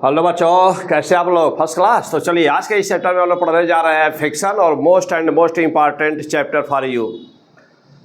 Hello बच्चों, कैसे आप लोग? First class. तो चलिए आज के इस चैप्टर में हम लोग पढ़ने जा रहे हैं फ्रिक्शन और most important chapter for you.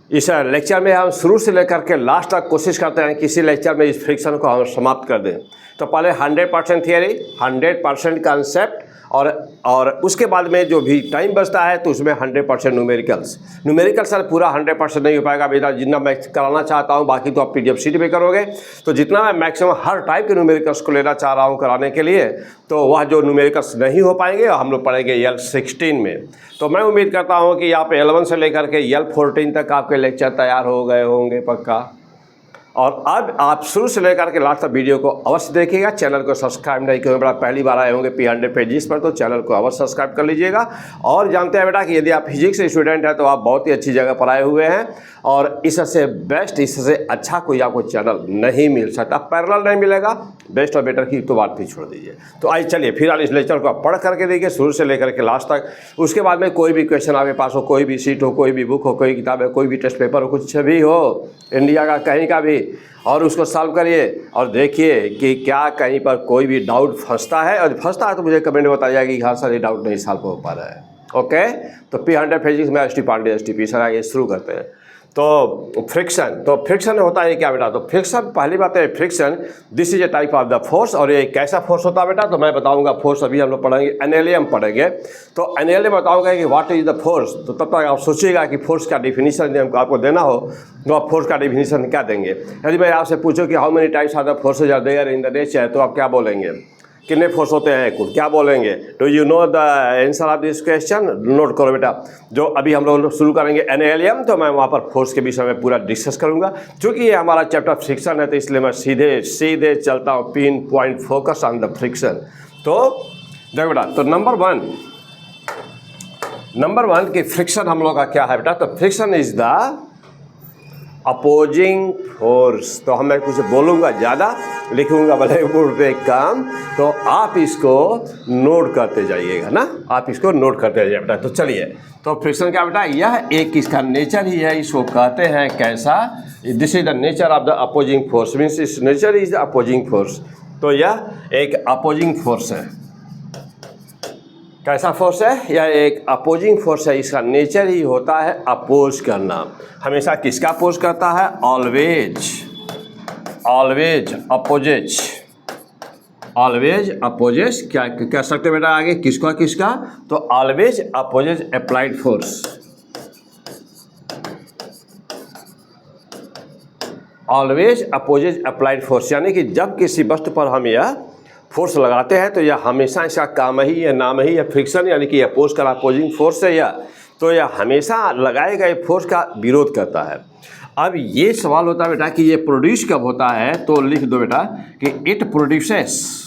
इस लेक्चर में हम शुरू से लेकर के लास्ट तक कोशिश करते हैं किसी लेक्चर में इस फ्रिक्शन को हम समाप्त कर दें। तो पहले 100% थियरी, 100% कंसेप्ट और उसके बाद में जो भी टाइम बचता है तो उसमें 100% न्यूमेरिकल्स सर पूरा 100% नहीं हो पाएगा बेटा, जितना मैं कराना चाहता हूँ। बाकी तो आप PDF शीट में करोगे। तो जितना मैं मैक्सिमम हर टाइप के न्यूमेरिकल्स को लेना चाह रहा हूँ कराने के लिए, तो वह जो न्यूमेरिकल्स नहीं हो पाएंगे हम लोग पढ़ेंगे L16 में। तो मैं उम्मीद करता हूँ कि आप L1 से लेकर के L14 तक आपके लेक्चर तैयार हो गए होंगे पक्का। और अब आप शुरू से लेकर के लास्ट तक वीडियो को अवश्य देखिएगा। चैनल को सब्सक्राइब नहीं किए बड़ा पहली बार आए होंगे P100 पेजेस पर, तो चैनल को अवश्य सब्सक्राइब कर लीजिएगा। और जानते हैं बेटा कि यदि आप फिजिक्स स्टूडेंट हैं तो आप बहुत ही अच्छी जगह पर आए हुए हैं और इससे बेस्ट, इससे अच्छा कोई आपको चैनल नहीं मिल सकता, पैरेलल नहीं मिलेगा। बेस्ट और बेटर की तो बात भी छोड़ दीजिए। तो आइए चलिए फिर इस लेक्चर को आप पढ़ करके देखिए शुरू से लेकर के लास्ट तक। उसके बाद में कोई भी क्वेश्चन आपके पास हो, कोई भी सीट हो, कोई भी बुक हो, कोई किताब है, कोई भी टेस्ट पेपर हो, कुछ भी हो इंडिया का कहीं का भी, और उसको सॉल्व करिए और देखिए कि क्या कहीं पर कोई भी डाउट फंसता है। और फंसता है तो मुझे कमेंट में बताइए कि हाँ सर ये डाउट नहीं सॉल्व हो पा रहा है। ओके, तो P100 फिजिक्स में ST पांडे STP सर आइए शुरू करते हैं। तो फ्रिक्शन होता है क्या बेटा? तो फ्रिक्शन, पहली बात है friction this is a type of the force. और ये कैसा फोर्स होता है बेटा? तो मैं बताऊंगा फोर्स, अभी हम लोग पढ़ेंगे एनएलएम पढ़ेंगे। तो एनएलएम बताऊंगा कि व्हाट इज द फोर्स। तो तब तक आप सोचिएगा कि फोर्स का डिफिनीशन यदि आपको देना हो तो आप फोर्स का डिफिनीशन क्या देंगे। यदि मैं आपसे पूछूं कि how many types of the forces are there in the nature, तो आप क्या बोलेंगे? कितने फोर्स होते हैं कुल, क्या बोलेंगे? Do you know the answer of this question? Note करो बेटा। जो अभी हम लोग शुरू करेंगे एनएलएम, तो मैं वहाँ पर फोर्स के विषय में पूरा डिस्कस करूँगा। क्योंकि ये हमारा चैप्टर फ्रिक्शन है तो इसलिए मैं सीधे चलता हूँ, pin point focus on the friction. तो देखो बेटा, तो नंबर वन की फ्रिक्शन हम लोग का क्या है बेटा? तो friction is the opposing force. तो मैं कुछ बोलूँगा ज़्यादा, लिखूँगा ब्लैक बोर्ड पे कम, तो आप इसको नोट करते जाइएगा ना, आप इसको नोट करते जाइए बेटा। तो चलिए, तो फ्रिक्शन क्या बेटा? यह एक इसका नेचर ही है, इसको कहते हैं कैसा? This is the nature of the opposing force, means इस nature is the opposing force. तो यह एक अपोजिंग फोर्स है। कैसा फोर्स है? यह एक अपोजिंग फोर्स है। इसका नेचर ही होता है अपोज करना। हमेशा किसका अपोज करता है? Always opposes. क्या कह सकते बेटा आगे? किसका? तो always opposes applied force. Always opposes applied force, यानी कि जब किसी वस्तु पर हम यह फोर्स लगाते हैं तो यह हमेशा इसका काम ही या नाम ही या फ्रिक्शन, यानी कि अपोज का अपोजिंग फोर्स है यह। तो यह हमेशा लगाए गए फोर्स का विरोध करता है। अब ये सवाल होता है बेटा कि ये प्रोड्यूस कब होता है? तो लिख दो बेटा कि it produces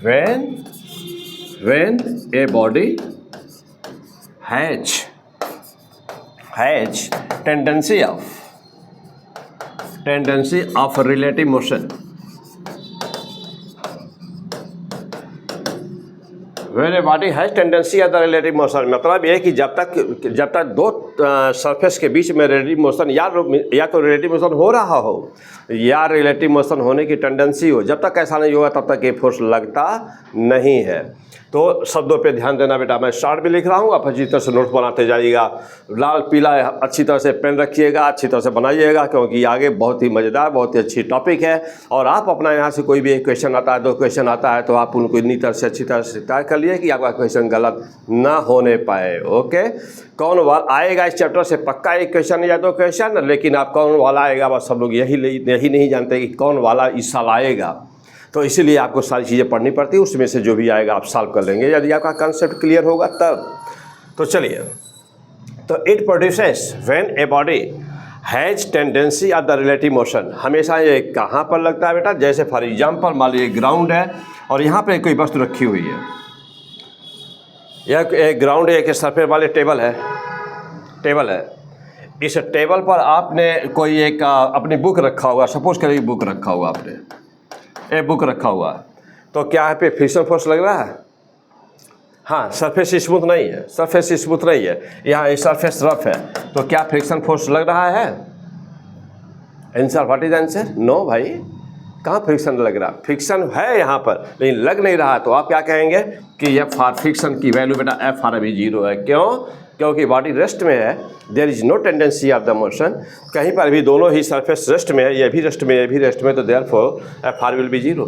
when a body has tendency of relative motion. When a body has tendency of the relative motion, मतलब ये कि जब तक दो सरफेस के बीच में रिलेटिव मोशन या तो रिलेटिव मोशन हो रहा हो या रिलेटिव मोशन होने की टेंडेंसी हो, जब तक ऐसा नहीं होगा तब तक ये फोर्स लगता नहीं है। तो शब्दों पे ध्यान देना बेटा। मैं शॉर्ट में लिख रहा हूँ, आप अच्छी तरह से नोट बनाते जाइएगा। लाल पीला अच्छी तरह से पेन रखिएगा, अच्छी तरह से बनाइएगा, क्योंकि आगे बहुत ही मज़ेदार, बहुत ही अच्छी टॉपिक है। और आप अपना यहाँ से कोई भी एक क्वेश्चन आता है, दो क्वेश्चन आता है, तो आप उनको इतनी तरह से अच्छी तरह से तय कर लिए कि आपका क्वेश्चन गलत ना होने पाए। ओके, कौन वाला आएगा इस चैप्टर से? पक्का एक क्वेश्चन या दो क्वेश्चन, लेकिन आप कौन वाला आएगा बस सब लोग यही नहीं जानते कि कौन वाला इस साल आएगा। तो इसीलिए आपको सारी चीज़ें पढ़नी पड़ती है, उसमें से जो भी आएगा आप सॉल्व कर लेंगे यदि आपका कंसेप्ट क्लियर होगा तब। तो चलिए, तो it produces when a body has tendency of the relative motion. हमेशा ये कहाँ पर लगता है बेटा? जैसे फॉर एग्जांपल मान लीजिए ग्राउंड है और यहाँ पे कोई वस्तु रखी हुई है। यह एक ग्राउंड है, एक सरफेस वाले टेबल है। इस टेबल पर आपने कोई एक अपनी बुक रखा होगा, सपोज करिए बुक रखा हुआ आपने, बुक रखा हुआ, तो क्या है पे फ्रिक्शन फोर्स लग रहा है? हाँ, सरफेस स्मूथ नहीं है, यहाँ सरफेस रफ है, तो क्या फ्रिक्शन फोर्स लग रहा है? Answer, what is answer? No भाई, कहाँ फ्रिक्शन लग रहा? फ्रिक्शन है यहाँ पर लेकिन लग नहीं रहा, तो आप क्या कहेंगे कि एफ आर फ्रिक्शन की वैल्यू बेटा एफ आर अभी 0 है। क्यों? क्योंकि बॉडी रेस्ट में है, there is no tendency of the motion, कहीं पर भी दोनों ही सरफेस रेस्ट में है, ये भी रेस्ट में, ये भी रेस्ट में, तो therefore F R will be 0,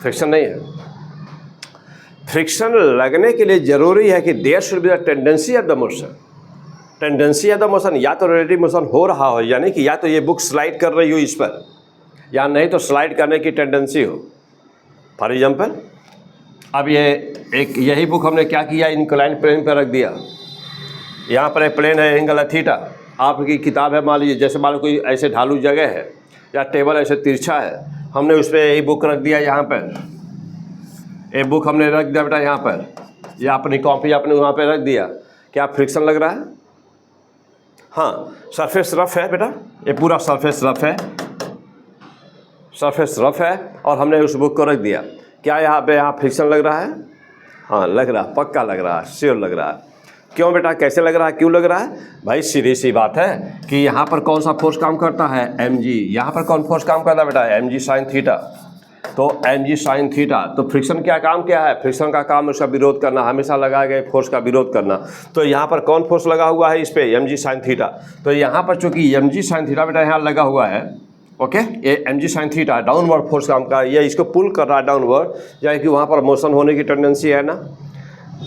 friction नहीं है। फ्रिक्शन लगने के लिए जरूरी है कि there should be the tendency of the motion. Tendency of the motion या तो रिलेटिव मोशन हो रहा हो, यानी कि या तो ये बुक स्लाइड कर रही हो इस पर, या नहीं तो स्लाइड करने की टेंडेंसी हो। फॉर एग्जाम्पल अब ये एक यही बुक हमने क्या किया, इंक्लाइन प्लेन पर रख दिया, यहाँ पर एक प्लेन है, एंगल है थीटा। आपकी किताब है, मान लीजिए जैसे मान लो कोई ऐसे ढालू जगह है या टेबल ऐसे तिरछा है, हमने उस पर यही बुक रख दिया, यहाँ पर एक बुक हमने रख दिया बेटा यहाँ पर, या अपनी कॉपी आपने वहाँ पर रख दिया, क्या फ्रिक्शन लग रहा है? हाँ, सरफेस रफ है बेटा, ये पूरा सरफेस रफ है, सरफेस रफ है और हमने उस बुक को रख दिया, क्या यहाँ फ्रिक्शन लग रहा है? हाँ लग रहा, पक्का लग रहा है, श्योर लग रहा है। क्यों बेटा, कैसे लग रहा है, क्यों लग रहा है? भाई सीधी सी बात है कि यहाँ पर कौन सा फोर्स काम करता है? mg। यहाँ पर कौन फोर्स काम करता है बेटा? mg sine theta. तो mg साइन थीटा, तो फ्रिक्शन क्या काम क्या है? फ्रिक्शन का काम उसका विरोध करना, हमेशा लगाए गए फोर्स का विरोध करना। तो यहाँ पर कौन फोर्स लगा हुआ है इस पर? mg sine theta. तो यहाँ पर चूंकि mg साइन थीटा बेटा यहाँ लगा हुआ है, ओके, ये mg sine theta downward force काम का, ये इसको पुल कर रहा है डाउनवर्ड, यानी कि वहाँ पर मोशन होने की टेंडेंसी है ना।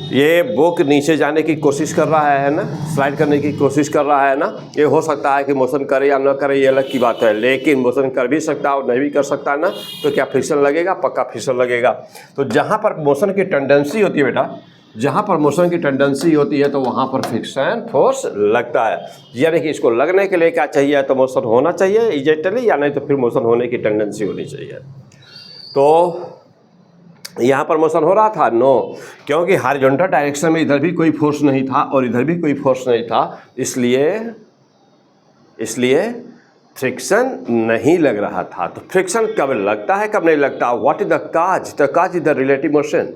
ये बुक नीचे जाने की कोशिश कर रहा है ना, स्लाइड करने की कोशिश कर रहा है ना। ये हो सकता है कि मोशन करे या ना करे, ये अलग की बात है, लेकिन मोशन कर भी सकता है और नहीं भी कर सकता है ना, तो क्या फ्रिक्शन लगेगा? पक्का फ्रिक्शन लगेगा। तो जहाँ पर मोशन की टेंडेंसी होती है बेटा, जहाँ पर मोशन की टेंडेंसी होती है तो वहाँ पर फ्रिक्शन फोर्स लगता है। यानी कि इसको लगने के लिए क्या चाहिए? तो मोशन होना चाहिए इजेक्टली, या नहीं तो फिर मोशन होने की टेंडेंसी होनी चाहिए। तो यहाँ पर मोशन हो रहा था? नो, क्योंकि हॉरिजॉन्टल डायरेक्शन में इधर भी कोई फोर्स नहीं था और इधर भी कोई फोर्स नहीं था, इसलिए फ्रिक्शन नहीं लग रहा था। तो फ्रिक्शन कब लगता है, कब नहीं लगता? What is the cause? The cause is the relative motion.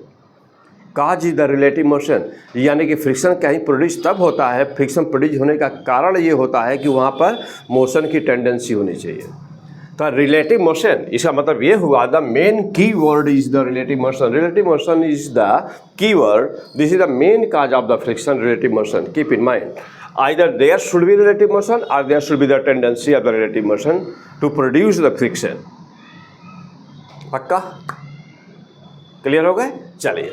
Cause is the relative motion, यानी कि फ्रिक्शन कहीं प्रोड्यूस तब होता है, फ्रिक्शन प्रोड्यूस होने का कारण ये होता है कि वहाँ पर मोशन की टेंडेंसी होनी चाहिए। तो रिलेटिव मोशन, इसका मतलब ये हुआ the main key word is the relative motion. Relative motion is the key word, this is the main cause of the friction, relative motion. Keep in mind, either there should be relative motion और there should be the tendency of the relative motion to produce the friction. पक्का clear हो गए? चलिए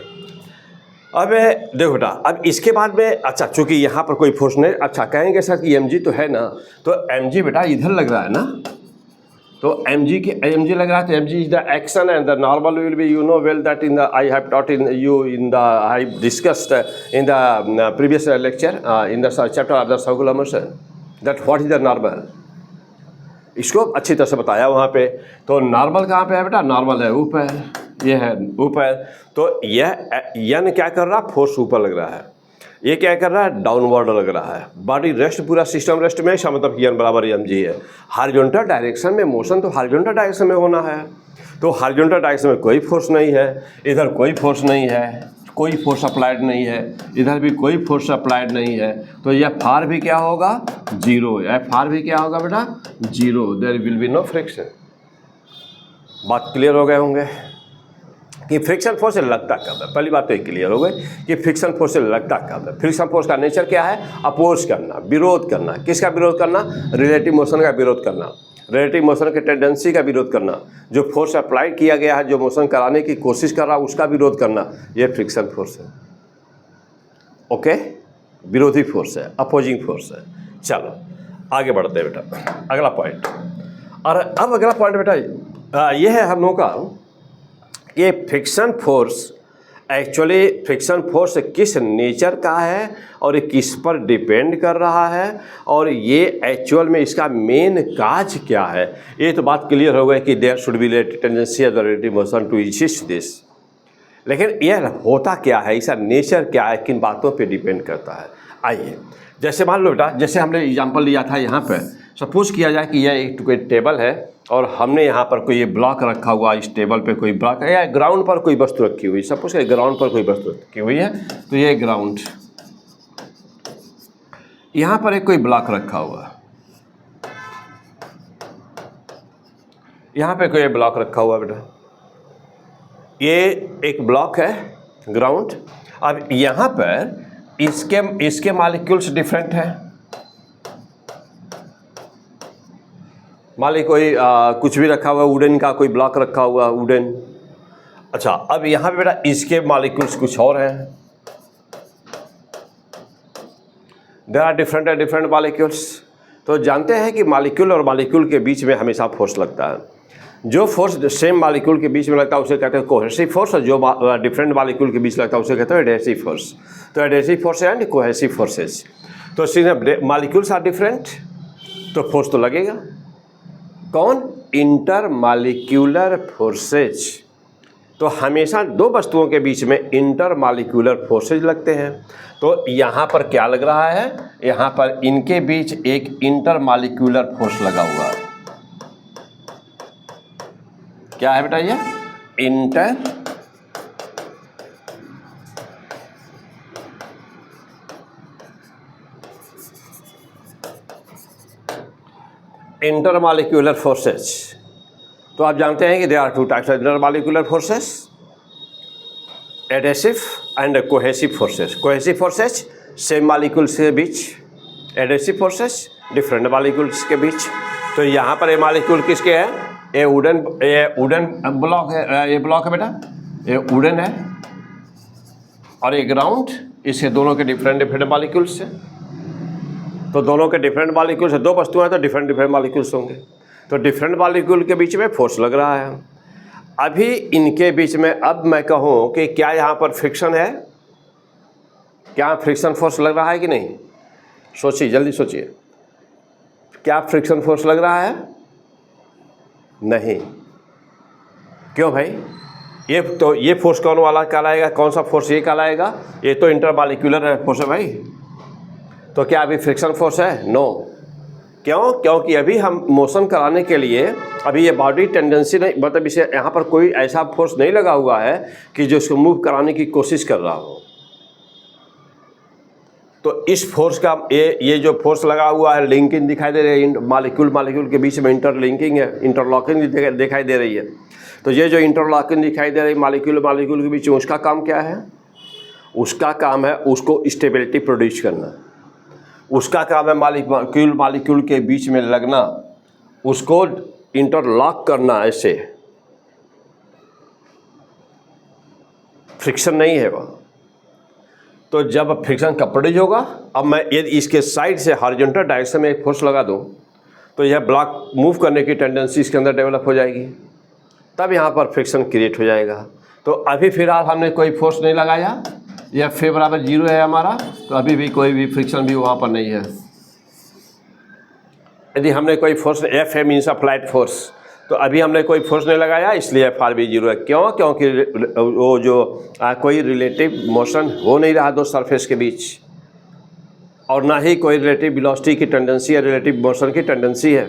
अब देखो बेटा, अब इसके बाद में अच्छा, चूंकि यहाँ पर कोई फोर्स नहीं, अच्छा कहेंगे सर कि mg तो है ना, तो mg बेटा इधर लग रहा है ना, तो mg लग रहा है, तो mg is the action and the normal will be, you know well that in the I have taught in you in the I discussed in the previous lecture in the chapter of the circular motion that what is the normal. इसको अच्छी तरह से बताया वहाँ पे। तो normal कहाँ पे है बेटा? नॉर्मल है ऊपर, ये है ऊपर। तो यह यन क्या कर रहा है? फोर्स ऊपर लग रहा है। ये क्या कर रहा है? डाउनवर्ड लग रहा है। बॉडी रेस्ट, पूरा सिस्टम रेस्ट में, इसका मतलब यन बराबर mg है। हॉरिजॉन्टल डायरेक्शन में मोशन तो हॉरिजॉन्टल डायरेक्शन में होना है, तो हॉरिजॉन्टल डायरेक्शन में कोई फोर्स नहीं है, इधर कोई फोर्स नहीं है, कोई फोर्स अप्लाइड नहीं है, इधर भी कोई फोर्स अप्लाइड नहीं है, तो यह फार भी क्या होगा? 0। यह फार भी क्या होगा बेटा? 0। There will be no friction. बात क्लियर हो गए होंगे कि फ्रिक्शन फोर्स से लगता कब है? पहली बात तो ये क्लियर हो गई कि फ्रिक्शन फोर्स से लगता कब है। फ्रिक्शन फोर्स का नेचर क्या है? अपोज करना, विरोध करना। किसका विरोध करना? रिलेटिव मोशन का विरोध करना, रिलेटिव मोशन के टेंडेंसी का विरोध करना, जो फोर्स अप्लाई किया गया है, जो मोशन कराने की कोशिश कर रहा है, उसका विरोध करना, ये फ्रिक्शन फोर्स है। ओके, विरोधी फोर्स है, अपोजिंग फोर्स है। चलो आगे बढ़ते हैं बेटा, अगला पॉइंट। और अब अगला पॉइंट बेटा ये है हम लोगों का, ये friction force actually friction force किस नेचर का है और ये किस पर डिपेंड कर रहा है, और ये एक्चुअल में इसका मेन काज क्या है। ये तो बात क्लियर हो गई कि there should be tendency of the relative motion to exist this, लेकिन यह होता क्या है, इसका नेचर क्या है, किन बातों पे डिपेंड करता है। आइए, जैसे मान लो बेटा, जैसे हमने एग्जांपल लिया था, यहाँ पे सपोज किया जाए कि यह एक कोई टेबल है और हमने यहाँ पर कोई ये ब्लॉक रखा हुआ, इस टेबल पे कोई ब्लॉक है, या ग्राउंड पर कोई वस्तु रखी हुई, सपोज ग्राउंड पर कोई वस्तु रखी हुई है, तो ये ग्राउंड, यहाँ पर एक कोई ब्लॉक रखा हुआ है, यहाँ पे कोई ब्लॉक रखा हुआ बेटा, ये एक ब्लॉक है ग्राउंड। अब यहाँ पर इसके मॉलिक्यूल्स डिफरेंट है। मान ली कोई कुछ भी रखा हुआ, वुडन का कोई ब्लॉक रखा हुआ, वुडन। अच्छा, अब यहाँ पे बेटा इसके मॉलिक्यूल्स कुछ और हैं। There are different molecules. तो जानते हैं कि मॉलिक्यूल और मॉलिक्यूल के बीच में हमेशा फोर्स लगता है। जो फोर्स सेम मॉलिक्यूल के बीच में लगता है उसे कहते हैं कोहेसिव फोर्स, और जो डिफरेंट मॉलिक्यूल के बीच लगता है उसे कहते हैं एडहेसिव फोर्स। तो adhesive force and cohesive forces. तो सीधे मॉलिक्यूल्स आर डिफरेंट तो फोर्स तो लगेगा। कौन? Inter molecular forces. तो हमेशा दो वस्तुओं के बीच में इंटर मॉलिक्यूलर फोर्सेज लगते हैं। तो यहाँ पर क्या लग रहा है? यहाँ पर इनके बीच एक इंटर मॉलिक्यूलर फोर्स लगा हुआ है। क्या है बेटा? ये इंटर मॉलिक्यूलर फोर्सेस। तो आप जानते हैं कि there are two types of intermolecular forces, adhesive and cohesive forces. Cohesive forces same molecules के बीच, एडहेसिव फोर्सेस डिफरेंट मॉलिक्यूल्स के बीच। तो यहाँ पर ये मॉलिक्यूल किसके हैं? ये वुडन ब्लॉक है, ये ब्लॉक है बेटा, ये वुडन है, और ये ग्राउंड। इसके दोनों के डिफरेंट मॉलिक्यूल्स हैं। तो दोनों के डिफरेंट मॉलिक्यूल्स है, दो वस्तुएं हैं तो डिफरेंट मॉलिक्यूल्स होंगे। तो डिफरेंट मॉलिक्यूल के बीच में फोर्स लग रहा है। अभी इनके बीच में अब मैं कहूँ कि क्या यहाँ पर फ्रिक्शन है? क्या फ्रिक्शन फोर्स लग रहा है कि नहीं? सोचिए, जल्दी सोचिए, क्या फ्रिक्शन फोर्स लग रहा है? नहीं। क्यों भाई? ये फोर्स कौन वाला कहलाएगा? कौन सा फोर्स ये कहलाएगा? ये तो इंटरमॉलिक्यूलर फोर्स है भाई। तो क्या अभी फ्रिक्शन फोर्स है? नो। क्यों? क्योंकि अभी हम मोशन कराने के लिए अभी ये बॉडी टेंडेंसी नहीं, मतलब इसे यहाँ पर कोई ऐसा फोर्स नहीं लगा हुआ है कि जो इसको मूव कराने की कोशिश कर रहा हो। तो इस फोर्स का ये जो फोर्स लगा हुआ है, लिंकिंग दिखाई दे रही है, मॉलिक्यूल के बीच में इंटरलिंकिंग है, इंटरलॉकिंग दिखाई दे रही है। तो ये जो इंटरलॉकिंग दिखाई दे रही है मॉलिक्यूल के बीच में, उसका काम क्या है? उसका काम है उसको स्टेबिलिटी प्रोड्यूस करना। उसका काम है मॉलिक्यूल के बीच में लगना, उसको इंटरलॉक करना। ऐसे फ्रिक्शन नहीं है वह। तो जब फ्रिक्शन का प्रोड्यूस होगा, अब मैं यदि इसके साइड से हॉरिजॉन्टल डायरेक्शन में एक फोर्स लगा दूं तो यह ब्लॉक मूव करने की टेंडेंसी इसके अंदर डेवलप हो जाएगी, तब यहाँ पर फ्रिक्शन क्रिएट हो जाएगा। तो अभी फिलहाल हमने कोई फोर्स नहीं लगाया, यह F बराबर 0 है हमारा, तो अभी भी कोई भी फ्रिक्शन भी वहाँ पर नहीं है। यदि हमने कोई फोर्स, F है मीन्स अप्लाइड फोर्स, तो अभी हमने कोई फोर्स नहीं लगाया, इसलिए F भी 0 है। क्यों? क्योंकि वो जो कोई रिलेटिव मोशन हो नहीं रहा दो सरफेस के बीच, और ना ही कोई रिलेटिव वेलोसिटी की टेंडेंसी या रिलेटिव मोशन की टेंडेंसी है।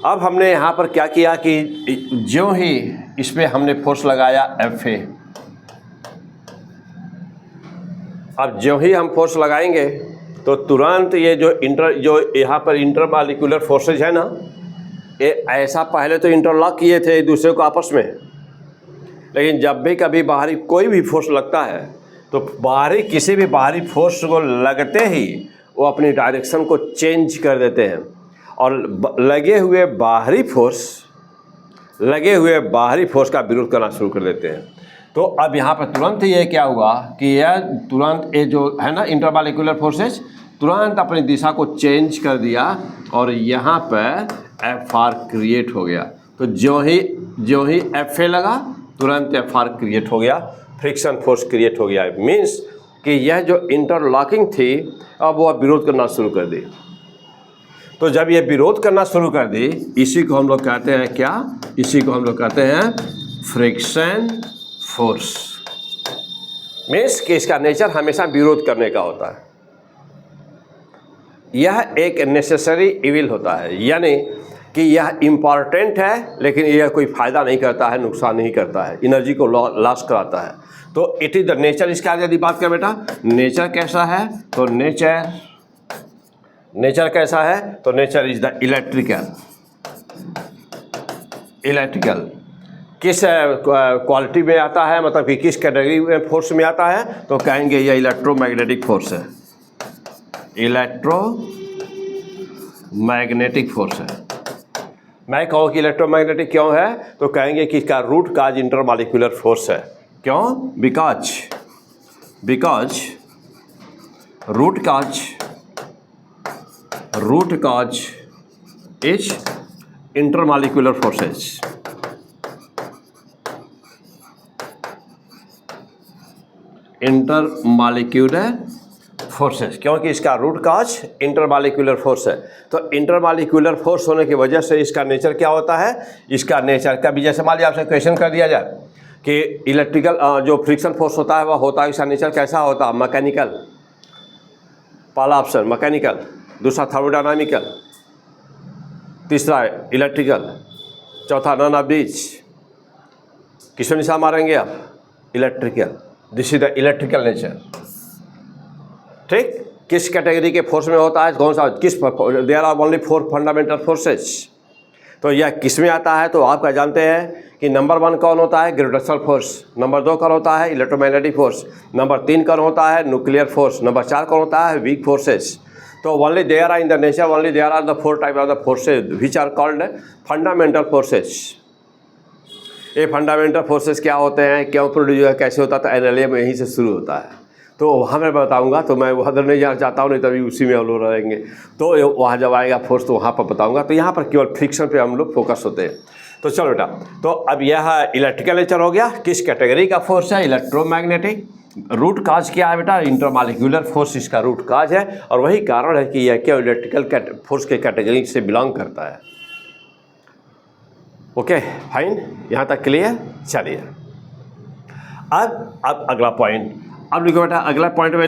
अब हमने यहाँ पर क्या किया कि जो ही इस पर हमने फोर्स लगाया FA, अब जो ही हम फोर्स लगाएंगे तो तुरंत ये जो यहाँ पर इंटरमॉलिक्यूलर फोर्सेज है ना, ये ऐसा पहले तो इंटरलॉक किए थे एक दूसरे को आपस में, लेकिन जब भी कभी बाहरी कोई भी फोर्स लगता है तो किसी भी बाहरी फोर्स को लगते ही वो अपनी डायरेक्शन को चेंज कर देते हैं, और लगे हुए बाहरी फोर्स का विरोध करना शुरू कर देते हैं। तो अब यहाँ पर तुरंत ये क्या हुआ कि यह तुरंत ये जो है ना इंटरमॉलिक्यूलर फोर्सेज तुरंत अपनी दिशा को चेंज कर दिया, और यहाँ पर FR क्रिएट हो गया। तो जो ही FA लगा तुरंत FR क्रिएट हो गया, फ्रिक्शन फोर्स क्रिएट हो गया। मीन्स कि यह जो इंटरलॉकिंग थी अब वह विरोध करना शुरू कर दी। तो जब ये विरोध करना शुरू कर दी, इसी को हम लोग कहते हैं क्या? इसी को हम लोग कहते हैं फ्रिक्शन फोर्स। मीन्स कि इसका नेचर हमेशा विरोध करने का होता है। यह एक नेसेसरी इविल होता है, यानी कि यह इम्पॉर्टेंट है लेकिन यह कोई फ़ायदा नहीं करता है, नुकसान नहीं करता है, एनर्जी को लॉस कराता है। तो इट इज़ द नेचर। इसका यदि बात करें बेटा नेचर कैसा है, तो नेचर कैसा है? तो nature is the electrical. Electrical किस क्वालिटी में आता है, मतलब कि किस कैटेगरी में फोर्स में आता है? तो कहेंगे ये इलेक्ट्रोमैग्नेटिक फोर्स है। इलेक्ट्रोमैग्नेटिक फोर्स है। मैं कहूँ कि इलेक्ट्रोमैग्नेटिक क्यों है? तो कहेंगे कि इसका रूट काज इंटरमॉलिक्यूलर फोर्स है। क्यों? Because root cause is intermolecular forces. Intermolecular forces, क्योंकि इसका रूट काज इंटरमॉलिक्यूलर फोर्स है। तो इंटरमॉलिक्यूलर फोर्स होने की वजह से इसका नेचर क्या होता है? इसका नेचर कभी जैसे मान लिया आपसे क्वेश्चन कर दिया जाए कि इलेक्ट्रिकल जो फ्रिक्शन फोर्स होता है वह होता है, इसका नेचर कैसा होता है? मैकेनिकल। पहला ऑप्शन मैकेनिकल, दूसरा थर्मोडायनामिकल, तीसरा इलेक्ट्रिकल, चौथा नन ऑफ दीज। किसमें निशान मारेंगे आप? Electrical. This is the electrical nature. ठीक, किस कैटेगरी के फोर्स में होता है? कौन सा? किस? There are only 4 fundamental forces. तो यह किस में आता है? तो आप क्या जानते हैं कि नंबर 1 कौन होता है? Gravitational force. नंबर 2 कौन होता है? Electromagnetic force. नंबर 3 कौन होता है? Nuclear force. नंबर 4 कौन होता है? Weak forces. तो only there are in the nature, only there are the 4 type of the forces which are called fundamental forces. ये फंडामेंटल फोर्सेस क्या होते हैं, क्यों प्रोड्यूस, कैसे होता? तो एनएलए में यहीं से शुरू होता है। तो वहाँ मैं बताऊंगा, तो मैं उधर नहीं जाना चाहता हूँ, नहीं तभी उसी में हम लोग रहेंगे। तो वहाँ जब आएगा फोर्स तो वहाँ पर बताऊंगा। तो यहाँ पर केवल फ्रिक्शन पे हम लोग फोकस होते हैं। तो चलो बेटा, तो अब यह इलेक्ट्रिकल नेचर हो गया। किस कैटेगरी का फोर्स है? इलेक्ट्रोमैग्नेटिक। रूट काज क्या है बेटा? इंटरमॉलिक्यूलर फोर्स इसका रूट काज है, और वही कारण है कि यह क्या इलेक्ट्रिकल फोर्स के कैटेगरी से बिलोंग करता है। ओके फाइन, यहाँ तक क्लियर? चलिए अब अगला पॉइंट। अब लिखो बेटा, अगला पॉइंट में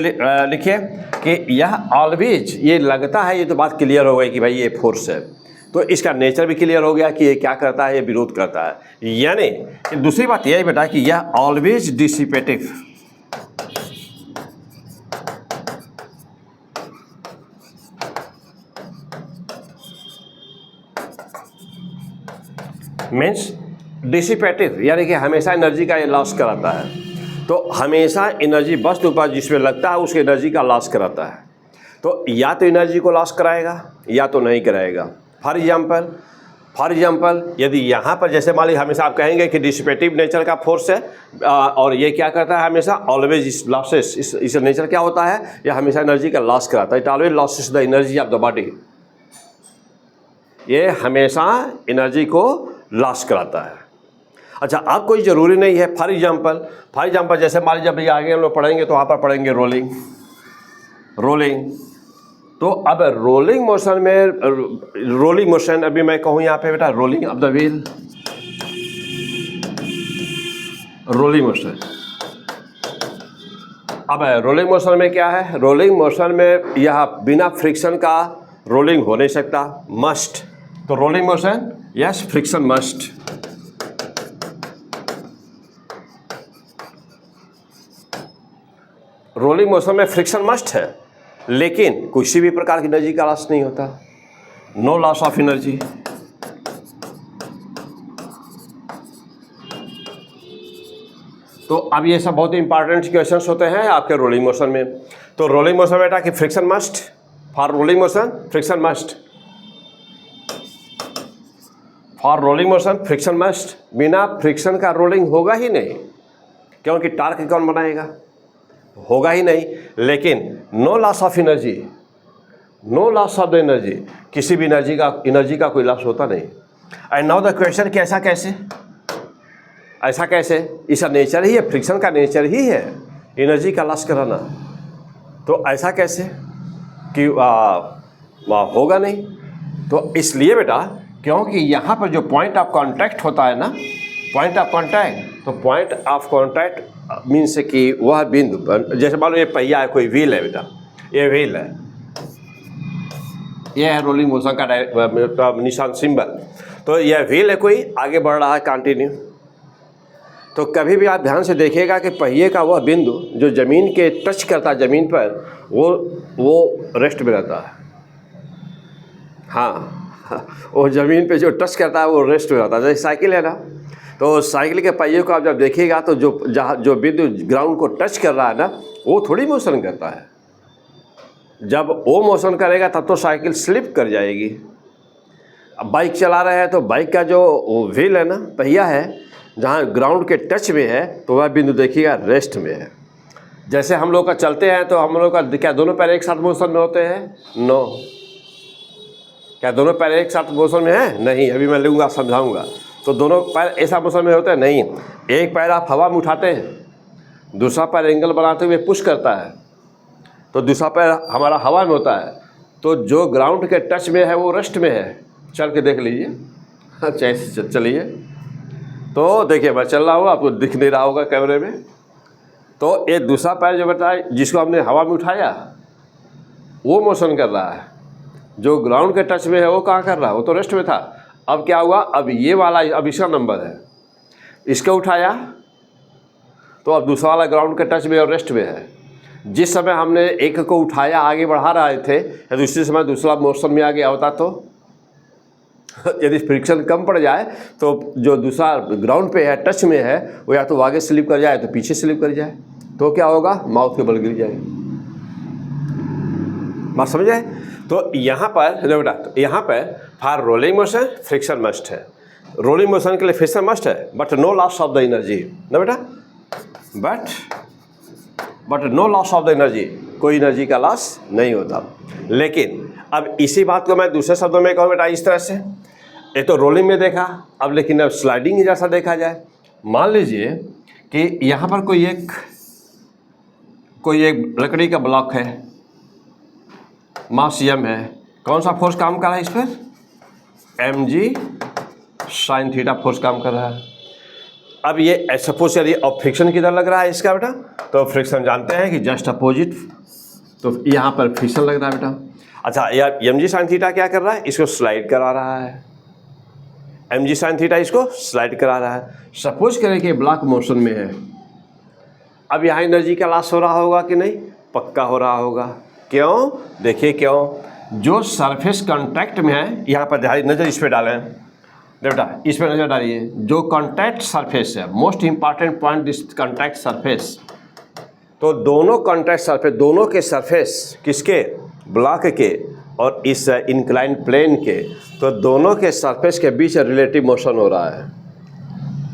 लिखिए कि यह ऑलवेज, ये लगता है, ये तो बात क्लियर हो गई कि भाई ये फोर्स है, तो इसका नेचर भी क्लियर हो गया कि ये क्या करता है, ये विरोध करता है। यानी दूसरी बात यह बेटा कि यह ऑलवेज डिसिपेटिव। मीन्स डिसिपेटिव, यानी कि हमेशा एनर्जी का ये लॉस कराता है। तो हमेशा एनर्जी बस्ट ऊपर जिसमें लगता है उसकी एनर्जी का लॉस कराता है। तो या तो एनर्जी को लॉस कराएगा या तो नहीं कराएगा। फॉर एग्जाम्पल यदि यहाँ पर जैसे मान लीजिए हमेशा आप कहेंगे कि डिसिपेटिव नेचर का फोर्स है, और ये क्या करता है? हमेशा ऑलवेज इस लॉसेस, इस नेचर क्या होता है? यह हमेशा एनर्जी का लॉस कराता है। It always losses the energy of the body. ये हमेशा एनर्जी को लॉस कराता है। अच्छा, अब कोई ज़रूरी नहीं है। फॉर एग्जाम्पल जैसे मान लीजिए जब आगे हम लोग पढ़ेंगे तो वहाँ पर पढ़ेंगे रोलिंग। तो अब रोलिंग मोशन अभी मैं कहूँ यहाँ पे बेटा rolling of the wheel, rolling motion. अब रोलिंग मोशन में क्या है? रोलिंग मोशन में यह बिना फ्रिक्शन का रोलिंग हो नहीं सकता, मस्ट। तो rolling motion, yes, friction must. Rolling motion में फ्रिक्शन मस्ट है, लेकिन किसी भी प्रकार की एनर्जी का लॉस नहीं होता। No loss of energy. तो अब ये सब बहुत इंपॉर्टेंट क्वेश्चंस होते हैं आपके रोलिंग मोशन में। तो रोलिंग मोशन बेटा कि friction must. For rolling motion friction must. For rolling motion friction must. बिना फ्रिक्शन का रोलिंग होगा ही नहीं, क्योंकि टार्क कौन बनाएगा? होगा ही नहीं। लेकिन no loss of energy, no loss of the energy, किसी भी एनर्जी का कोई लॉस होता नहीं। एंड नाउ द क्वेश्चन कि ऐसा कैसे? इसका नेचर ही है, फ्रिक्शन का नेचर ही है एनर्जी का लॉस कराना। तो ऐसा कैसे कि होगा नहीं? तो इसलिए बेटा क्योंकि यहाँ पर जो पॉइंट ऑफ कॉन्टैक्ट होता है ना, पॉइंट ऑफ कॉन्टैक्ट, तो पॉइंट ऑफ कॉन्टैक्ट मीन्स कि वह बिंदु, जैसे मान लो ये पहिया है, कोई व्हील है बेटा, ये व्हील है, यह है रोलिंग मोशन का निशान, सिंबल। तो यह व्हील है, कोई आगे बढ़ रहा है कंटिन्यू। तो कभी भी आप ध्यान से देखिएगा कि पहिए का वह बिंदु जो ज़मीन के टच करता है, ज़मीन पर, वो रेस्ट में रहता है। हाँ, वो ज़मीन पे जो टच करता है वो रेस्ट हो जाता है। जैसे साइकिल है ना, तो साइकिल के पहिए को आप जब देखिएगा तो जो बिंदु ग्राउंड को टच कर रहा है ना, वो थोड़ी मोशन करता है। जब वो मोशन करेगा तब तो साइकिल स्लिप कर जाएगी। अब बाइक चला रहे हैं तो बाइक का जो व्हील है ना, पहिया है, जहाँ ग्राउंड के टच में है तो वह बिंदु देखिएगा रेस्ट में है। जैसे हम लोग का चलते हैं तो हम लोग का क्या दोनों पैर एक साथ मोशन में होते हैं? नो। क्या दोनों पैर एक साथ मोशन में है? नहीं। अभी मैं लूँगा, समझाऊँगा। तो दोनों पैर ऐसा मोशन में होते हैं? नहीं। एक पैर आप हवा में उठाते हैं, दूसरा पैर एंगल बनाते हुए पुश करता है, तो दूसरा पैर हमारा हवा में होता है। तो जो ग्राउंड के टच में है वो रेस्ट में है। चल के देख लीजिए। अच्छा, ऐसे चलिए। तो देखिए मैं चल रहा हूँ, आपको दिख नहीं रहा होगा कैमरे में। तो एक दूसरा पैर जो बताया, जिसको हमने हवा में उठाया, वो मोशन कर रहा है। जो ग्राउंड के टच में है वो कहाँ कर रहा है? वो तो रेस्ट में था। अब क्या हुआ? अब ये वाला, अब इसका नंबर है, इसको उठाया तो अब दूसरा वाला ग्राउंड के टच में और रेस्ट में है। जिस समय हमने एक को उठाया, आगे बढ़ा रहे थे, या दूसरे समय दूसरा मोशन में आ गया होता तो यदि फ्रिक्शन कम पड़ जाए तो जो दूसरा ग्राउंड पे है, टच में है, वो या तो आगे स्लिप कर जाए तो पीछे स्लिप कर जाए, तो क्या होगा? माउथ के बल गिर जाएगी। बात समझ आए? तो यहाँ पर बेटा, तो यहाँ पर for rolling motion friction must है। रोलिंग मोशन के लिए फ्रिक्शन मस्ट है, but no loss of the energy ना बेटा, but no loss of the energy, कोई एनर्जी का लॉस नहीं होता। लेकिन अब इसी बात को मैं दूसरे शब्दों में कहूँ बेटा इस तरह से, ये तो रोलिंग में देखा, अब लेकिन अब स्लाइडिंग जैसा देखा जाए। मान लीजिए कि यहाँ पर कोई एक लकड़ी का ब्लॉक है, मास m है, कौन सा फोर्स काम कर रहा है इस पर? mg sin थीटा फोर्स काम कर रहा है। अब ये सपोज यदि अब फ्रिक्शन किधर लग रहा है इसका बेटा, तो फ्रिक्शन जानते हैं कि जस्ट अपोजिट, तो यहाँ पर फ्रिक्शन लग रहा है बेटा। अच्छा, यार mg sin थीटा क्या कर रहा है? इसको स्लाइड करा रहा है। mg sin थीटा इसको स्लाइड करा रहा है। सपोज करें कि ब्लॉक मोशन में है, अब यहाँ एनर्जी का लॉस हो रहा होगा कि नहीं? पक्का हो रहा होगा। क्यों? देखिए क्यों। जो सरफेस कांटेक्ट में है, यहाँ पर नज़र इस पर डालें बेटा, इस पर नज़र डालिए। जो कांटेक्ट सरफेस है, most important point this contact surface, तो दोनों कांटेक्ट सरफेस, दोनों के सरफेस किसके? ब्लॉक के और इस इंक्लाइन प्लेन के, तो दोनों के सरफेस के बीच रिलेटिव मोशन हो रहा है।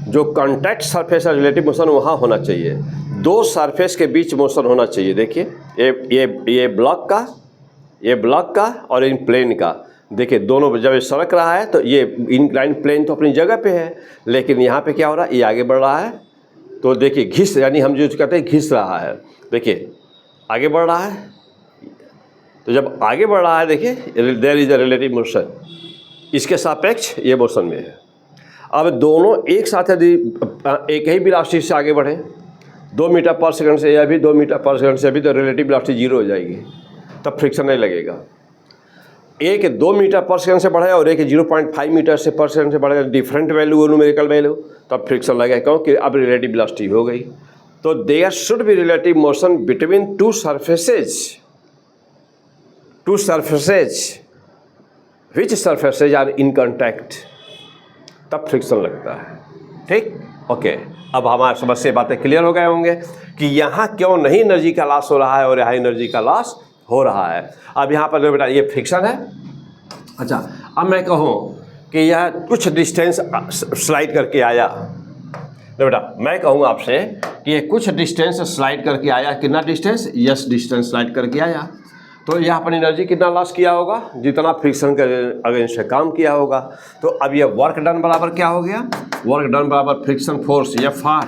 जो कांटेक्ट सरफेस है, रिलेटिव मोशन वहाँ होना चाहिए। दो सरफेस के बीच मोशन होना चाहिए। देखिए ये ब्लॉक का और इन प्लेन का, देखिए दोनों जब ये सड़क रहा है तो ये इंक्लाइन प्लेन तो अपनी जगह पे है, लेकिन यहाँ पे क्या हो रहा है? ये आगे बढ़ रहा है। तो देखिए घिस, यानी हम जो कहते हैं घिस रहा है, देखिए आगे बढ़ रहा है। तो जब आगे बढ़ रहा है, देखिए there is a relative motion, इसके सापेक्ष ये मोशन में है। अब दोनों एक साथ यदि एक ही वेलोसिटी से आगे बढ़े, 2 मीटर पर सेकंड से या भी 2 मीटर पर सेकंड से, अभी तो रिलेटिव वेलोसिटी 0 हो जाएगी, तब फ्रिक्शन नहीं लगेगा। एक 2 मीटर पर सेकंड से बढ़े और एक 0.5 मीटर से पर सेकंड से बढ़ेगा, डिफरेंट वैल्यू, न्यूमेरिकल वैल्यू, तब फ्रिक्शन लगेगा। क्योंकि अब रिलेटिव वेलोसिटी हो गई। तो there should be relative motion between two surfaces which surfaces are in contact, तब फ्रिक्शन लगता है। ठीक, ओके। अब हमारे समझ से बातें क्लियर हो गए होंगे कि यहाँ क्यों नहीं एनर्जी का लॉस हो रहा है और यहाँ एनर्जी का लॉस हो रहा है। अब यहाँ पर बेटा ये फ्रिक्शन है। अच्छा, अब मैं कहूँ कि यह कुछ डिस्टेंस स्लाइड करके आया, तो बेटा मैं कहूँ आपसे कि ये कुछ डिस्टेंस स्लाइड करके आया। कितना डिस्टेंस? यस, डिस्टेंस स्लाइड करके आया। तो यहाँ पर एनर्जी कितना लॉस किया होगा? जितना फ्रिक्शन के अगेंस्ट काम किया होगा। तो अब ये वर्क डन बराबर क्या हो गया? वर्क डन बराबर फ्रिक्शन फोर्स Fr।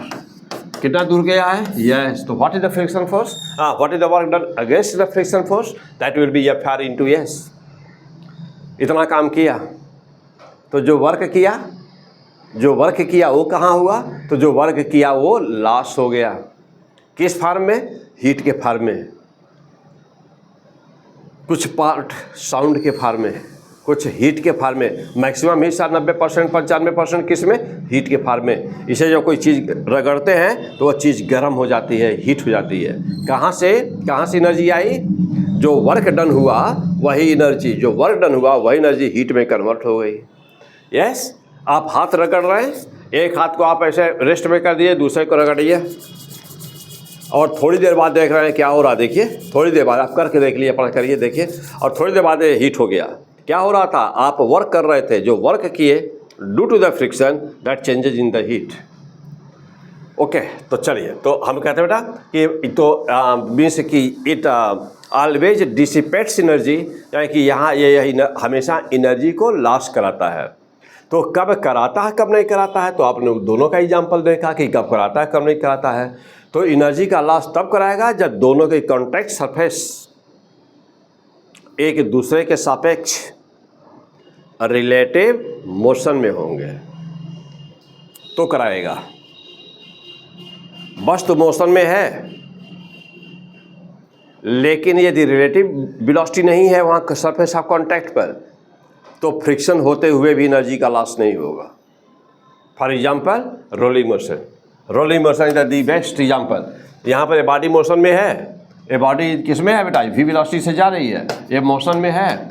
कितना दूर गया है? यस। तो what is the friction force? What is the work done against the friction force? That will be Fr into S। इतना काम किया, तो जो वर्क किया वो कहाँ हुआ? तो जो वर्क किया वो लॉस हो गया। किस फॉर्म में? हीट के फॉर्म में। कुछ पार्ट साउंड के फॉर्म में, कुछ हीट के फॉर्म में। मैक्सिमम हिस्सा 90% 95% किस में? हीट के फॉर्म में। इसे जब कोई चीज़ रगड़ते हैं तो वह चीज़ गर्म हो जाती है, हीट हो जाती है। कहाँ से एनर्जी आई? जो वर्क डन हुआ वही एनर्जी, जो वर्क डन हुआ वही एनर्जी हीट में कन्वर्ट हो गई। यस, आप हाथ रगड़ रहे हैं, एक हाथ को आप ऐसे रेस्ट में कर दिए, दूसरे को रगड़िए और थोड़ी देर बाद देख रहे हैं क्या हो रहा है। देखिए थोड़ी देर बाद आप करके देख लिए, अपना करिए देखिए, और थोड़ी देर बाद हीट हो गया। क्या हो रहा था, आप वर्क कर रहे थे, जो वर्क किए due to the friction that changes in the heat. Okay, तो चलिए, तो हम कहते हैं बेटा कि तो मीन्स कि इट ऑलवेज डिसिपेट्स एनर्जी, यानी कि यहाँ ये हमेशा एनर्जी को लॉस कराता है। तो कब कराता है कब नहीं कराता है, तो आपने दोनों का एग्जाम्पल देखा कि कब कराता है कब नहीं कराता है। तो एनर्जी का लॉस तब कराएगा जब दोनों के कॉन्टैक्ट सरफेस एक दूसरे के सापेक्ष रिलेटिव मोशन में होंगे तो कराएगा। वस्तु मोशन में है लेकिन यदि रिलेटिव वेलोसिटी नहीं है वहाँ सरफेस ऑफ कॉन्टैक्ट पर, तो फ्रिक्शन होते हुए भी एनर्जी का लॉस नहीं होगा। For example rolling motion, rolling motion is the best example. यहाँ पर ये बॉडी मोशन में है, ये बॉडी किस में है बेटा, वी वेलोसिटी से जा रही है, ये मोशन में है,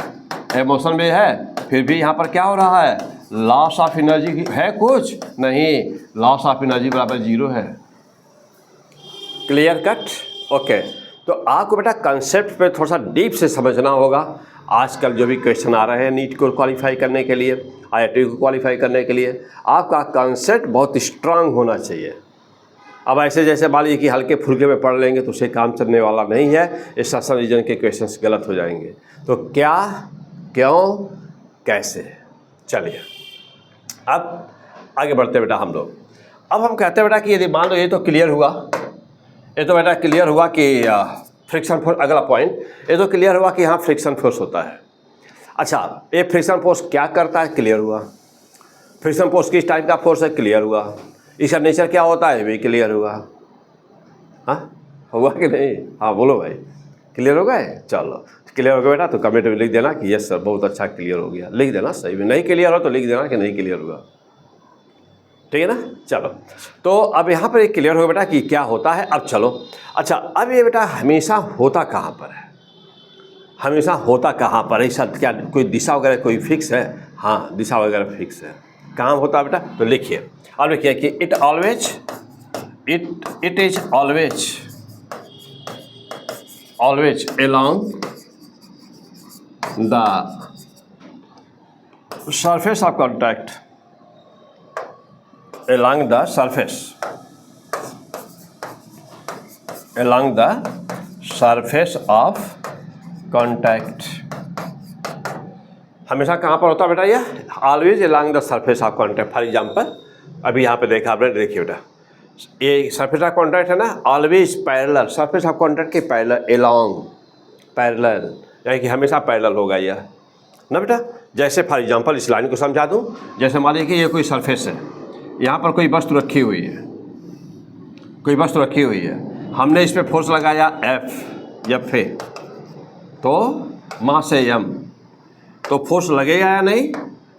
ये मोशन में है, फिर भी यहाँ पर क्या हो रहा है, लॉस ऑफ एनर्जी है कुछ नहीं, लॉस ऑफ एनर्जी बराबर जीरो है। Clear cut? ओके, तो आपको बेटा कंसेप्ट पे थोड़ा सा डीप से समझना होगा। आजकल जो भी क्वेश्चन आ रहे हैं नीट को क्वालिफाई करने के लिए, IIT को क्वालिफाई करने के लिए, आपका कंसेप्ट बहुत स्ट्रांग होना चाहिए। अब ऐसे जैसे मान लीजिए कि हल्के फुल्के में पढ़ लेंगे तो उसे काम चलने वाला नहीं है, इस सेशन रीजन के क्वेश्चंस गलत हो जाएंगे। तो क्या, क्यों, कैसे, चलिए अब आगे बढ़ते बेटा हम लोग। अब हम कहते हैं बेटा कि यदि मान लो ये तो क्लियर हुआ, ये तो बेटा क्लियर हुआ कि फ्रिक्शन फोर्स, अगला पॉइंट, ये तो क्लियर हुआ कि हाँ फ्रिक्शन फोर्स होता है। अच्छा, ये फ्रिक्शन फोर्स क्या करता है, क्लियर हुआ। फ्रिक्शन फोर्स किस टाइप का फोर्स है, क्लियर हुआ। इसका नेचर क्या होता है, भी क्लियर हुआ। हाँ हुआ कि नहीं, हाँ बोलो भाई, क्लियर हो गए। चलो क्लियर हो गया बेटा, तो कमेंट में लिख देना कि यस सर बहुत अच्छा क्लियर हो गया, लिख देना। सही में नहीं क्लियर हो तो लिख देना कि नहीं क्लियर हुआ, ठीक है ना। चलो, तो अब यहाँ पर एक क्लियर हो बेटा कि क्या होता है। अब चलो, अच्छा अब ये बेटा हमेशा होता कहाँ पर है, हमेशा होता कहाँ पर है, ऐसा क्या कोई दिशा वगैरह कोई फिक्स है? हाँ दिशा वगैरह फिक्स है। कहाँ होता है बेटा, तो लिखिए, अब लिखिए कि it is always along the surface of contact, along the surface of contact। हमेशा कहाँ पर होता है बेटा, ये always along the surface of contact। For example अभी यहाँ पे देखा आपने, देखिए बेटा ये सरफेस ऑफ कॉन्टैक्ट है ना, always parallel, surface of contact के पैरेलल, एलॉन्ग पैरेलल, यानी कि हमेशा पैरेलल होगा यह ना बेटा। जैसे फॉर एग्जांपल इस लाइन को समझा दूं, जैसे मान लीजिए कि ये कोई सरफेस है, यहाँ पर कोई वस्तु रखी हुई है, कोई वस्तु रखी हुई है, हमने इस पर फोर्स लगाया एफ ए, तो मास से एम, तो फोर्स लगेगा या नहीं,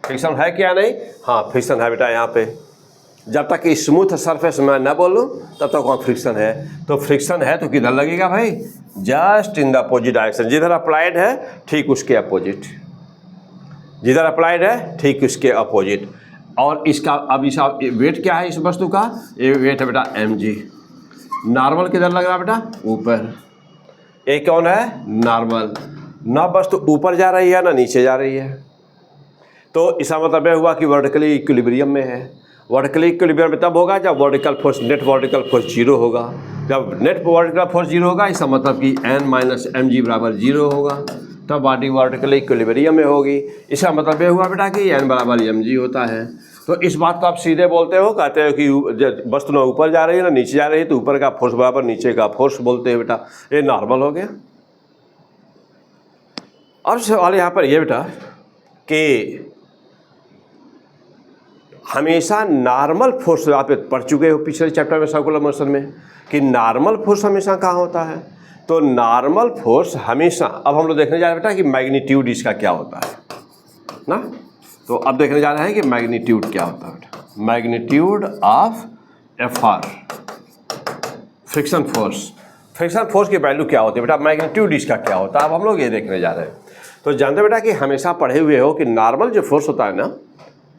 फ्रिक्शन है क्या नहीं, हाँ फ्रिक्शन है बेटा। यहाँ पे जब तक कि स्मूथ सरफेस मैं न बोलूँ तब तक वहाँ फ्रिक्शन है। तो फ्रिक्शन है तो किधर लगेगा भाई, just in the opposite direction, जिधर अप्लाइड है ठीक उसके अपोजिट, जिधर अप्लाइड है ठीक उसके अपोजिट। और इसका अब इसका वेट क्या है इस वस्तु का, ये वेट है बेटा mg। नॉर्मल किधर लग रहा है बेटा, ऊपर। ये कौन है, नॉर्मल। ना वस्तु ऊपर जा रही है ना नीचे जा रही है, तो इसका मतलब यह हुआ कि वर्टिकली इक्विलिब्रियम में है। वर्टिकली इक्विलिब्रियम में तब होगा जब vertical force, net vertical force zero होगा। जब नेट वर्टिकल फोर्स जीरो होगा, इसका मतलब कि n माइनस mg बराबर जीरो होगा, तब बॉडी वर्टिकल इक्विलिब्रियम में होगी। इसका मतलब यह हुआ बेटा कि n बराबर mg होता है। तो इस बात को आप सीधे बोलते हो, कहते हो कि वस्तु ना ऊपर जा रही है ना नीचे जा रही है, तो ऊपर का फोर्स बराबर नीचे का फोर्स बोलते हो बेटा, ये नॉर्मल हो गया। अब सवाल यहाँ पर यह बेटा कि हमेशा नॉर्मल फोर्स, आप पढ़ चुके हो पिछले चैप्टर में सर्कुलर मोशन में, कि नॉर्मल फोर्स हमेशा कहाँ होता है। तो नॉर्मल फोर्स हमेशा, अब हम लोग देखने जा रहे हैं बेटा कि मैग्नीट्यूड इसका क्या होता है ना। तो अब देखने जा रहे हैं कि मैग्नीट्यूड क्या होता है बेटा, magnitude of F R friction force. Friction force की वैल्यू क्या होती है बेटा, मैग्नीट्यूड इसका क्या होता है, अब हम लोग ये देखने जा रहे हैं। तो जानते बेटा कि हमेशा पढ़े हुए हो कि नॉर्मल जो फोर्स होता है ना,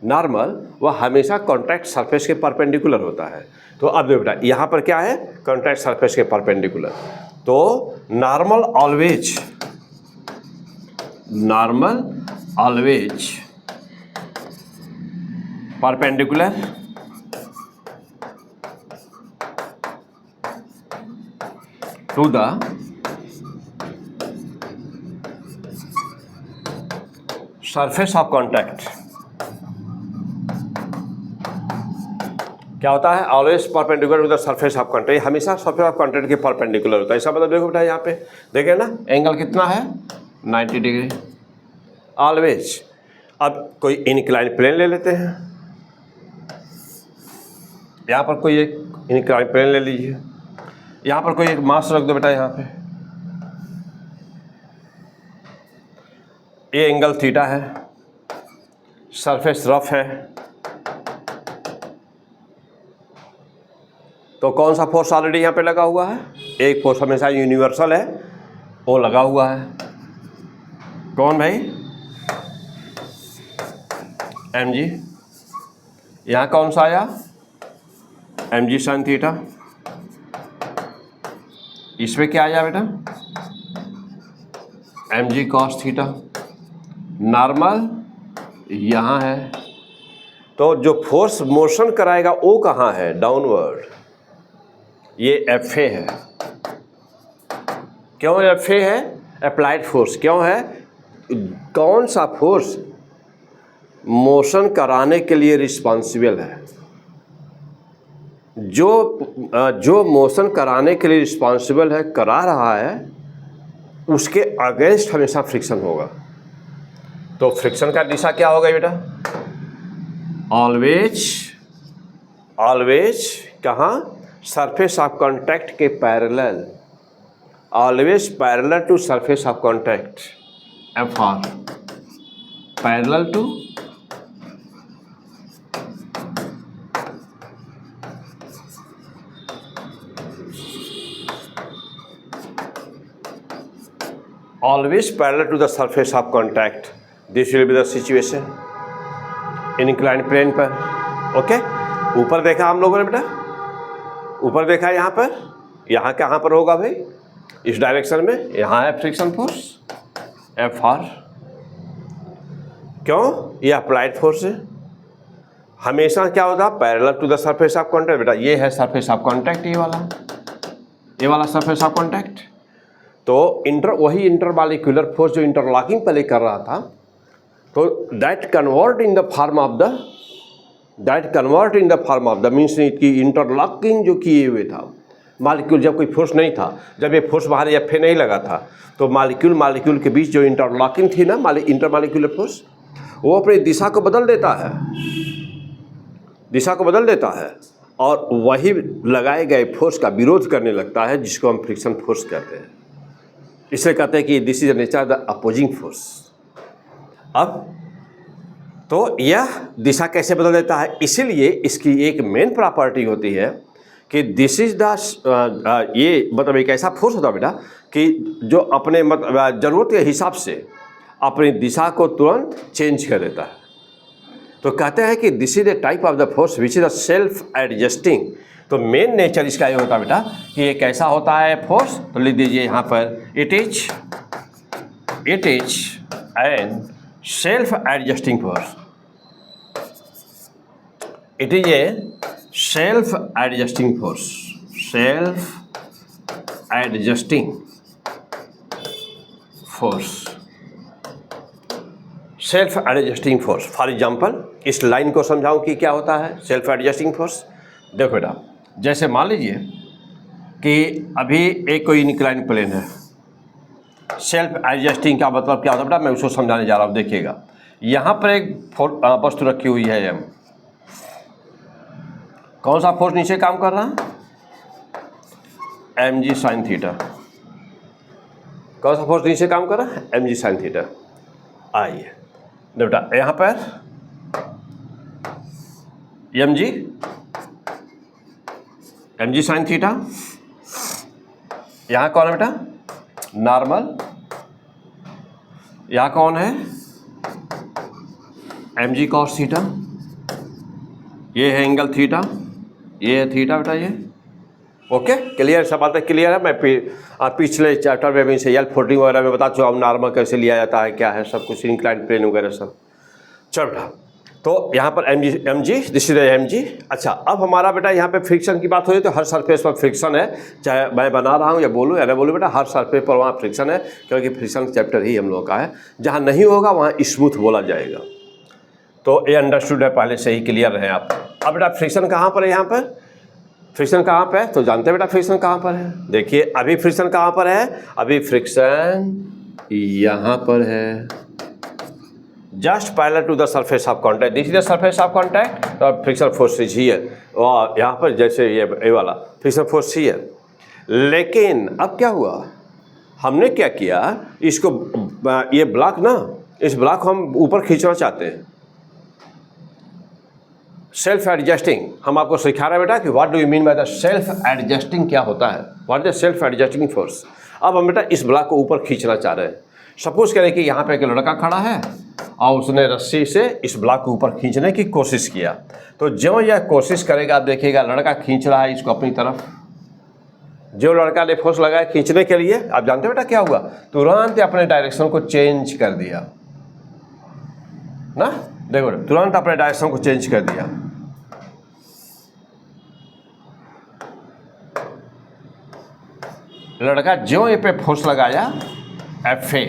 नॉर्मल वह हमेशा कॉन्टैक्ट सरफेस के परपेंडिकुलर होता है। तो अब देखो बेटा यहाँ पर क्या है, कॉन्टैक्ट सरफेस के परपेंडिकुलर। तो normal always perpendicular to the surface of contact. क्या होता है, always perpendicular to the surface of contact, हमेशा सरफेस ऑफ कॉन्टैक्ट के परपेंडिकुलर होता है। ऐसा मतलब देखो बेटा यहाँ पे देखें ना, एंगल कितना है 90 डिग्री ऑलवेज। अब कोई इनक्लाइन प्लेन ले लेते हैं, यहाँ पर कोई एक इनक्लाइन प्लेन ले लीजिए, यहाँ पर कोई एक मास रख दो बेटा, यहाँ पे ये एंगल थीटा है, सरफेस रफ है, तो कौन सा फोर्स ऑलरेडी यहाँ पे लगा हुआ है, एक फोर्स हमेशा यूनिवर्सल है वो लगा हुआ है, कौन भाई, mg। यहाँ कौन सा आया, mg sin थीटा। इसमें क्या आया बेटा, mg cos थीटा। नॉर्मल यहाँ है, तो जो फोर्स मोशन कराएगा वो कहाँ है, डाउनवर्ड, ये FA है। क्यों FA है, अप्लाइड फोर्स। क्यों है, कौन सा फोर्स मोशन कराने के लिए रिस्पॉन्सिबल है, जो मोशन कराने के लिए रिस्पॉन्सिबल है, करा रहा है, उसके अगेंस्ट हमेशा फ्रिक्शन होगा। तो फ्रिक्शन का दिशा क्या होगा बेटा, ऑलवेज कहाँ, सरफेस ऑफ कॉन्टैक्ट के parallel, always parallel to surface of contact, FR parallel to always parallel to the surface of contact. This will be the situation in inclined plane पर। Okay, ऊपर देखा हम लोगों ने बेटा, ऊपर देखा यहाँ पर, यहाँ कहाँ पर होगा भाई, इस डायरेक्शन में, यहाँ है फ्रिक्शन फोर्स FR। क्यों, ये अप्लाइड फोर्स है, हमेशा क्या होता है, parallel to the surface of contact. बेटा ये है सरफेस ऑफ कॉन्टैक्ट, ये वाला सरफेस ऑफ कॉन्टैक्ट। तो वही इंटरमॉलिक्यूलर फोर्स जो इंटरलॉकिंग पहले कर रहा था, तो that convert in the form of the means की इंटरलॉकिंग जो किए हुए था मॉलिक्यूल, जब कोई फोर्स नहीं था, जब ये फोर्स बाहर FA नहीं लगा था, तो मॉलिक्यूल के बीच जो इंटरलॉकिंग थी ना, इंटरमॉलिक्यूलर फोर्स, वो अपनी दिशा को बदल देता है और वही लगाए गए फोर्स का विरोध करने लगता है, जिसको हम फ्रिक्शन फोर्स कहते हैं। इसलिए कहते हैं कि this is the nature the opposing force. अब तो यह दिशा कैसे बदल देता है, इसीलिए इसकी एक मेन प्रॉपर्टी होती है कि दिस इज द ये मतलब एक ऐसा फोर्स होता है बेटा कि जो अपने मतलब ज़रूरत के हिसाब से अपनी दिशा को तुरंत चेंज कर देता है। तो कहते हैं कि this is the type of the force which is the self adjusting. तो मेन नेचर इसका ये होता है बेटा कि ये कैसा होता है फोर्स, तो लिख दीजिए यहाँ पर, it is an self adjusting force. It is a self adjusting force, self adjusting force. For example इस लाइन को समझाऊं कि क्या होता है सेल्फ एडजस्टिंग फोर्स। देखो बेटा, जैसे मान लीजिए कि अभी एक कोई इंक्लाइन प्लेन है, सेल्फ एडजस्टिंग का मतलब क्या होता है बेटा, मैं उसको समझाने जा रहा हूँ। देखिएगा, यहाँ पर एक वस्तु रखी हुई है M, कौन सा फोर्स नीचे काम कर रहा है, mg sin थीटा। कौन सा फोर्स नीचे काम कर रहा है, mg sin थीटा। आइए बेटा, यहाँ पर mg sin थीटा, यहाँ कौन है बेटा, नॉर्मल, यहाँ कौन है, mg cos थीटा, ये है एंगल थीटा, ये है थीटा बेटा ये। ओके, क्लियर, सब बातें क्लियर है। मैं पिछले चैप्टर में भी से L14 वगैरह में बता चुका हूँ नॉर्मल कैसे लिया जाता है, क्या है सब कुछ, इंक्लाइंड प्लेन वगैरह सब। चल बेटा, तो यहाँ पर mg दिस इज mg। अच्छा, अब हमारा बेटा यहाँ पे फ्रिक्शन की बात हो रही तो हर सरफेस पर फ्रिक्शन है, चाहे मैं बना रहा हूँ या बोलूँ या ना बोलूँ बेटा, हर सरफेस पर वहाँ फ्रिक्शन है, क्योंकि फ्रिक्शन चैप्टर ही हम लोगों का है। जहाँ नहीं होगा वहाँ स्मूथ बोला जाएगा। तो ये अंडरस्टूड है, पहले से ही क्लियर रहे आप। अब बेटा फ्रिक्शन कहाँ पर है, यहाँ पर फ्रिक्शन कहाँ पर है, तो जानते हैं बेटा फ्रिक्शन कहाँ पर है। देखिए अभी फ्रिक्शन कहाँ पर है, अभी फ्रिक्शन यहाँ पर है, just parallel to the surface of contact, this is the surface of contact, तो फ्रिक्शन फोर्स इज हियर, और यहाँ पर जैसे ये वाला फ्रिक्शन फोर्स हियर। लेकिन अब क्या हुआ, हमने क्या किया, इसको ये ब्लॉक ना, इस ब्लॉक को हम ऊपर खींचना चाहते हैं, सेल्फ एडजस्टिंग। हम आपको सिखा रहे हैं बेटा कि what do you mean by the self adjusting, क्या होता है, what is the self adjusting force. अब हम बेटा इस ब्लॉक को ऊपर खींचना चाह रहे हैं। सपोज करें कि यहाँ पे एक लड़का खड़ा है और उसने रस्सी से इस ब्लॉक को ऊपर खींचने की कोशिश किया, तो जो यह कोशिश करेगा आप देखिएगा लड़का खींच रहा है इसको अपनी तरफ। जो लड़का ने फोर्स लगाया खींचने के लिए, आप जानते हो बेटा क्या हुआ, तुरंत अपने डायरेक्शन को चेंज कर दिया ना, देखो तुरंत अपने डायरेक्शन को चेंज कर दिया। लड़का जो ये पे फोर्स लगाया FA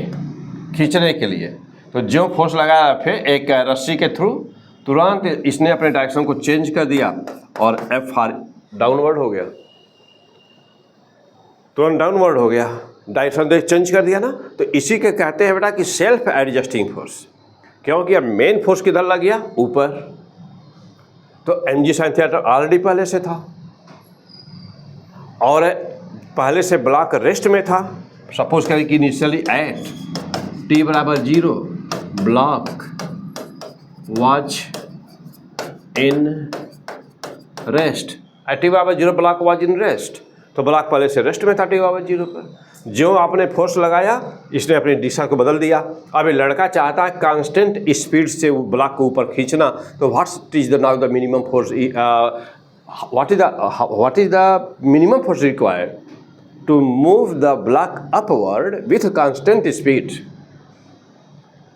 खींचने के लिए, तो जो फोर्स लगाया FA एक रस्सी के थ्रू, तुरंत इसने अपने डायरेक्शन को चेंज कर दिया और FR डाउनवर्ड हो गया, तुरंत डाउनवर्ड हो गया, डायरेक्शन देख चेंज कर दिया ना। तो इसी के कहते हैं बेटा कि सेल्फ एडजस्टिंग फोर्स, क्योंकि अब मेन फोर्स किधर लग गया, ऊपर। तो mg sin थीटा ऑलरेडी पहले से था और पहले से ब्लॉक रेस्ट में था। सपोज करें कि इनिशियली एट t बराबर 0 block was in rest, at t बराबर 0 ब्लॉक वॉच इन रेस्ट, तो ब्लॉक पहले से रेस्ट में था t बराबर 0 पर। जो आपने फोर्स लगाया इसने अपनी दिशा को बदल दिया। अब ये लड़का चाहता है कांस्टेंट स्पीड से ब्लॉक को ऊपर खींचना, तो what is the now the minimum force, what is the minimum force required to move the block upward with constant speed।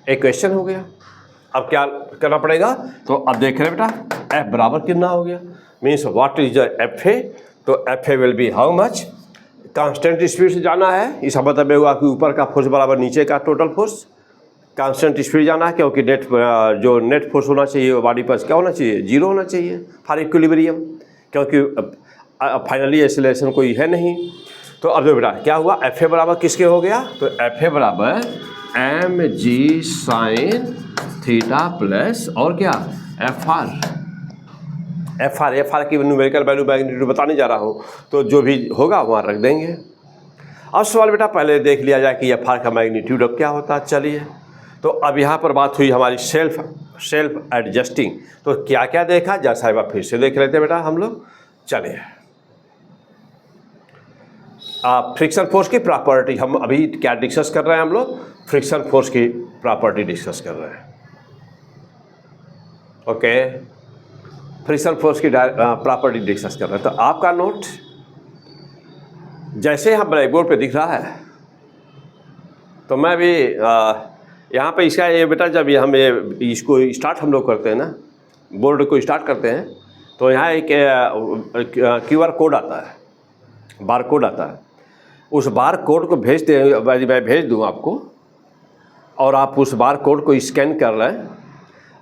एक क्वेश्चन हो गया, अब क्या करना पड़ेगा, तो अब देख रहे हैं बेटा F बराबर कितना हो गया, means what is the FA, तो FA will be how much, constant speed से जाना है, इसका मतलब हुआ कि ऊपर का फोर्स बराबर नीचे का टोटल फोर्स, कांस्टेंट स्पीड जाना है, क्योंकि जो नेट फोर्स होना चाहिए बॉडी पर क्या होना चाहिए, 0 होना चाहिए फॉर इक्विलिब्रियम, क्योंकि फाइनली एक्सेलरेशन कोई है नहीं। तो अब जो बेटा क्या हुआ, FA बराबर किसके हो गया, तो FA बराबर mg sin थीटा प्लस और क्या FR की न्यूमेरिकल वैल्यू मैग्नीट्यूड बताने जा रहा हूँ, तो जो भी होगा वहाँ रख देंगे। अब सवाल बेटा पहले देख लिया जाए कि FR का मैग्नीट्यूड अब क्या होता है। चलिए, तो अब यहाँ पर बात हुई हमारी सेल्फ एडजस्टिंग, तो क्या क्या देखा, जैसा एक बार फिर से देख लेते बेटा हम लोग। चलिए, फ्रिक्शन फोर्स की प्रॉपर्टी हम अभी क्या डिस्कस कर रहे हैं, हम लोग फ्रिक्शन फोर्स की प्रॉपर्टी डिस्कस कर रहे हैं। ओके, फ्रिक्शन फोर्स की प्रॉपर्टी डिस्कस कर रहे हैं। तो आपका नोट जैसे यहाँ ब्लैक बोर्ड पे दिख रहा है, तो मैं भी यहाँ पे इसका ये बेटा जब हम इसको स्टार्ट हम लोग करते हैं ना, बोर्ड को स्टार्ट करते हैं, तो यहाँ एक QR कोड आता है, बार कोड आता है। उस बार कोड को मैं भेज दूँ आपको, और आप उस बार कोड को स्कैन कर लें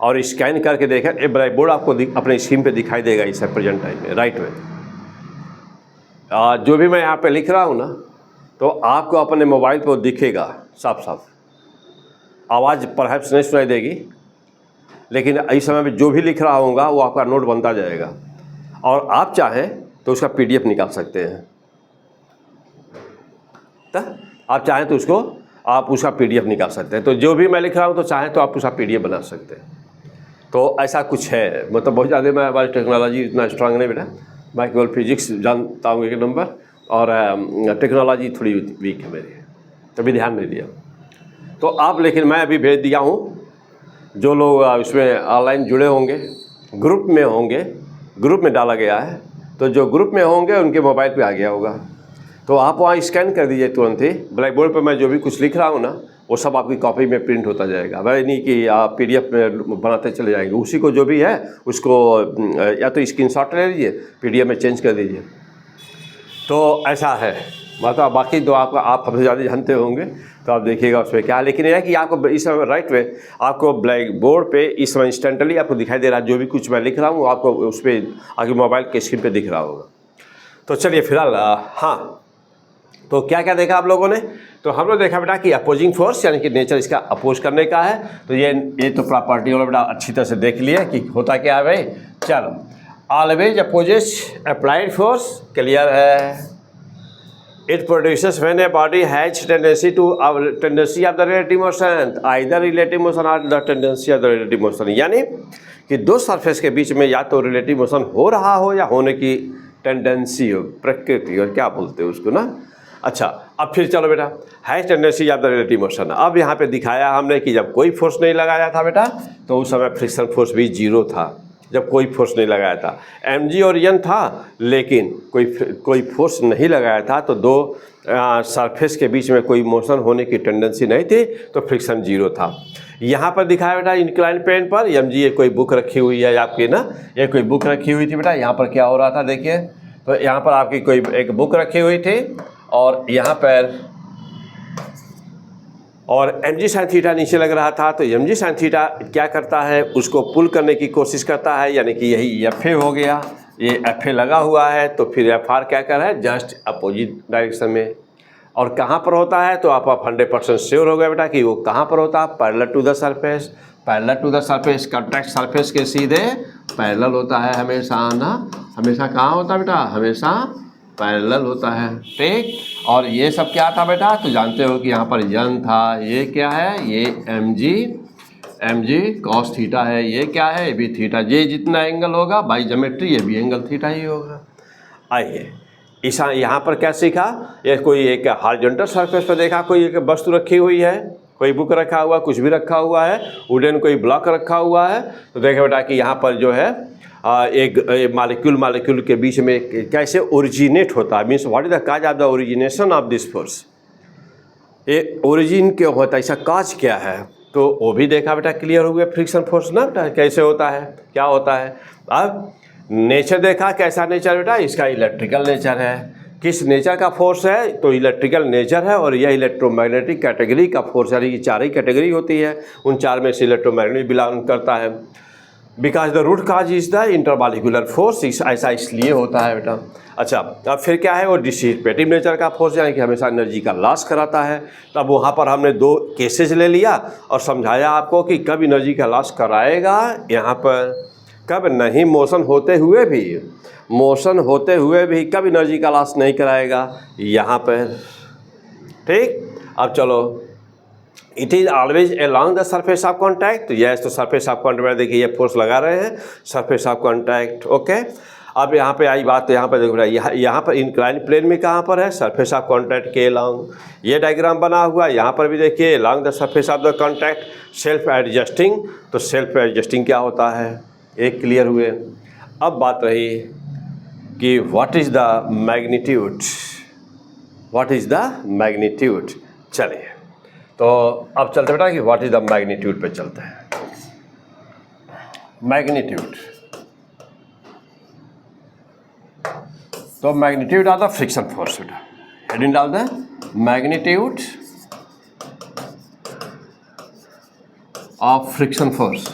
और स्कैन करके देखें, ये ब्लैक बोर्ड आपको अपने स्क्रीन पे दिखाई देगा इस प्रेजेंट टाइम में, राइट में। जो भी मैं यहाँ पे लिख रहा हूँ ना, तो आपको अपने मोबाइल पर दिखेगा साफ साफ, आवाज़ परहैप्स नहीं सुनाई देगी, लेकिन इस समय में जो भी लिख रहा होगा वो आपका नोट बनता जाएगा, और आप चाहें तो उसका PDF निकाल सकते हैं। आप चाहें तो आप उसका PDF निकाल सकते हैं। तो जो भी मैं लिख रहा हूँ, तो चाहें तो आप उसका PDF बना सकते हैं। तो ऐसा कुछ है, मतलब बहुत ज़्यादा मैं हमारी टेक्नोलॉजी इतना स्ट्रांग नहीं बेटा, मैं केवल फिजिक्स जानता हूँ 1 नंबर, और टेक्नोलॉजी थोड़ी वीक है मेरी, तभी ध्यान नहीं दिया। तो आप, लेकिन मैं अभी भेज दिया हूँ, जो लोग इसमें ऑनलाइन जुड़े होंगे, ग्रुप में होंगे, ग्रुप में डाला गया है, तो जो ग्रुप में होंगे उनके मोबाइल पे आ गया होगा, तो आप वहाँ स्कैन कर दीजिए तुरंत ही। ब्लैक बोर्ड पर मैं जो भी कुछ लिख रहा हूँ ना, वो सब आपकी कॉपी में प्रिंट होता जाएगा। वह नहीं कि आप PDF में बनाते चले जाएंगे, उसी को जो भी है उसको या तो स्क्रीनशॉट ले लीजिए, PDF में चेंज कर दीजिए। तो ऐसा है, मतलब बाकी तो आप हमसे ज़्यादा जानते होंगे, तो आप देखिएगा उसमें क्या है। लेकिन यह है कि आपको इस समय राइट वे आपको ब्लैक बोर्ड पे इस समय इंस्टेंटली आपको दिखाई दे रहा है, जो भी कुछ मैं लिख रहा हूँ आपको उस पर आपके मोबाइल के स्क्रीन पे दिख रहा होगा। तो चलिए फिलहाल हाँ, तो क्या क्या देखा आप लोगों ने? तो हम लोग देखा बेटा कि अपोजिंग फोर्स यानी कि नेचर इसका अपोज करने का है। तो ये तो प्रॉपर्टी वाला बेटा अच्छी तरह से देख लिया कि होता क्या है भाई। चलो, always opposes applied force, clear है। It produces when a body has tendency of the relative motion, either relative motion और the tendency of the relative motion, यानी कि दो सरफेस के बीच में या तो रिलेटिव मोशन हो रहा हो या होने की टेंडेंसी हो, प्रकृति, और क्या बोलते हैं उसको ना। अच्छा, अब फिर चलो बेटा, has tendency of the relative motion. अब यहाँ पे दिखाया हमने कि जब कोई फोर्स नहीं लगाया था बेटा, तो उस समय फ्रिक्शन फोर्स भी 0 था, जब कोई फोर्स नहीं लगाया था। mg और n था, लेकिन कोई फोर्स नहीं लगाया था, तो दो सरफेस के बीच में कोई मोशन होने की टेंडेंसी नहीं थी, तो फ्रिक्शन 0 था। यहाँ पर दिखाया बेटा इंक्लाइन प्लेन पर mg, ये कोई बुक रखी हुई है आपकी ना, ये कोई बुक रखी हुई थी बेटा। यहाँ पर क्या हो रहा था देखिए, तो यहाँ पर आपकी कोई एक बुक रखी हुई थी, और यहाँ पर और mg sin थीटा नीचे लग रहा था। तो mg sin थीटा क्या करता है, उसको पुल करने की कोशिश करता है, यानी कि यही FA हो गया, ये FA लगा हुआ है, तो फिर FR क्या कर रहा है, जस्ट अपोजिट डायरेक्शन में। और कहाँ पर होता है, तो आप 100% श्योर हो गए बेटा कि वो कहाँ पर होता है, parallel to the surface. Parallel to the surface, contact surface के सीधे पैरेलल होता है हमेशा ना, हमेशा कहाँ होता है बेटा, हमेशा पैरेलल होता है, ठीक। और ये सब क्या था बेटा, तो जानते हो कि यहाँ पर n था, ये क्या है, ये mg cos थीटा है, ये क्या है, ये भी थीटा। ये जितना एंगल होगा बाई ज्योमेट्री, ये भी एंगल थीटा ही होगा। आइए यहाँ पर क्या सीखा, ये कोई एक हॉरिजॉन्टल सरफेस पर देखा, कोई एक वस्तु रखी हुई है, कोई बुक रखा हुआ, कुछ भी रखा हुआ है, वुडन कोई ब्लॉक रखा हुआ है। तो देखो बेटा कि यहाँ पर जो है एक मालिक्यूल के बीच में कैसे ओरिजिनेट होता है, means what is the cause of the origination of this force, ये ओरिजिन क्यों होता है, इसका काज क्या है, तो वो भी देखा बेटा, क्लियर हो गया। फ्रिक्शन फोर्स ना बेटा कैसे होता है, क्या होता है। अब नेचर देखा, कैसा नेचर बेटा, इसका इलेक्ट्रिकल नेचर है। किस नेचर का फोर्स है, तो इलेक्ट्रिकल नेचर है, और यह इलेक्ट्रोमैग्नेटिक कैटेगरी का फोर्स है। ये 4 ही कैटेगरी होती है, उन 4 में से इलेक्ट्रोमैग्नेटिक बिलोंग करता है। Because the root cause is the intermolecular force, ऐसा इसलिए होता है बेटा। अच्छा, अब फिर क्या है, वो डिसिपेटिव नेचर का फोर्स, यानी कि हमेशा एनर्जी का लॉस कराता है। तब वहाँ पर हमने 2 केसेज ले लिया और समझाया आपको कि कब एनर्जी का लॉस कराएगा, यहाँ पर कब नहीं, मोशन होते हुए भी कब एनर्जी का लॉस नहीं कराएगा, यहाँ पर, ठीक। अब चलो, it is always along the surface of contact. तो यस, तो सरफेस ऑफ कॉन्टैक्ट, देखिए ये फोर्स लगा रहे हैं, सरफेस ऑफ कॉन्टैक्ट, ओके। अब यहाँ पे आई बात, तो यहाँ पर देखो यहाँ पर इंक्लाइन प्लेन में कहाँ पर है, सरफेस ऑफ कॉन्टैक्ट के अलॉन्ग। ये डायग्राम बना हुआ है, यहाँ पर भी देखिए along the surface of the contact, self adjusting. तो सेल्फ एडजस्टिंग क्या होता है, एक क्लियर हुए। अब बात रही कि व्हाट इज़ द मैग्नीट्यूड, चलिए तो अब चलते बेटा कि व्हाट इज़ द मैग्नीट्यूड पे चलते हैं। मैग्नीट्यूड, तो magnitude of the friction force बेटा, हेडिंग डाल दें, magnitude of friction force,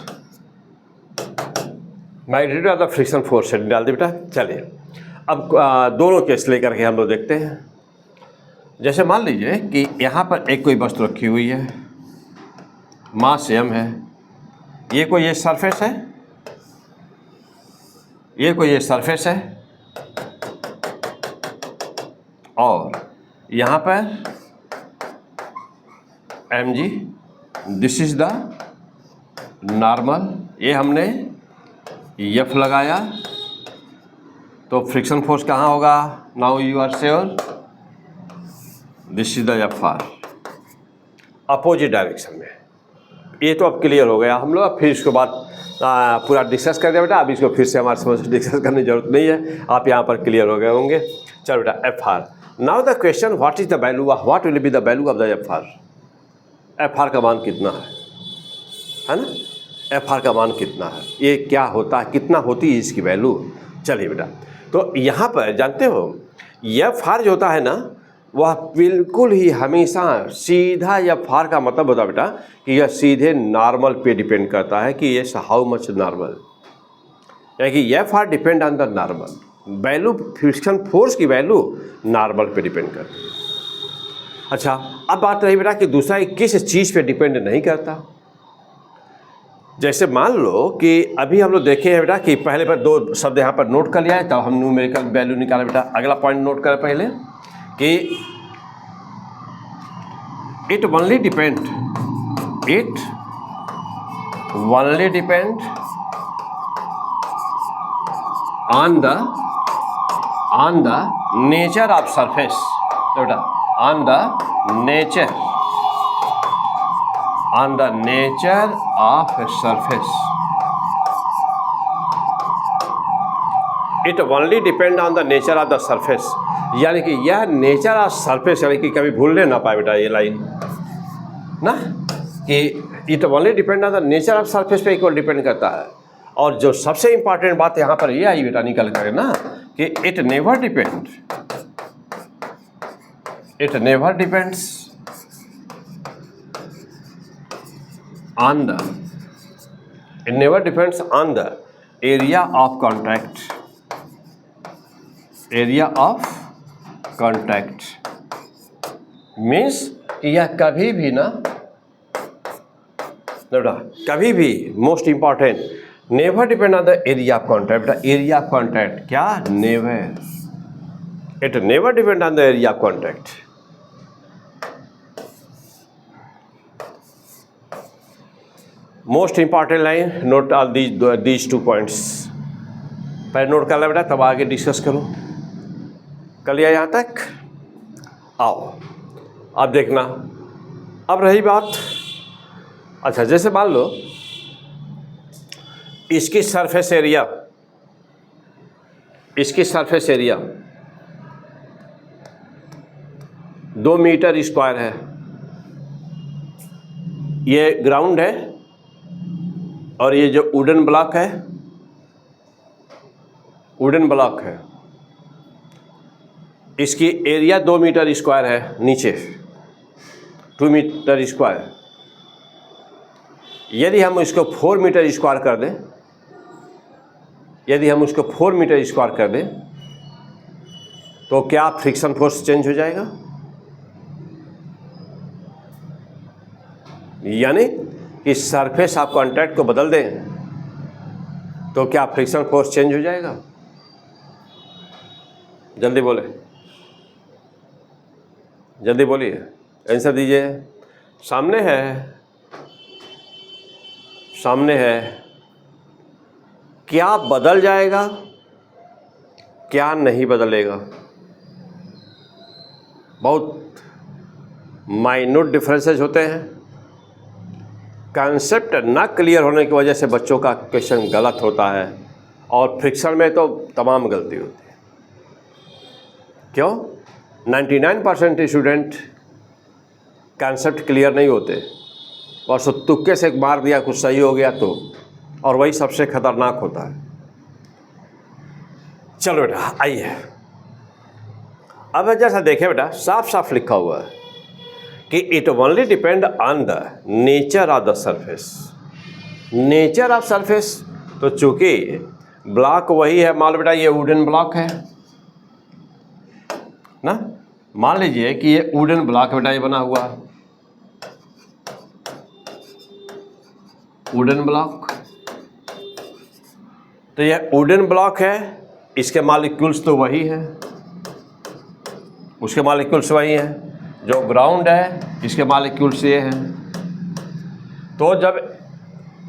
magnitude of the friction force heading डाल दी बेटा। चलिए अब दोनों केस लेकर के हम लोग देखते हैं। जैसे मान लीजिए कि यहाँ पर एक कोई वस्तु रखी हुई है, मास m है, ये कोई ये सरफेस है, ये कोई ये सरफेस है, और यहाँ पर mg, this is the normal, ये हमने F लगाया, तो फ्रिक्शन फोर्स कहाँ होगा? Now you are sure, this is the F_R, opposite direction में। ये तो अब क्लियर हो गया हम लोग। अब फिर इसके बाद पूरा डिस्कस कर दिया बेटा। अब इसको फिर से हमारे समझ डिस्कस करने की जरूरत नहीं है, आप यहाँ पर क्लियर हो गए होंगे। चलो बेटा, F_R। Now the question, what is the value, what will be the value of the F_R? F_R का मान कितना है ना? F_R का मान कितना है, ये क्या होता है, कितना होती है इसकी वैल्यू? चलिए बेटा, तो यहाँ पर जानते हो F_R जो होता है ना, वह बिल्कुल ही हमेशा सीधा F_R का मतलब होता है बेटा कि यह सीधे नॉर्मल पे डिपेंड करता है कि ये हाउ मच नॉर्मल, यानी कि F_R depend on the normal value. Friction force की वैल्यू नॉर्मल पे डिपेंड करती है। अच्छा, अब बात रही बेटा कि दूसरा किस चीज़ पे डिपेंड नहीं करता। जैसे मान लो कि अभी हम लोग देखे हैं बेटा कि पहले पर दो शब्द यहाँ पर नोट कर लिया है, तब हम न्यूमेरिकल वैल्यू निकाले बेटा। अगला पॉइंट नोट करें पहले कि it only depend on the nature of surface, बेटा on the nature of surface. It only depend on the nature of the surface, यानी कि यह नेचर ऑफ सरफेस, यानी कि कभी भूलने ना पाए बेटा ये लाइन ना, कि it only depend on the nature of surface पे इक्वल डिपेंड करता है। और जो सबसे इंपॉर्टेंट बात यहाँ पर ये आई बेटा निकल कर ना, कि it never depends on the area of contact. Means कि यह कभी भी ना बेटा, कभी भी, most important, never depend on the area of contact. बेटा एरिया ऑफ कॉन्टैक्ट क्या? Never, it never depend on the area of contact. Most important line, note all these 2 points. पहले नोट कर लो बेटा, तब आगे डिस्कस करो। कर लिया यहाँ तक? आओ अब देखना। अब रही बात, अच्छा जैसे मान लो इसकी सरफेस एरिया 2 मीटर स्क्वायर है। ये ग्राउंड है और ये जो वुडन ब्लॉक है, इसकी एरिया 2 मीटर स्क्वायर है, नीचे 2 मीटर स्क्वायर। यदि हम इसको 4 मीटर स्क्वायर कर दें, तो क्या फ्रिक्शन फोर्स चेंज हो जाएगा? यानी कि सरफेस ऑफ कॉन्टैक्ट को बदल दें तो क्या फ्रिक्शन फोर्स चेंज हो जाएगा? जल्दी बोलिए, आंसर दीजिए। सामने है, क्या बदल जाएगा, क्या नहीं बदलेगा? बहुत माइन्यूट डिफरेंसेस होते हैं। कॉन्सेप्ट ना क्लियर होने की वजह से बच्चों का क्वेश्चन गलत होता है, और फ्रिक्शन में तो तमाम गलती होती है। क्यों? 99% स्टूडेंट कॉन्सेप्ट क्लियर नहीं होते, और सो तुक्के से मार दिया, कुछ सही हो गया तो, और वही सबसे खतरनाक होता है। चलो बेटा आइए, अब जैसा देखें बेटा, साफ साफ लिखा हुआ है कि it only depend on the nature of the surface. तो चूंकि ब्लॉक वही है, मान लो बेटा ये वुडन ब्लॉक है ना, मान लीजिए कि ये वुडन ब्लॉक बेटा, ये बना हुआ वुडन ब्लॉक। तो ये वुडन ब्लॉक है, इसके मॉलिक्यूल्स तो वही है, उसके मॉलिक्यूल्स वही हैं। जो ग्राउंड है इसके मॉलिक्यूल्स ये हैं। तो जब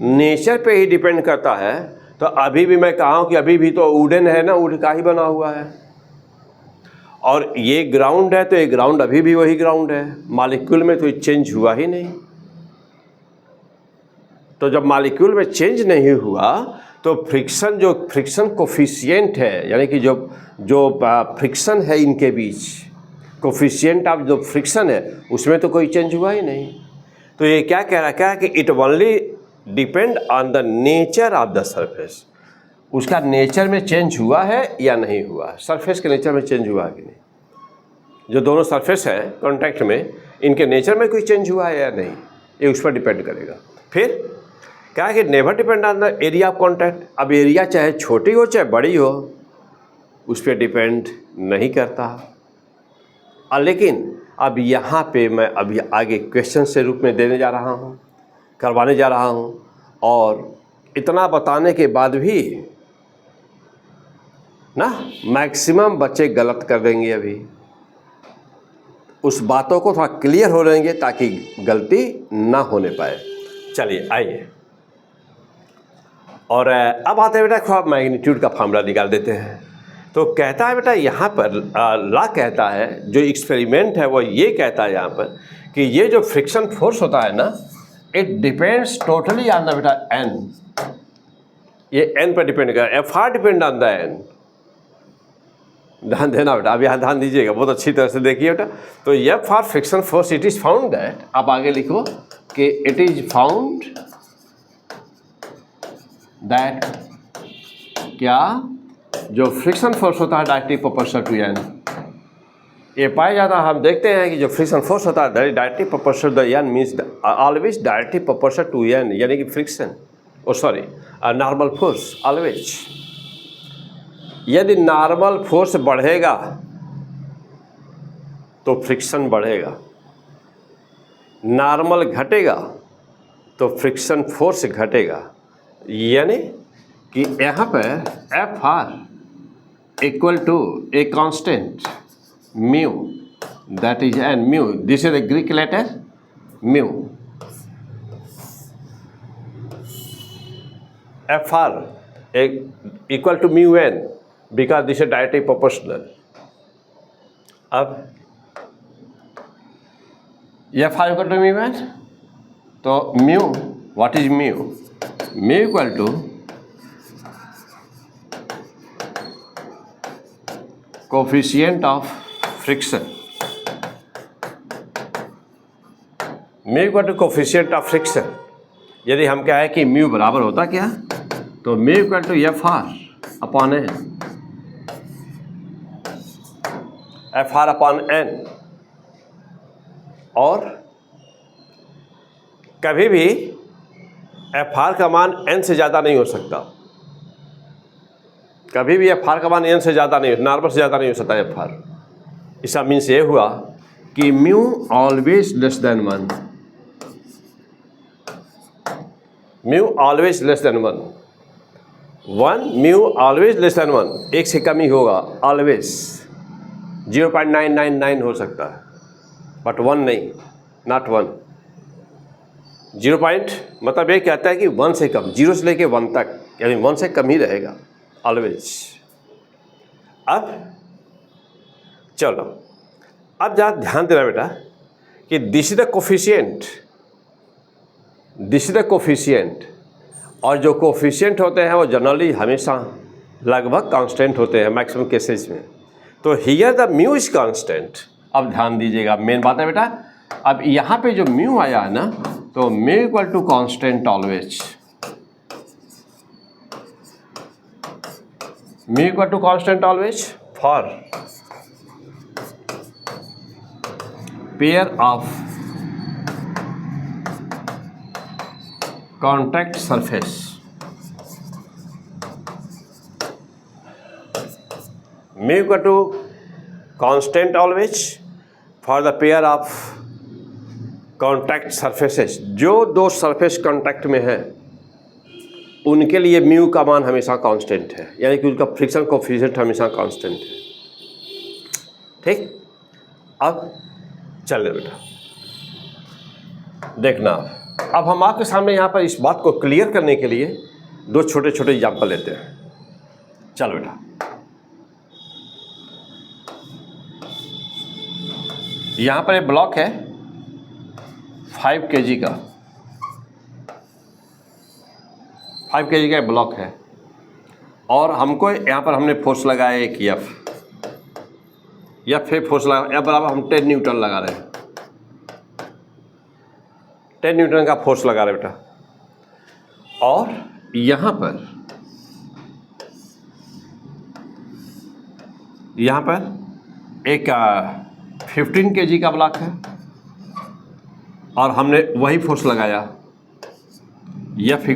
नेचर पे ही डिपेंड करता है तो अभी भी मैं कहा हूँ कि अभी भी तो वुडन है ना, वुड का ही बना हुआ है, और ये ग्राउंड है तो ये ग्राउंड अभी भी वही ग्राउंड है, मॉलिक्यूल में तो चेंज हुआ ही नहीं। तो जब मॉलिक्यूल में चेंज नहीं हुआ तो फ्रिक्शन कोफिशिएंट है, यानी कि जो फ्रिक्शन है इनके बीच, कोफिशिएंट ऑफ जो फ्रिक्शन है उसमें तो कोई चेंज हुआ ही नहीं। तो ये क्या कह रहा है कि it only depend on the nature of the surface, उसका नेचर में चेंज हुआ है या नहीं हुआ है, सरफेस के नेचर में चेंज हुआ है कि नहीं, जो दोनों सरफेस हैं कॉन्टैक्ट में इनके नेचर में कोई चेंज हुआ है या नहीं, ये उस पर डिपेंड करेगा। फिर क्या है कि never depend on the area of contact, अब एरिया चाहे छोटी हो चाहे बड़ी हो उस पर डिपेंड नहीं करता। और लेकिन अब यहाँ पे मैं अभी आगे क्वेश्चन से रूप में देने जा रहा हूँ, करवाने जा रहा हूँ, और इतना बताने के बाद भी ना मैक्सिमम बच्चे गलत कर देंगे। अभी उस बातों को थोड़ा क्लियर हो रहेंगे ताकि गलती ना होने पाए। चलिए आइए, और अब आते हैं बेटा मैग्नीट्यूड का फार्मूला निकाल देते हैं। तो कहता है बेटा यहाँ पर लॉ कहता है, जो एक्सपेरिमेंट है वो ये कहता है यहाँ पर कि ये जो फ्रिक्शन फोर्स होता है ना, it depends totally on the बेटा एन, ये एन पर डिपेंड कर, F R depend on the N. ध्यान देना बेटा, अब यहाँ ध्यान दीजिएगा, बहुत अच्छी तरह से देखिए बेटा। तो F R friction force it is found that, आप आगे लिखो कि इट इज फाउंड दैट, क्या जो फ्रिक्शन फोर्स होता है डायरेक्टली प्रोपोर्शनल टू एन, ये पाया जाता है। हम देखते हैं कि जो फ्रिक्शन फोर्स होता है directly proportional to N means always directly proportional to N, यानी कि फ्रिक्शन नॉर्मल फोर्स ऑलवेज। यदि नॉर्मल फोर्स बढ़ेगा तो फ्रिक्शन बढ़ेगा, नॉर्मल घटेगा तो फ्रिक्शन फोर्स घटेगा, यानी कि यहाँ पर F R equal to a constant mu, that is N mu, this is the Greek letter mu, F R equal to mu N because this is directly proportional. अब F R equal to mu N, तो mu, what is mu? Mu equal to coefficient of friction, mu equal to coefficient of friction. यदि हम क्या है कि mu बराबर होता क्या, तो mu equal to F R upon N, F R upon N. और कभी भी एफ आर का मान एन से ज़्यादा नहीं हो सकता, कभी भी एफ आर का मान एन से ज़्यादा नहीं, नॉर्मल से ज़्यादा नहीं हो सकता एफ आर। इसका मीन्स ये हुआ कि mu always less than one, mu always less than one, one mu always less than one, एक से कम ही होगा ऑलवेज, 0.999 हो सकता है बट वन नहीं, नॉट वन। 0 पॉइंट मतलब ये कहता है कि 1 से कम, 0 से लेके 1 तक, यानी 1 से कम ही रहेगा ऑलवेज। अब चलो, अब जहाँ ध्यान देना बेटा कि this is the coefficient, this is the coefficient, और जो कोफिशिएंट होते हैं वो जनरली हमेशा लगभग कांस्टेंट होते हैं मैक्सिमम केसेस में। तो here the mu is constant. अब ध्यान दीजिएगा, मेन बात है बेटा, अब यहाँ पे जो म्यू आया है ना, तो mu equal to constant always, mu equal to constant always for pair of contact surface, mu equal to constant always for the pair of contact surfaces. जो दो सरफेस कॉन्टैक्ट में है उनके लिए म्यू का मान हमेशा कांस्टेंट है, यानी कि उनका फ्रिक्शन कोफिशिएंट हमेशा कांस्टेंट है। ठीक, अब चल बेटा देखना, अब हम आपके सामने यहाँ पर इस बात को क्लियर करने के लिए दो छोटे छोटे एग्जाम्पल लेते हैं। चलो बेटा, यहाँ पर एक ब्लॉक है 5 kg का, 5 kg का एक ब्लॉक है और हमको यहाँ पर हमने फोर्स लगाया एक एफ पे फोर्स लगा, या बराबर हम 10 न्यूटन लगा रहे हैं, 10 न्यूटन का फोर्स लगा रहे बेटा। और यहाँ पर एक 15 kg का ब्लॉक है और हमने वही फोर्स लगाया F =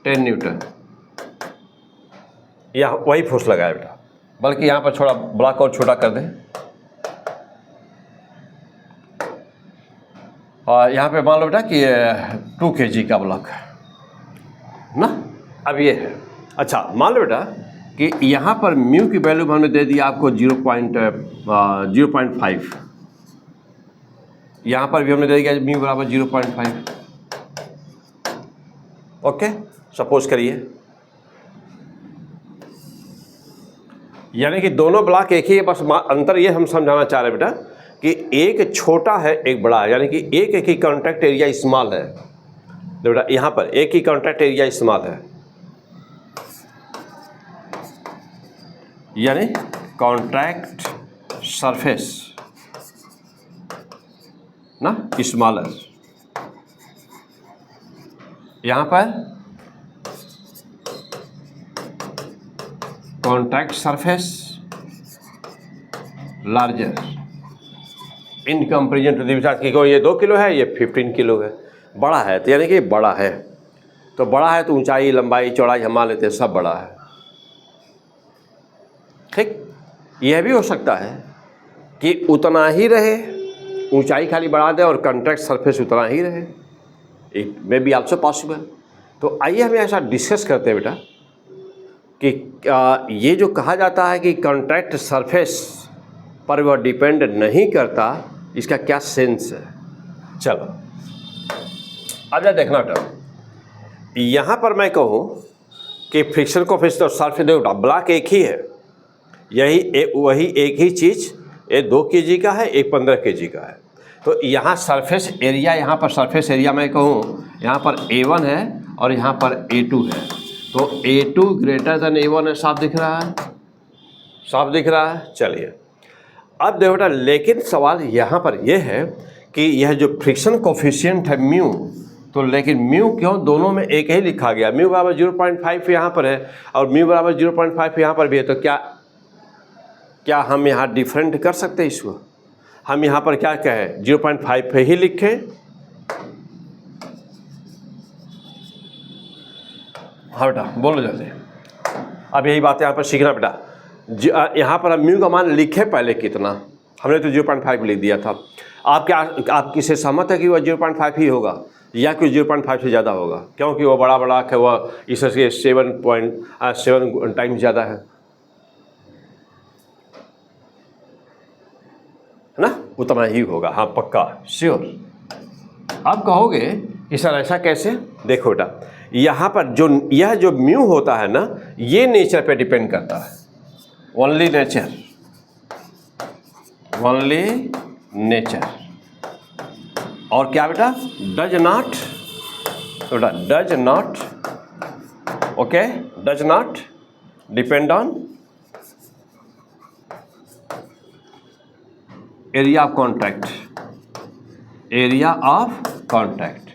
10 न्यूटन, या वही फोर्स लगाया बेटा, बल्कि यहाँ पर थोड़ा ब्लॉक और छोटा कर दें और यहाँ पे मान लो बेटा कि 2 kg का ब्लॉक है ना। अब ये है, अच्छा मान लो बेटा कि यहाँ पर म्यू की वैल्यू हमने दे दिया आपको 0.5, यहाँ पर भी हमने दे दिया म्यू बराबर 0.5। ओके, सपोज करिए, यानी कि दोनों ब्लॉक एक ही है, बस अंतर ये हम समझाना चाह रहे हैं बेटा कि एक छोटा है एक बड़ा है, यानी कि एक ही कॉन्टैक्ट एरिया स्मॉल है। तो बेटा यहाँ पर एक ही कॉन्टैक्ट एरिया स्मॉल है, यानी कॉन्टैक्ट सरफेस ना स्मॉलर। यहाँ पर contact surface larger in comparison to the charge, क्योंकि ये 2 किलो है, ये 15 किलो है, बड़ा है, तो यानी कि बड़ा है, तो बड़ा है तो ऊंचाई लंबाई चौड़ाई हम मान लेते हैं सब बड़ा है। ठीक, यह भी हो सकता है कि उतना ही रहे, ऊंचाई खाली बढ़ा दे और कॉन्टैक्ट सरफेस उतना ही रहे, it may be also possible. तो आइए हम ऐसा डिस्कस करते हैं बेटा कि ये जो कहा जाता है कि कॉन्टैक्ट सरफेस पर वह डिपेंड नहीं करता, इसका क्या सेंस है। चलो अब जरा देखना बेटा, यहाँ पर मैं कहूँ कि फ्रिक्शन कोएफिशिएंट और सरफेस, देखो ब्लॉक एक ही है, वही एक ही चीज़, ये 2 kg का है, एक 15 kg का है। तो यहाँ सरफेस एरिया, यहाँ पर सरफेस एरिया मैं कहूँ यहाँ पर A1 है और यहाँ पर A2 है, तो A2 ग्रेटर देन A1 है, साफ दिख रहा है, साफ दिख रहा है। चलिए अब देखो बेटा, लेकिन सवाल यहाँ पर यह है कि यह जो फ्रिक्शन कोएफिशिएंट है म्यू, तो लेकिन म्यू क्यों दोनों में एक ही लिखा गया, म्यू बराबर 0.5 यहाँ पर है और म्यू बराबर 0.5 यहाँ पर भी है, तो क्या हम यहाँ डिफरेंट कर सकते हैं इसको? हम यहाँ पर क्या कहें, 0.5 पे ही लिखें? हाँ बेटा बोलो जल्दी, अब यही बात यहाँ पर सीखना बेटा। यहाँ पर हम म्यू का मान लिखे पहले कितना, हमने तो 0.5 लिख दिया था। आप किससे सहमत है कि वह 0.5 ही होगा या कोई 0.5 से ज़्यादा होगा? क्योंकि वो बड़ा बड़ा है, वह इससे 7.7 टाइम्स ज़्यादा है ना, उतना ही होगा। हाँ पक्का श्योर। आप कहोगे कि सर ऐसा कैसे? देखो बेटा, यहाँ पर यह जो म्यू होता है ना, ये नेचर पे डिपेंड करता है, ओनली नेचर, ओनली नेचर। और क्या बेटा, डज नॉट, बेटा does not, okay, does not depend on area of contact, area of contact,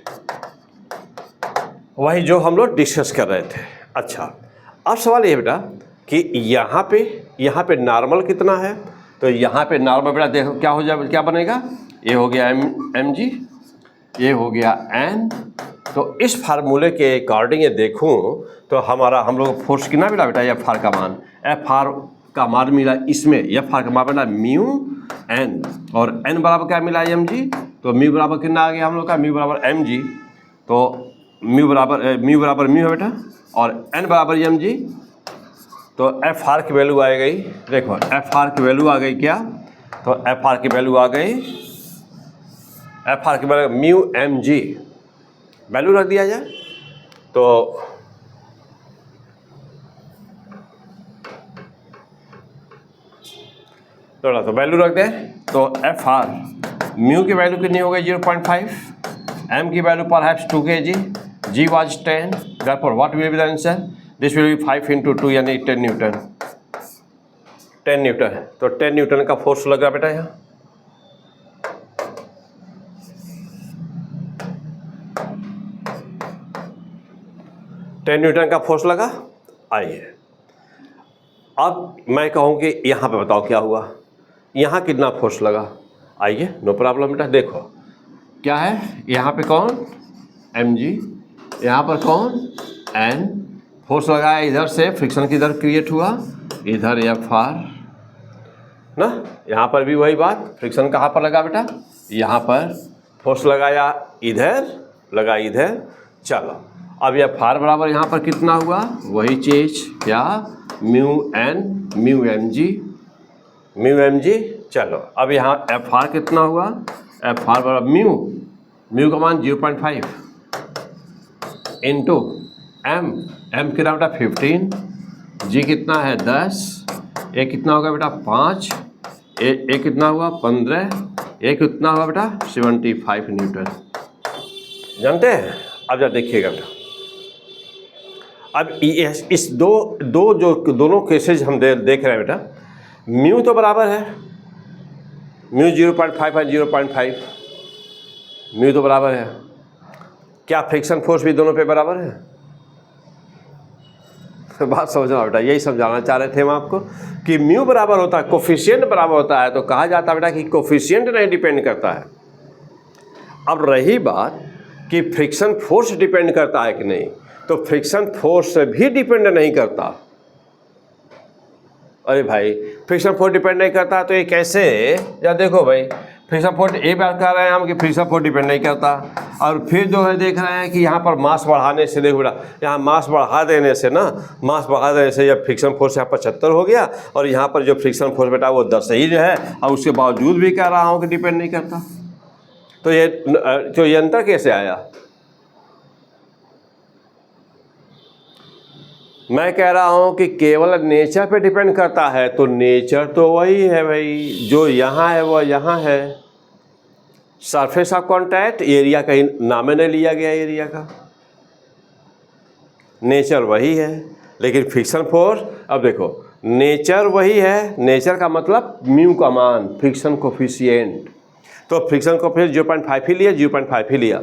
वही जो हम लोग डिस्कस कर रहे थे। अच्छा अब सवाल ये बेटा कि यहाँ पे नॉर्मल कितना है, तो यहाँ पे नॉर्मल बेटा देखो क्या हो जाए, क्या बनेगा, ये हो गया mg, ये हो गया n। तो इस फार्मूले के अकॉर्डिंग ये देखूँ तो हम लोग फोर्स कितना मिला बेटा, एफ आर का मान, एफ आर का मान मिला इसमें, एफ आर का मान मिला म्यू n, और n बराबर क्या मिला mg, तो म्यू बराबर कितना आ गया हम लोग का, म्यू बराबर mg, तो म्यू बराबर म्यू है बेटा और n बराबर mg, तो एफ आर की वैल्यू आ गई, देखो एफ आर की वैल्यू आ गई क्या, तो एफ आर की वैल्यू आ गई, एफ आर की वैल्यू म्यू mg वैल्यू रख दिया जाए, तो थोड़ा तो वैल्यू रख दें, तो एफ आर म्यू की वैल्यू कितनी हो गई 0.5, एम की value perhaps 2 kg, G was 10, therefore what will be the answer? This will be 5 into 2 यानी 10 न्यूटन। 10 न्यूटन, तो 10 न्यूटन का फोर्स लगा बेटा यहाँ। टेन न्यूटन का फोर्स लगा। आइए अब मैं कहूँ कि यहाँ पे बताओ क्या हुआ, यहाँ कितना फोर्स लगा। आइए नो प्रॉब्लम बेटा, देखो क्या है, यहाँ पे कौन mg, यहाँ पर कौन n, फोर्स लगाया इधर से, फ्रिक्शन किधर क्रिएट हुआ, इधर एफ आर ना। यहाँ पर भी वही बात, फ्रिक्शन कहाँ पर लगा बेटा, यहाँ पर फोर्स लगाया इधर, लगा इधर। चलो अब एफ आर बराबर यहाँ पर कितना हुआ, वही चीज क्या, mu N mu M G. चलो अब यहाँ एफ आर कितना हुआ, एफ आर बराबर म्यू का मान 0.5 इंटू एम कितना बेटा 15, जी कितना है 10, ए कितना होगा बेटा 5, ए कितना हुआ 15, ए कितना हुआ बेटा 75 न्यूटन। जानते हैं। अब जरा देखिएगा बेटा, अब इस दोनों केसेज हम देख रहे हैं बेटा, म्यू तो बराबर है, म्यू 0.5 है 0.5, म्यू तो बराबर है। क्या फ्रिक्शन फोर्स भी दोनों पे बराबर है? तो बात समझना बेटा, यही समझाना चाह रहे थे हम आपको कि म्यू बराबर होता है, कोफिशिएंट बराबर होता है, तो कहा जाता है बेटा कि कोफिशिएंट नहीं डिपेंड करता है। अब रही बात कि फ्रिक्शन फोर्स डिपेंड करता है कि नहीं, तो फ्रिक्शन फोर्स भी डिपेंड नहीं करता। अरे भाई फ्रिक्शन फोर्स डिपेंड नहीं करता तो ये कैसे, या देखो भाई फ्रिक्शन फोर्स एक बार कह रहे हैं हम कि फ्रिक्शन फोर्स डिपेंड नहीं करता, और फिर जो है देख रहे हैं कि यहाँ पर मास बढ़ाने से, देखो बेटा यहाँ मास बढ़ा देने से ना, मास बढ़ा देने से जब फ्रिक्शन फोर्स यहाँ पर 75 हो गया, और यहाँ पर जो फ्रिक्शन फोर्स बेटा वो 10 ही जो है, और उसके बावजूद भी कह रहा हूँ कि डिपेंड नहीं करता। तो ये अंतर कैसे आया? मैं कह रहा हूं कि केवल नेचर पे डिपेंड करता है, तो नेचर तो वही है भाई, जो यहाँ है वो यहाँ है। सरफेस ऑफ कांटेक्ट, एरिया कहीं नाम नहीं लिया गया एरिया का, नेचर वही है। लेकिन फ्रिक्शन फोर्स, अब देखो नेचर वही है, नेचर का मतलब म्यू का मान, फ्रिक्शन कोफिशिएंट, तो फ्रिक्शन कोफिशिएंट 0.5 ही लिया, 0.5 ही लिया,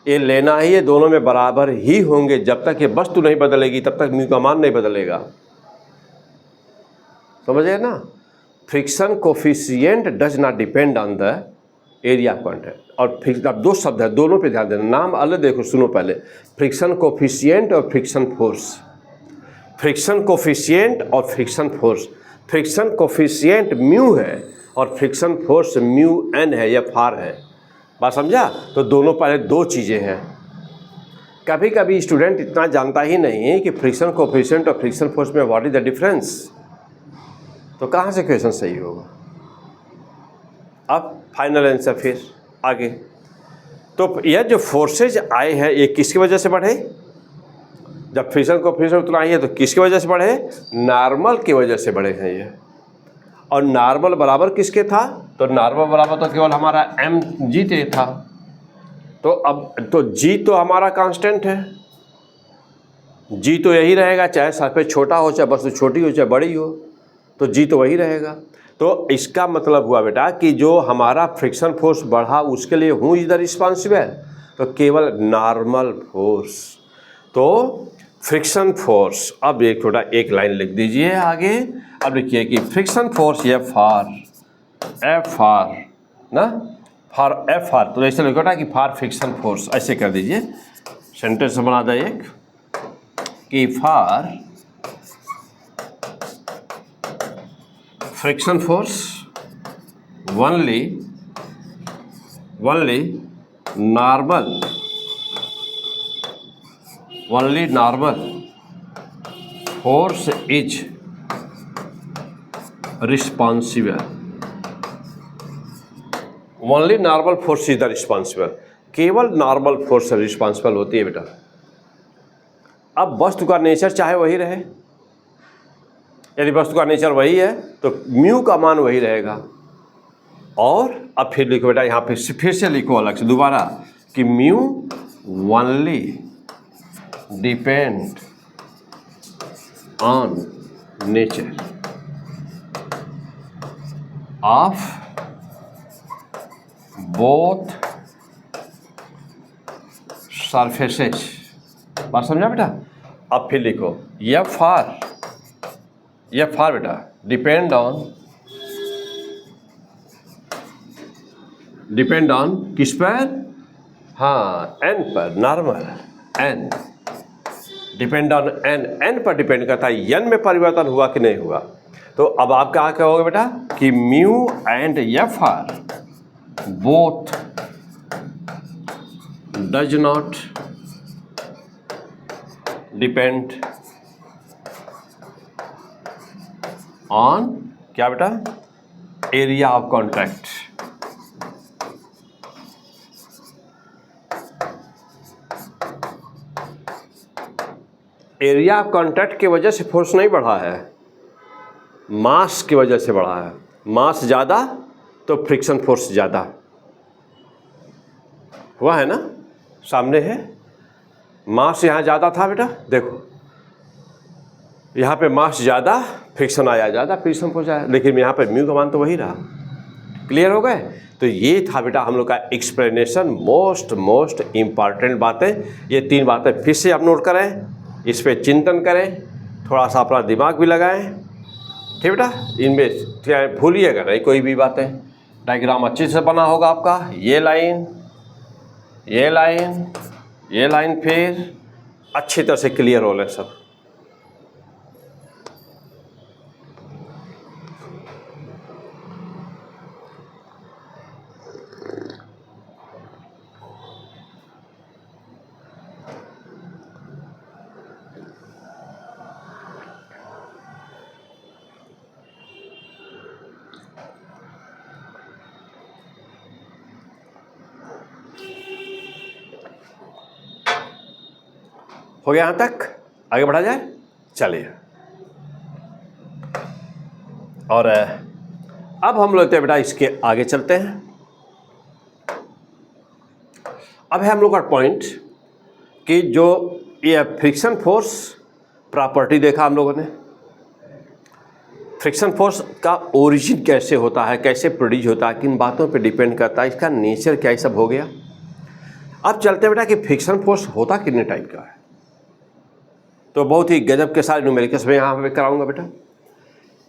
ये लेना ही है, दोनों में बराबर ही होंगे। जब तक ये वस्तु नहीं बदलेगी तब तक म्यू का मान नहीं बदलेगा, समझे ना। Friction coefficient does not depend on the area contact. और अब दो शब्द है, दोनों पे ध्यान देना, नाम अलग देखो, सुनो पहले, फ्रिक्शन कोफिशिएंट और फ्रिक्शन फोर्स। फ्रिक्शन कोफिशिएंट और friction force, friction coefficient mu है और फ्रिक्शन फोर्स म्यू एन है या फार है, बात समझा। तो दोनों पहले दो चीज़ें हैं। कभी कभी स्टूडेंट इतना जानता ही नहीं है कि फ्रिक्शन कोफिशिएंट और फ्रिक्शन फोर्स में व्हाट इज द डिफरेंस, तो कहाँ से क्वेश्चन सही होगा। अब फाइनल आंसर फिर आगे, तो यह जो फोर्सेज आए हैं ये किसकी वजह से बढ़े, जब फ्रिक्शन कोफिशिएंट उतना आई है तो किसकी वजह से बढ़े, नॉर्मल की वजह से बढ़े हैं ये। और नॉर्मल बराबर किसके था, तो नॉर्मल बराबर तो केवल हमारा एम जी था। तो अब तो जी तो हमारा कांस्टेंट है, जी तो यही रहेगा, चाहे सरफेस छोटा हो, चाहे वस्तु छोटी हो, चाहे बड़ी हो, तो जी तो वही रहेगा। तो इसका मतलब हुआ बेटा कि जो हमारा फ्रिक्शन फोर्स बढ़ा उसके लिए हूँ इज द रिस्पॉन्सिबल, तो केवल नॉर्मल फोर्स। तो फ्रिक्शन फोर्स, अब एक छोटा एक लाइन लिख दीजिए आगे। अब लिखिए कि फ्रिक्शन फोर्स एफ आर ना, फॉर एफ आर, तो ऐसे लिखो ना कि फॉर फ्रिक्शन फोर्स, ऐसे कर दीजिए, सेंटेंस बना दे एक कि for friction force only normal force is responsible, only normal force is the responsible, केवल नॉर्मल फोर्स रिस्पॉन्सिबल होती है बेटा। अब वस्तु का नेचर चाहे वही रहे, यदि वस्तु का नेचर वही है तो म्यू का मान वही रहेगा। और अब फिर लिखो बेटा, यहाँ पे फिर से लिखो अलग से दोबारा कि mu only depend on nature of both surfaces. बात समझा बेटा? अब फिर लिखो एफ आर बेटा डिपेंड ऑन किस पर? हाँ, एन पर, normal N, depend on N पर डिपेंड करता है एन में परिवर्तन हुआ कि नहीं हुआ। तो अब आप क्या कहोगे बेटा कि mu and F R both does not depend on क्या बेटा? Area of contact. Area of contact की वजह से फोर्स नहीं बढ़ा है, मास की वजह से बढ़ा है। मास ज़्यादा तो फ्रिक्शन फोर्स ज़्यादा हुआ है ना, सामने है। मास यहाँ ज़्यादा था बेटा, देखो यहाँ पे मास ज़्यादा, फ्रिक्शन आया ज़्यादा, फ्रिक्शन फोर्स आया, लेकिन यहाँ पे म्यू का मान तो वही रहा। क्लियर हो गए? तो ये था बेटा हम लोग का एक्सप्लेनेशन, मोस्ट इम्पॉर्टेंट बातें। ये 3 बातें फिर से आप नोट करें, इस पे चिंतन करें, थोड़ा सा अपना दिमाग भी लगाएं, ठीक बेटा? इनमें भूलिएगा नहीं कोई भी बातें। डायग्राम अच्छे से बना होगा आपका, ये लाइन, ये लाइन, ये लाइन, फिर अच्छी तरह से क्लियर हो ले सब। हो गया यहाँ तक? आगे बढ़ा जाए, चलिए। और अब हम लोग बेटा इसके आगे चलते हैं। अब है हम लोग का पॉइंट कि जो ये फ्रिक्शन फोर्स प्रॉपर्टी देखा हम लोगों ने, फ्रिक्शन फोर्स का ओरिजिन कैसे होता है, कैसे प्रोड्यूस होता है, किन बातों पे डिपेंड करता है, इसका नेचर क्या, ये सब हो गया। अब चलते हैं बेटा कि फ्रिक्शन फोर्स होता कितने टाइप का है। तो बहुत ही गजब के सारे न्यूमेरिकल्स में यहाँ पे कराऊंगा बेटा।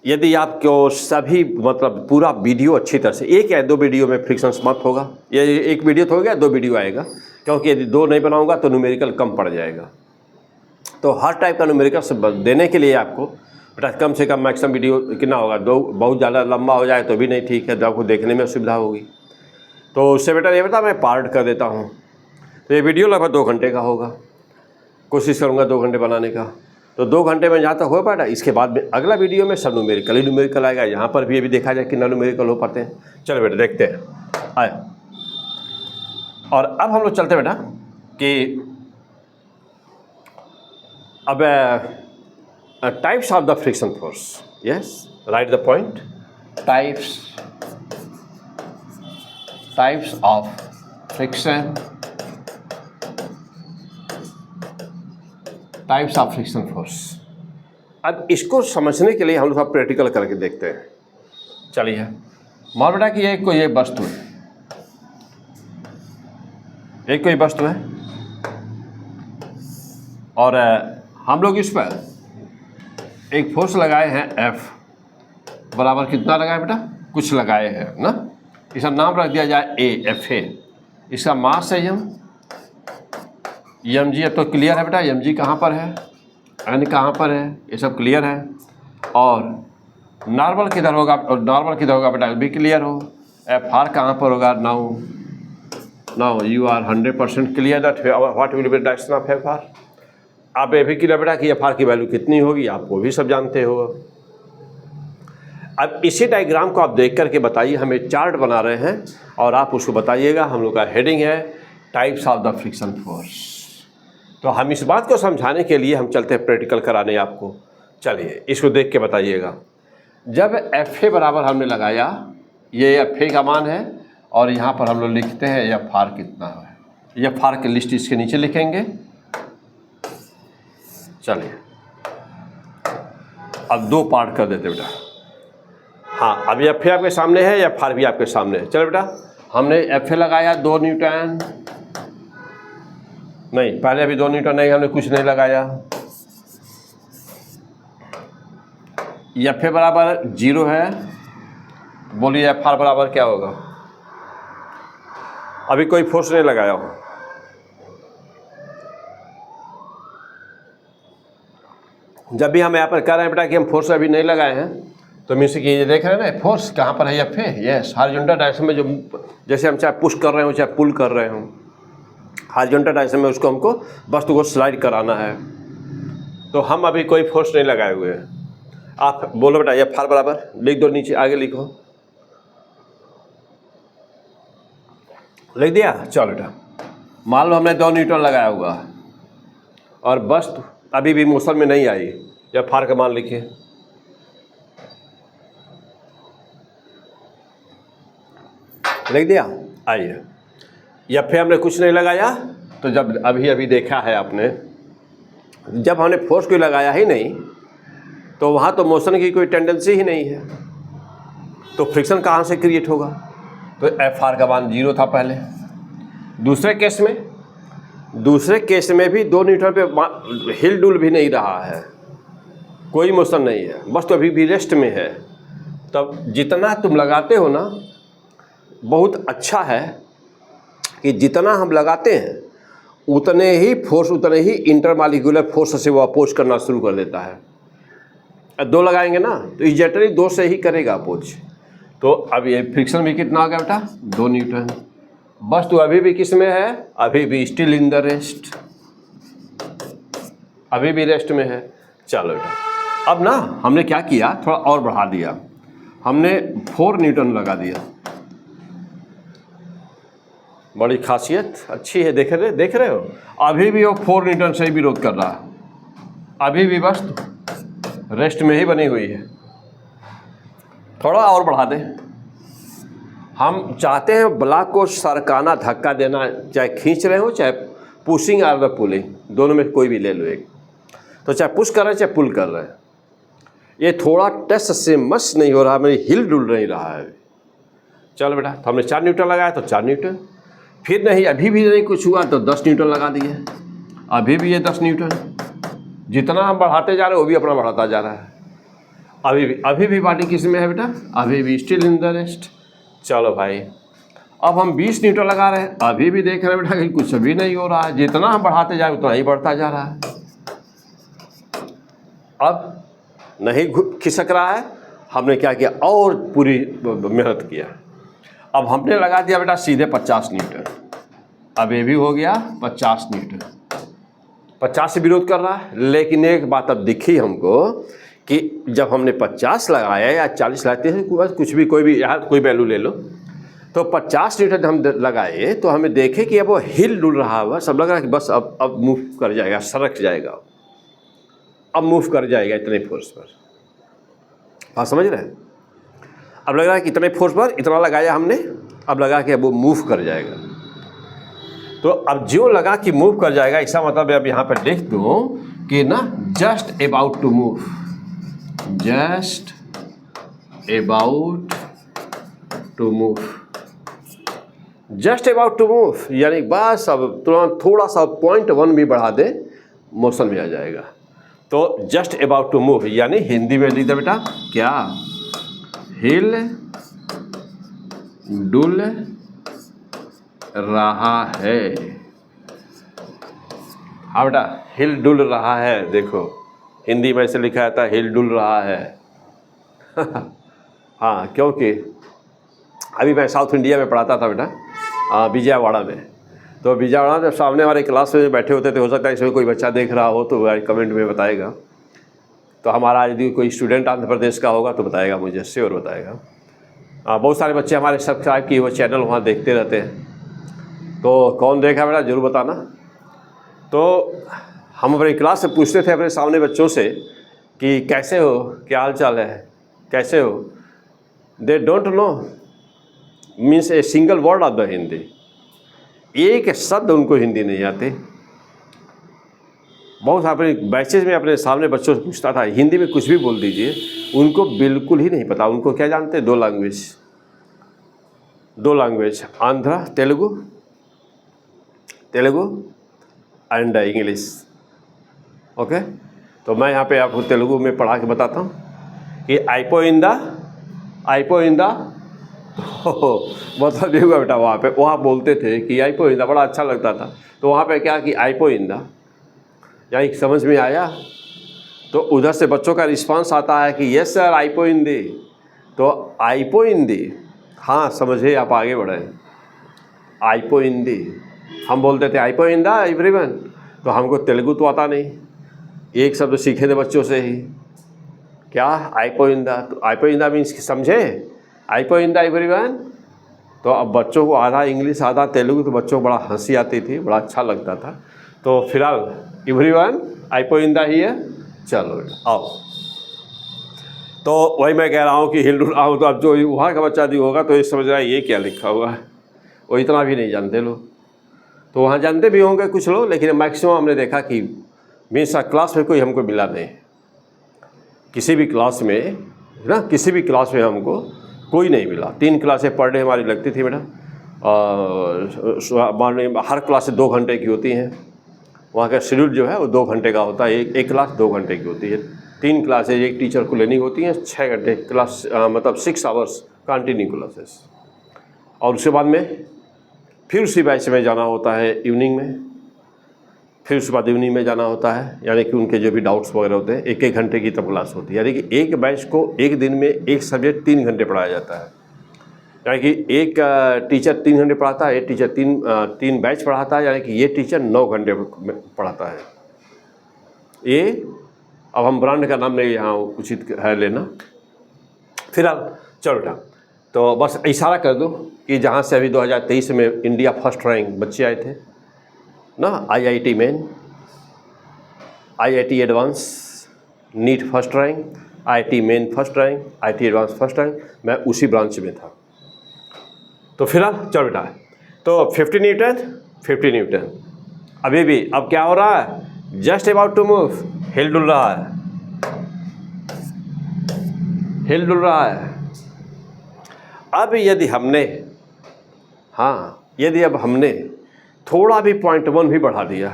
यदि आपको सभी मतलब पूरा वीडियो अच्छी तरह से, 1 या 2 वीडियो में फ्रिक्शन मत होगा, ये 1 वीडियो तो हो गया, 2 वीडियो आएगा, क्योंकि यदि 2 नहीं बनाऊंगा तो न्यूमेरिकल कम पड़ जाएगा। तो हर टाइप का न्यूमेरिकल देने के लिए आपको बेटा कम से कम मैक्सिमम वीडियो कितना होगा, 2, बहुत ज़्यादा लंबा हो जाए तो भी नहीं ठीक है, तो आपको देखने में असुविधा होगी। तो उससे बेटा ये बेटा मैं पार्ट कर देता हूँ। तो ये वीडियो लगभग 2 घंटे का होगा, कोशिश करूँगा 2 घंटे बनाने का। तो 2 घंटे में जहाँ तक हो पाएगा, इसके बाद में अगला वीडियो में सब न्यूमेरिकल आएगा। यहाँ पर भी अभी देखा जाए कि न्यूमेरिकल हो पाते हैं। चलो बेटा देखते हैं, आए। और अब हम लोग चलते बेटा कि अब types of the friction force. Yes, right the point. Types of friction, types of friction force. अब इसको समझने के लिए हम लोग प्रैक्टिकल करके देखते हैं। चलिए, मान बेटा कि एक कोई वस्तु है, एक कोई वस्तु है और हम लोग इस पर एक फोर्स लगाए हैं F बराबर कितना लगाए बेटा, कुछ लगाए हैं ना। इसका नाम रख दिया जाए FA। इसका मास है mg। अब तो क्लियर है बेटा mg कहाँ पर है, n कहाँ पर है, ये सब क्लियर है। और नॉर्मल किधर होगा, और नॉर्मल किधर होगा बेटा भी क्लियर हो। FR कहाँ पर होगा, now you are 100% clear that what will be direction of FR। आप ये भी क्लियर बेटा कि FR की वैल्यू कितनी होगी, आप वो भी सब जानते हो। अब इसी डायग्राम को आप देख करके बताइए, हम एक चार्ट बना रहे हैं और आप उसको बताइएगा। हम लोग का हेडिंग है types of the friction force. तो हम इस बात को समझाने के लिए हम चलते हैं प्रैक्टिकल कराने आपको। चलिए इसको देख के बताइएगा। जब FA बराबर हमने लगाया, ये FA का मान है और यहाँ पर हम लोग लिखते हैं FR कितना है। FR की लिस्ट इसके नीचे लिखेंगे। चलिए अब दो पार्ट कर देते बेटा। हाँ, अभी FA आपके सामने है, FR भी आपके सामने है। चलो बेटा, हमने FA लगाया 2 न्यूटन, नहीं पहले अभी 2 न्यूटन नहीं, हमने कुछ नहीं लगाया। FA बराबर 0 है, बोलिए FR बराबर क्या होगा? अभी कोई फोर्स नहीं लगाया हो। जब भी हम यहाँ पर कह रहे हैं बेटा कि हम फोर्स अभी नहीं लगाए हैं, तो मीन्स कि ये देख रहे हैं ना फोर्स कहाँ पर है? FA, यस, हॉरिजॉन्टल डायरेक्शन में, जो जैसे हम चाहे पुश कर रहे हो चाहे पुल कर रहे हो, हॉरिजॉन्टल डायरेक्शन में उसको हमको वस्तु को स्लाइड कराना है। तो हम अभी कोई फोर्स नहीं लगाए हुए हैं। आप बोलो बेटा FR बराबर, लिख दो नीचे, आगे लिखो। लिख दिया? चलो बेटा, मान लो हमने 2 न्यूटन लगाया हुआ और वस्तु अभी भी मोशन में नहीं आई, FR का मान लिखिए। लिख दिया? आइए, FA हमने कुछ नहीं लगाया, तो जब अभी देखा है आपने, जब हमने फोर्स को लगाया ही नहीं तो वहाँ तो मोशन की कोई टेंडेंसी ही नहीं है, तो फ्रिक्शन कहाँ से क्रिएट होगा? तो FR का मान 0 था पहले। दूसरे केस में भी 2 न्यूटन पे हिल डुल भी नहीं रहा है, कोई मोशन नहीं है, बस तो अभी भी रेस्ट में है। तब जितना तुम लगाते हो ना, बहुत अच्छा है कि जितना हम लगाते हैं उतने ही फोर्स, उतने ही इंटरमॉलिक्यूलर फोर्स से वो अपोज करना शुरू कर देता है। 2 लगाएंगे ना तो इजेटरी 2 से ही करेगा अपोज। तो अब ये फ्रिक्शन भी कितना आ गया बेटा? 2 न्यूटन। बस तो अभी भी किस में है? अभी भी स्टिल इन द रेस्ट, अभी भी रेस्ट में है। चलो बेटा, अब ना हमने क्या किया, थोड़ा और बढ़ा दिया, हमने 4 न्यूटन लगा दिया। बड़ी खासियत अच्छी है, देख रहे हो? अभी भी वो 4 न्यूटन से ही विरोध कर रहा है, अभी भी बस रेस्ट में ही बनी हुई है। थोड़ा और बढ़ा दें। हम चाहते हैं ब्लॉक को सरकाना, धक्का देना, चाहे खींच रहे हो चाहे पुशिंग और पुलिंग, दोनों में कोई भी ले लो एक। तो चाहे पुश कर रहे हैं चाहे पुल कर रहे हैं, ये थोड़ा टेस्ट से मस नहीं हो रहा, मेरी हिल डुल नहीं रहा है। चलो बेटा, तो हमने 4 न्यूटन लगाया तो 4 न्यूटन, फिर नहीं अभी भी नहीं कुछ हुआ तो 10 न्यूटन लगा दिए, अभी भी ये 10 न्यूटन। जितना हम बढ़ाते जा रहे हैं वो भी अपना बढ़ाता जा रहा है। अभी भी बॉडी किस में है बेटा? अभी भी स्टिल इन द रेस्ट। चलो भाई, अब हम 20 न्यूटन लगा रहे हैं, अभी भी देख रहे हैं बेटा कि कुछ भी नहीं हो रहा है, जितना हम बढ़ाते जाए उतना ही बढ़ता जा रहा है। अब नहीं खिसक रहा है, हमने क्या किया, और पूरी मेहनत किया। अब हमने लगा दिया बेटा सीधे 50 न्यूटन, अब ये भी हो गया 50 न्यूटन। 50 से विरोध कर रहा है, लेकिन एक बात अब दिखी हमको कि जब हमने 50 लगाया या 40 लगाते हैं, कुछ भी कोई भी यार कोई वैल्यू ले लो, तो 50 न्यूटन हम लगाए तो हमें देखे कि अब वो हिल डुल रहा हुआ, सब लग रहा है कि बस अब मूव कर जाएगा, सरक जाएगा, अब मूव कर जाएगा इतने फोर्स पर। हाँ, समझ रहे हैं? अब लग रहा है कि इतने फोर्स पर इतना लगाया हमने, अब लगा कि अब वो मूव कर जाएगा। तो अब जो लगा कि मूव कर जाएगा, इसका मतलब अब यहाँ पर लिख दूँ कि ना just about to move, just about to move, just about to move, यानी बस अब तुरंत थोड़ा सा 0.1 भी बढ़ा दे मोशन में आ जाएगा। तो जस्ट अबाउट टू मूव यानी हिंदी में लिख दे बेटा क्या? हिल डुल रहा है। हाँ बेटा, हिल डुल रहा है। देखो हिंदी में ऐसे लिखा जाता है हिल डुल रहा है। हाँ, क्योंकि अभी मैं साउथ इंडिया में पढ़ाता था बेटा, विजयवाड़ा में। तो विजयवाड़ा में सामने हमारे क्लास में बैठे होते थे, हो सकता है इसमें कोई बच्चा देख रहा हो तो कमेंट में बताएगा। तो हमारा यदि कोई स्टूडेंट आंध्र प्रदेश का होगा तो बताएगा, मुझे श्योर बताएगा। बहुत सारे बच्चे हमारे सब्सक्राइब किए वो चैनल वहाँ देखते रहते हैं, तो कौन देखा बेटा ज़रूर बताना। तो हम अपनी क्लास से पूछते थे अपने सामने बच्चों से कि कैसे हो, क्या हाल चाल है, कैसे हो। They don't know means a single word of the Hindi, एक शब्द उनको हिंदी नहीं आते। बहुत अपने बैचेज में अपने सामने बच्चों से पूछता था हिंदी में कुछ भी बोल दीजिए, उनको बिल्कुल ही नहीं पता। उनको क्या जानते, दो language Andhra Telugu and English. Okay, तो मैं यहाँ पे आपको तेलुगु में पढ़ा के बताता हूँ कि आइपोइंदा मतलब ये हुआ बेटा, वहाँ बोलते थे कि आइपोइंदा, बड़ा अच्छा लगता था। तो वहाँ पे क्या कि आइपोइंदा यानी समझ में आया, तो उधर से बच्चों का रिस्पांस आता है कि यस सर आइपोइंदी। तो आइपोइंदी, हाँ समझे, आप आगे बढ़े। आइपोइंदी हम बोलते थे आइपोइंदा एवरीवन, तो हमको तेलुगु तो आता नहीं, एक शब्द सीखे थे बच्चों से ही, क्या आइपोइंदा। तो आइपोइंदा मीन्स समझे, आइपोइंदा एवरीवन। तो अब बच्चों को आधा इंग्लिश आधा तेलुगु, तो बच्चों को बड़ा हंसी आती थी, बड़ा अच्छा लगता था। तो फिलहाल एवरीवन आइपोइंदा ही है, चलो बेटा आओ। तो वही मैं कह रहा हूँ कि हिल रहा हूँ, तो अब जो वहाँ का बच्चा भी होगा तो ये समझ रहा है ये क्या लिखा हुआ है, वो इतना भी नहीं जानते लोग। तो वहाँ जानते भी होंगे कुछ लोग, लेकिन मैक्सिमम हमने देखा कि मीन्स क्लास में कोई हमको मिला नहीं, किसी भी क्लास में ना, किसी भी क्लास में हमको कोई नहीं मिला। 3 क्लासें पर डे हमारी लगती थी बेटा, और मॉर्निंग हर क्लास से 2 घंटे की होती हैं। वहाँ का शेड्यूल जो है वो 2 घंटे का होता है, एक क्लास 2 घंटे की होती है। 3 क्लासेज एक टीचर को लेनी होती हैं, 6 घंटे क्लास, मतलब 6 आवर्स कंटिन्यू क्लासेस। और उसके बाद में फिर उसी बैच में जाना होता है इवनिंग में, फिर उसके बाद इवनिंग में जाना होता है, यानी कि उनके जो भी डाउट्स वगैरह होते हैं, 1-1 घंटे की तब क्लास होती है। यानी कि एक बैच को एक दिन में एक सब्जेक्ट 3 घंटे पढ़ाया जाता है। यानी कि एक टीचर 3 घंटे पढ़ाता है, एक टीचर 3 बैच पढ़ाता है, यानी कि ये टीचर 9 घंटे पढ़ाता है। ये अब हम ब्रांड का नाम नहीं यहाँ उचित है लेना, फिलहाल चलो बेटा। तो बस इशारा कर दो कि जहाँ से अभी 2023 में इंडिया फर्स्ट रैंक बच्चे आए थे ना, IIT main, IIT advance, NEET first rank, IIT main first rank, IIT advance first rank, मैं उसी ब्रांच में था। तो फिलहाल चलो बेटा, तो 50 न्यूटन अभी भी, अब क्या हो रहा है, जस्ट अबाउट टू मूव, हिल डुल रहा है। अब यदि हमने, हाँ यदि अब हमने थोड़ा भी 0.1 भी बढ़ा दिया,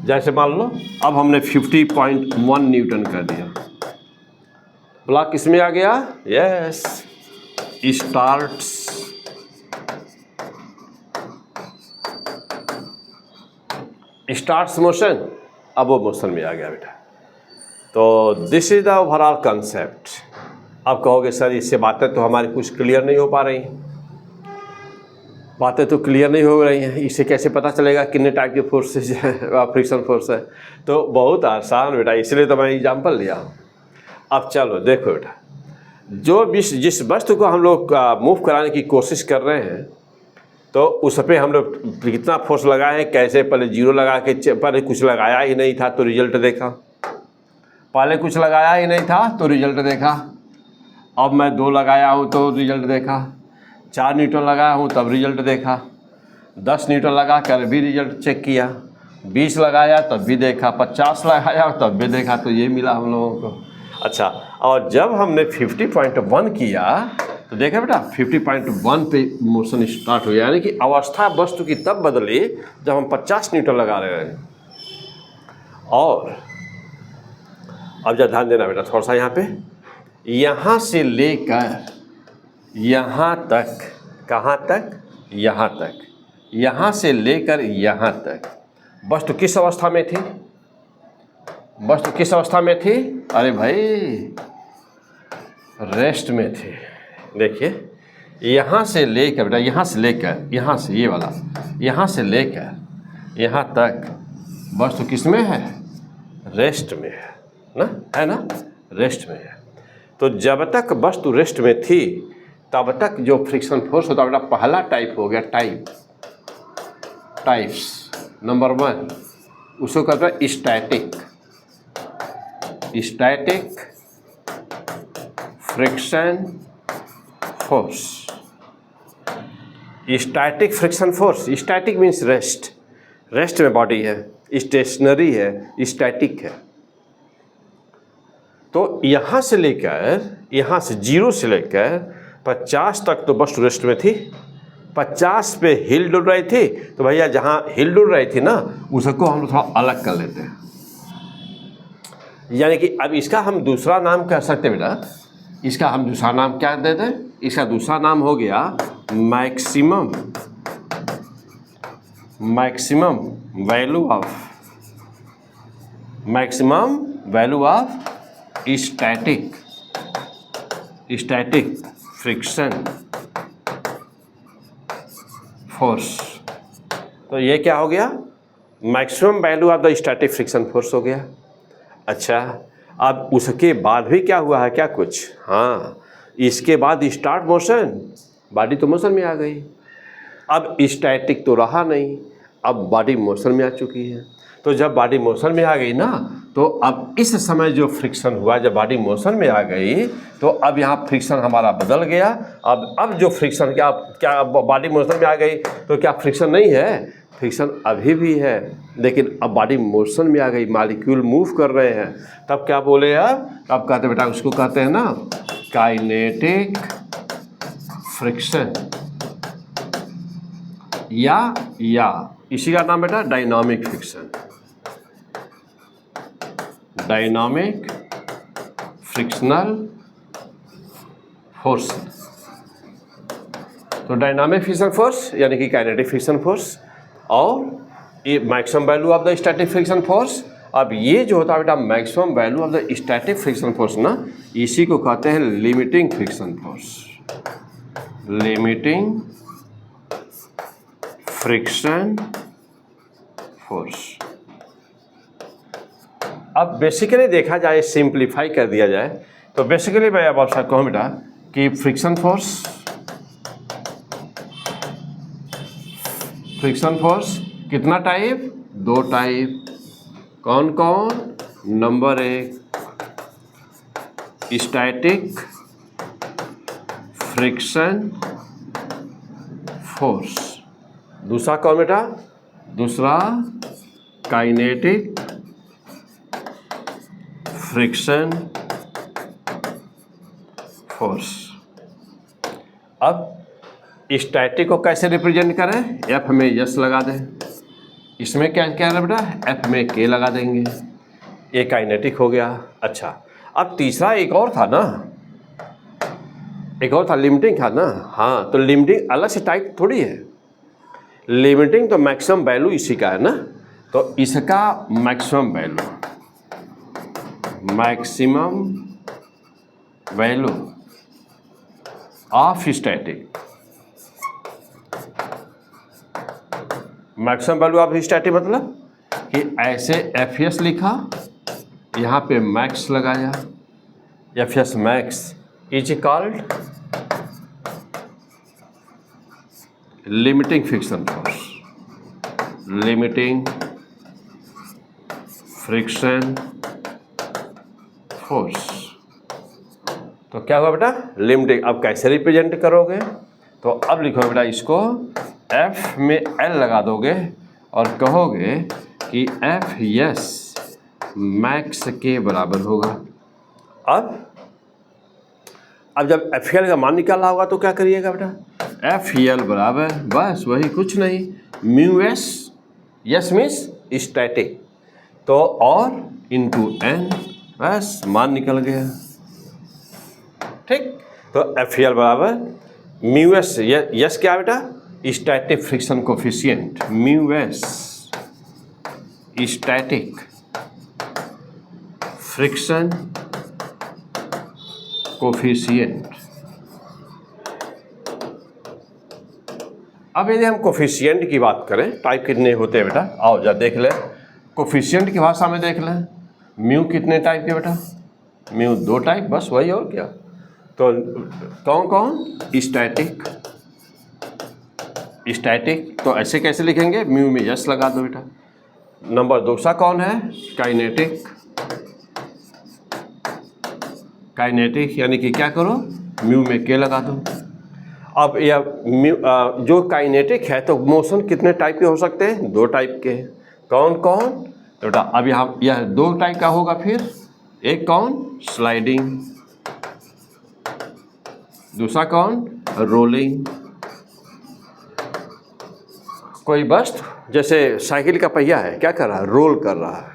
जैसे मान लो अब हमने 50.1 न्यूटन कर दिया, ब्लॉक किस में आ गया, यस स्टार्ट्स मोशन, अब वो मोशन में आ गया बेटा। तो this is the overall concept. अब कहोगे सर इससे बातें तो हमारी कुछ क्लियर नहीं हो पा रही, बातें तो क्लियर नहीं हो रही हैं, इससे कैसे पता चलेगा कितने टाइप के फोर्सेज है, फ्रिक्शन फोर्स है। तो बहुत आसान बेटा, इसलिए तो मैं एग्जाम्पल लिया हूँ। अब चलो देखो बेटा, जिस वस्तु को हम लोग मूव कराने की कोशिश कर रहे हैं, तो उस पर हम लोग कितना फोर्स लगाए हैं, कैसे, पहले 0 लगा के, पहले कुछ लगाया ही नहीं था तो रिजल्ट देखा, पहले कुछ लगाया ही नहीं था तो रिजल्ट देखा, अब मैं 2 लगाया हूँ तो रिजल्ट देखा, 4 न्यूटन लगाया हूँ तब रिजल्ट देखा, 10 न्यूटन लगा कर भी रिजल्ट चेक किया, 20 लगाया तब भी देखा, 50 लगाया तब भी देखा, तो ये मिला हम लोगों को। अच्छा, और जब हमने 50.1 किया तो देखा बेटा 50.1 पे मोशन स्टार्ट हो गया, यानी कि अवस्था वस्तु की तब बदली जब हम 50 न्यूटन लगा रहे हैं। और अब जब ध्यान देना बेटा थोड़ा सा, यहाँ पे यहाँ से लेकर यहाँ तक, कहाँ तक, यहाँ तक, यहाँ से लेकर यहाँ तक वस्तु किस अवस्था में थी, वस्तु किस अवस्था में थी, अरे भाई रेस्ट में थी। देखिए यहाँ से लेकर बेटा, यहाँ से लेकर, यहाँ से ये वाला, यहाँ से लेकर यहाँ तक वस्तु किस में है, रेस्ट में है ना, रेस्ट में है। तो जब तक वस्तु रेस्ट में थी तब तक जो फ्रिक्शन फोर्स होता है बेटा, पहला टाइप हो गया, टाइप्स। नंबर 1 उसको कहते हैं static friction force. Static friction force, static means rest, rest में बॉडी है, स्टेशनरी है, स्टैटिक है। तो यहाँ से लेकर, यहाँ से 0 से लेकर 50 तक तो बस रेस्ट में थी। 50 पे हिल डुल रही थी, तो भैया जहाँ हिल डुल रही थी ना, उसको हम थोड़ा अलग कर लेते हैं। यानी कि अब इसका हम दूसरा नाम कह सकते हैं बेटा, इसका हम दूसरा नाम क्या दे दें? इसका दूसरा नाम हो गया maximum value of static friction force. तो ये क्या हो गया? Maximum value of the static friction force हो गया। अच्छा, अब उसके बाद भी क्या हुआ है क्या कुछ? हाँ, इसके बाद स्टार्ट मोशन, बॉडी तो मोशन में आ गई। अब स्टैटिक तो रहा नहीं, अब बॉडी मोशन में आ चुकी है। तो जब बॉडी मोशन में आ गई ना, तो अब इस समय जो फ्रिक्शन हुआ, जब बॉडी मोशन में आ गई, तो अब यहाँ फ्रिक्शन हमारा बदल गया। अब जो फ्रिक्शन क्या बॉडी मोशन में आ गई तो क्या फ्रिक्शन नहीं है? फ्रिक्शन अभी भी है, लेकिन अब बॉडी मोशन में आ गई, मॉलिक्यूल मूव कर रहे हैं। तब क्या बोले? अब कहते बेटा, उसको कहते हैं ना काइनेटिक फ्रिक्शन, या इसी का नाम बेटा dynamic friction, dynamic frictional force. तो डायनामिक फ्रिक्शन फोर्स यानी कि काइनेटिक फ्रिक्शन फोर्स, और ये maximum value of the static friction force. अब ये जो होता है बेटा maximum value of the static friction force ना, इसी को कहते हैं limiting friction force, limiting friction force. अब बेसिकली देखा जाए, सिंप्लीफाई कर दिया जाए, तो बेसिकली मैं अब आपसे कहूँ बेटा कि फ्रिक्शन फोर्स कितना टाइप? 2 टाइप। कौन कौन? नंबर 1 स्टैटिक फ्रिक्शन फोर्स, दूसरा कौन बेटा? दूसरा काइनेटिक फ्रिक्शन फोर्स। अब स्टैटिक को कैसे रिप्रेजेंट करें? एफ में यस लगा दें, इसमें क्या क्या है बेटा? एफ में के लगा देंगे, ये काइनेटिक हो गया। अच्छा, अब तीसरा एक और था ना, एक और था लिमिटिंग था ना। हाँ, तो लिमिटिंग अलग से टाइप थोड़ी है, लिमिटिंग तो मैक्सिमम वैल्यू इसी का है ना, तो इसका maximum value of static, maximum value of static मतलब कि ऐसे एफ एस लिखा, यहाँ पे मैक्स लगाया, F S max is called limiting friction force, limiting friction force. तो क्या हुआ बेटा? लिमिटिंग। अब कैसे रिप्रेजेंट करोगे? तो अब लिखो बेटा, इसको एफ में एल लगा दोगे और कहोगे कि एफ एस मैक्स के बराबर होगा। अब जब एफ एल का मान निकाला होगा तो क्या करिएगा बेटा? एफ एल बराबर बस वही, कुछ नहीं, mu S, yes means static, तो और इंटू एन, बस मान निकल गया। ठीक, तो एफ एल बराबर म्यू एस, यस क्या बेटा? Static friction coefficient, mu S static friction coefficient. अब यदि हम कोफिशिएंट की बात करें, टाइप कितने होते हैं बेटा? आओ जरा देख लें, कोफिशिएंट की भाषा में देख लें। म्यू कितने टाइप के बेटा? म्यू 2 टाइप, बस वही, और क्या। तो कौन कौन? स्टैटिक, तो ऐसे कैसे लिखेंगे? म्यू में यस लगा दो बेटा। नंबर दूसरा कौन है? काइनेटिक काइनेटिक यानी कि क्या करो, म्यू में के लगा दो। अब यह जो काइनेटिक है तो मोशन कितने टाइप के हो सकते हैं, 2 टाइप के। कौन कौन, तो बेटा अब यहाँ यह 2 टाइप का होगा। फिर एक कौन, स्लाइडिंग, दूसरा कौन, रोलिंग। कोई वस्तु जैसे साइकिल का पहिया है, क्या कर रहा है, रोल कर रहा है।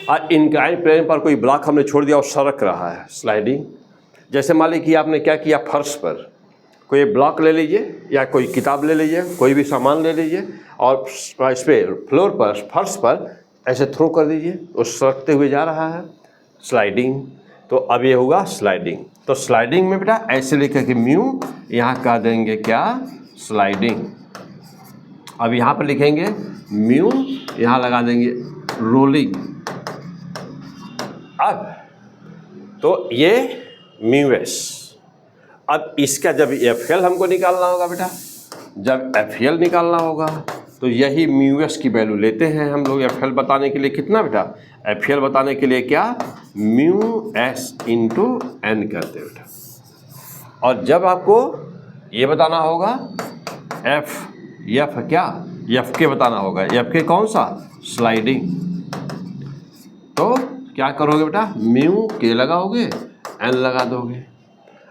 और इंक्लाइन प्लेन पर कोई ब्लॉक हमने छोड़ दिया और सरक रहा है, स्लाइडिंग। जैसे मान लीजिए कि आपने क्या किया, फर्श पर कोई ब्लॉक ले लीजिए या कोई किताब ले लीजिए, कोई भी सामान ले लीजिए और इस पर फ्लोर पर, फर्श पर ऐसे थ्रो कर दीजिए, वो सरकते हुए जा रहा है, स्लाइडिंग। तो अब ये होगा स्लाइडिंग। तो स्लाइडिंग में बेटा ऐसे लिखा कि म्यू, यहाँ कह देंगे क्या, स्लाइडिंग। अब यहाँ पर लिखेंगे म्यू, यहाँ लगा देंगे रोलिंग। अब तो ये म्यू एस। अब इसका जब एफ एल हमको निकालना होगा बेटा, जब एफ एल निकालना होगा तो यही म्यू एस की वैल्यू लेते हैं हम लोग एफ एल बताने के लिए। कितना बेटा, एफ एल बताने के लिए क्या, म्यू एस इंटू एन करते बेटा। और जब आपको ये बताना होगा एफ क्या, एफ के बताना होगा, एफ के कौन सा, स्लाइडिंग। तो क्या करोगे बेटा, म्यू के लगाओगे, एन लगा दोगे।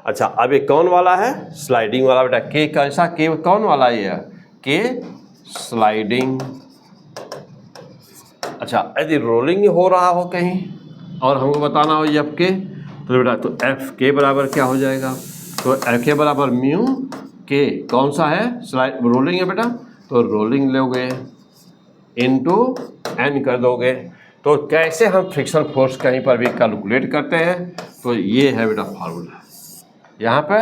अच्छा अब ये कौन वाला है, स्लाइडिंग वाला बेटा। के कैसा, के कौन वाला ये है, के स्लाइडिंग। अच्छा यदि रोलिंग हो रहा हो कहीं और हमको बताना हो एफ के, तो बेटा तो एफ के बराबर क्या हो जाएगा, तो एफ के बराबर म्यू के कौन सा है, स्लाइड रोलिंग है बेटा, तो रोलिंग लोगे इनटू एन कर दोगे। तो कैसे हम फ्रिक्शन फोर्स कहीं पर भी कैलकुलेट करते हैं, तो ये है बेटा फार्मूला यहाँ पे।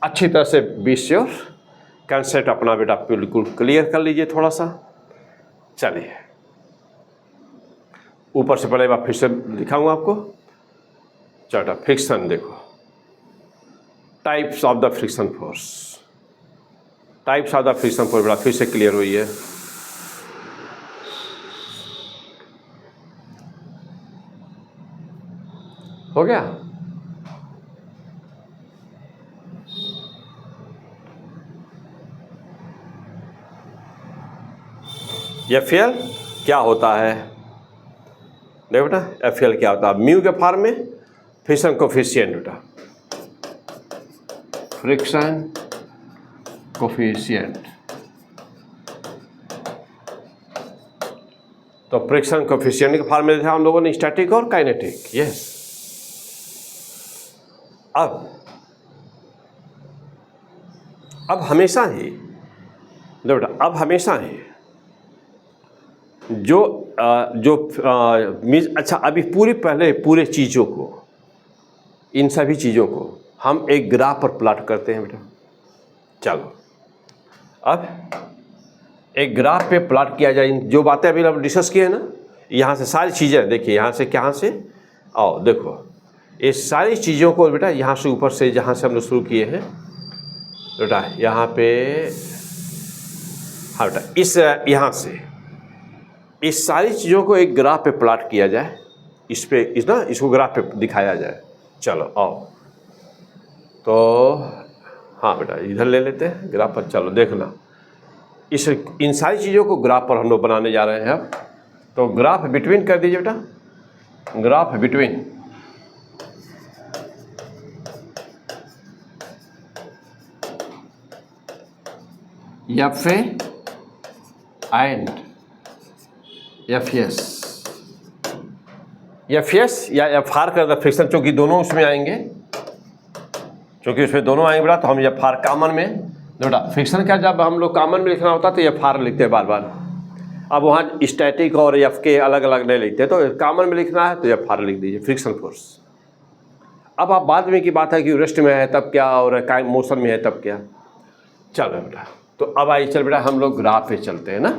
अच्छी तरह से बी श्योर, कंसेप्ट अपना बेटा बिल्कुल क्लियर कर लीजिए थोड़ा सा। चलिए ऊपर से पहले बार फिर से दिखाऊंगा आपको। चलो फ्रिक्शन देखो, types of the friction force, types of the friction force बेटा फिर से क्लियर हुई है। हो गया, एफ एल क्या होता है, देखो बेटा एफ एल क्या होता है, म्यू के फॉर्म में फ्रिक्शन कोफिशिएंट बेटा, फ्रिक्शन कोफिशिएंट। तो फ्रिक्शन कोफिशिएंट के फॉर्म में देखा हम लोगों ने स्टैटिक और काइनेटिक, यस। अब हमेशा ही देखो बेटा, अब हमेशा ही अच्छा अभी पूरे चीज़ों को, इन सभी चीज़ों को हम एक ग्राफ पर प्लॉट करते हैं बेटा। चलो अब एक ग्राफ पे प्लॉट किया जाए, जो बातें अभी हम डिस्कस किए हैं ना, यहाँ से सारी चीज़ें देखिए, यहाँ से कहाँ से आओ देखो, ये सारी चीज़ों को बेटा यहाँ से ऊपर से जहाँ से हम लोग शुरू किए हैं बेटा, यहाँ पे हाँ बेटा, इस यहाँ से इस सारी चीज़ों को एक ग्राफ पे प्लॉट किया जाए, इसको ग्राफ पे दिखाया जाए। चलो आओ, तो हाँ बेटा इधर ले लेते हैं ग्राफ पर। चलो देखना, इन सारी चीज़ों को ग्राफ पर हम लोग बनाने जा रहे हैं अब। तो ग्राफ बिटवीन कर दीजिए बेटा, graph between F A and F S या एफ आर का फ्रिक्शन, चूँकि दोनों उसमें आएंगे, चूँकि उसमें दोनों आएंगे बेटा, तो हम एफ आर कॉमन में बेटा फ्रिक्शन का जब हम लोग कॉमन में लिखना होता है तो एफ आर लिखते हैं बार बार। अब वहाँ स्टैटिक और एफ के अलग अलग नहीं लिखते, तो कॉमन में लिखना है तो एफ आर लिख दीजिए, फ्रिक्शन फोर्स। अब आप बाद में की बात है कि रेस्ट में है तब क्या और मोशन में है तब क्या। चलो बेटा, तो अब आइए चल बेटा हम लोग ग्राफ पे चलते हैं ना।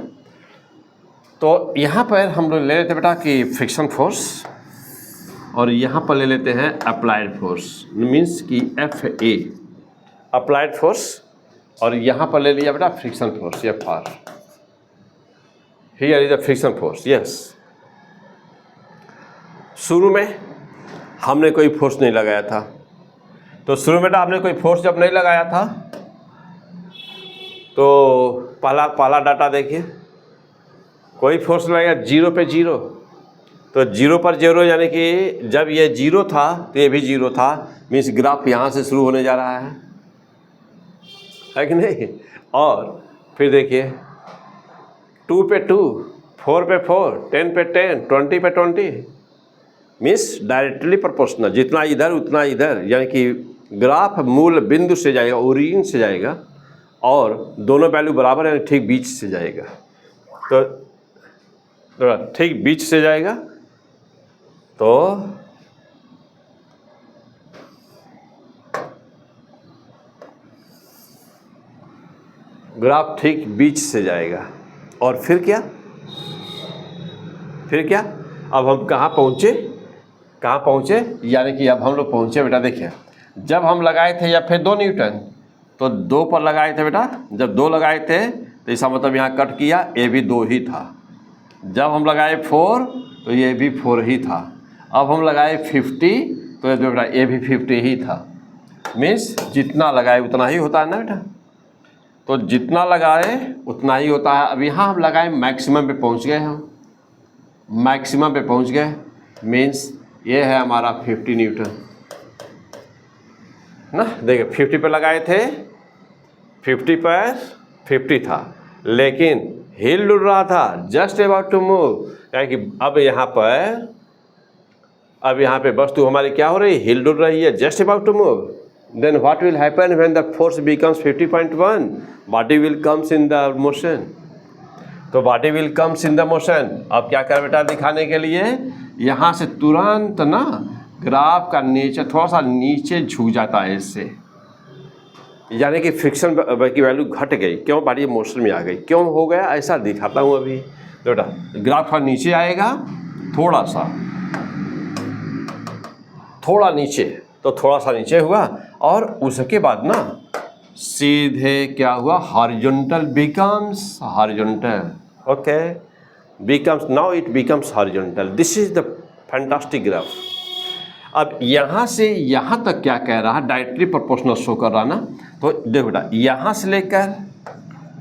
तो यहाँ पर हम लोग ले लेते बेटा कि फ्रिक्शन फोर्स, और यहाँ पर ले लेते हैं अप्लाइड फोर्स, मीन्स कि एफ ए अप्लाइड फोर्स, और यहाँ पर ले लिया बेटा friction force F R. Here is the friction force, yes. शुरू में हमने कोई फोर्स नहीं लगाया था। तो शुरू में बेटा आपने कोई फोर्स जब नहीं लगाया था तो पहला डाटा देखिए, कोई फोर्स लगाया 0 पे 0, तो 0 पर 0 यानी कि जब ये 0 था तो ये भी 0 था, मीन्स ग्राफ यहाँ से शुरू होने जा रहा है कि नहीं। और फिर देखिए 2 पे 2, 4 पे 4, 10 पे 10, 20 पे 20, मीन्स डायरेक्टली प्रोपोर्शनल, जितना इधर उतना इधर, यानी कि ग्राफ मूल बिंदु से जाएगा, ओरिजिन से जाएगा और दोनों वैल्यू बराबर यानी ठीक बीच से जाएगा। तो ठीक बीच से जाएगा तो ग्राफ ठीक बीच से जाएगा। और फिर क्या, अब हम कहाँ पहुँचे, यानी कि अब हम लोग पहुँचे बेटा, देखिए जब हम लगाए थे या फिर 2 न्यूटन, तो 2 पर लगाए थे बेटा। जब 2 लगाए थे तो इसका मतलब यहाँ कट किया, ये भी 2 ही था। जब हम लगाए 4 तो ये भी 4 ही था। अब हम लगाए 50 तो ये बेटा ये भी 50 ही था। मीन्स जितना लगाए उतना ही होता है ना बेटा, तो जितना लगाए उतना ही होता है। अब यहाँ हम लगाए मैक्सिमम पे पहुँच गए, हम मैक्सिमम पे पहुँच गए, मीन्स ये है हमारा 50 न्यूटन ना। देखिए 50 पे लगाए थे, 50 पर 50 था, लेकिन हिल डुल रहा था, जस्ट अबाउट टू मूव, यानी कि अब यहाँ पे वस्तु हमारी क्या हो रही है, हिल डुल रही है, just about to move. Then what will happen when the force becomes 50.1, body will comes in the motion. तो body will comes in the motion. अब क्या कर बेटा, दिखाने के लिए यहाँ से तुरंत ना ग्राफ का नीचे थोड़ा सा नीचे झुक जाता है इससे, यानी कि फ्रिक्शन की वैल्यू घट गई। क्यों, बॉडी मोशन में आ गई। क्यों हो गया ऐसा दिखाता हूँ अभी। तो बेटा ग्राफ का नीचे आएगा थोड़ा नीचे, तो थोड़ा सा नीचे हुआ और उसके बाद ना सीधे क्या हुआ, horizontal becomes horizontal. Okay, becomes, now it becomes horizontal. This is the fantastic graph. अब यहाँ से यहाँ तक क्या कह रहा है, डायरेक्टली प्रोपोर्शनल शो कर रहा ना। तो देखो बेटा यहाँ से लेकर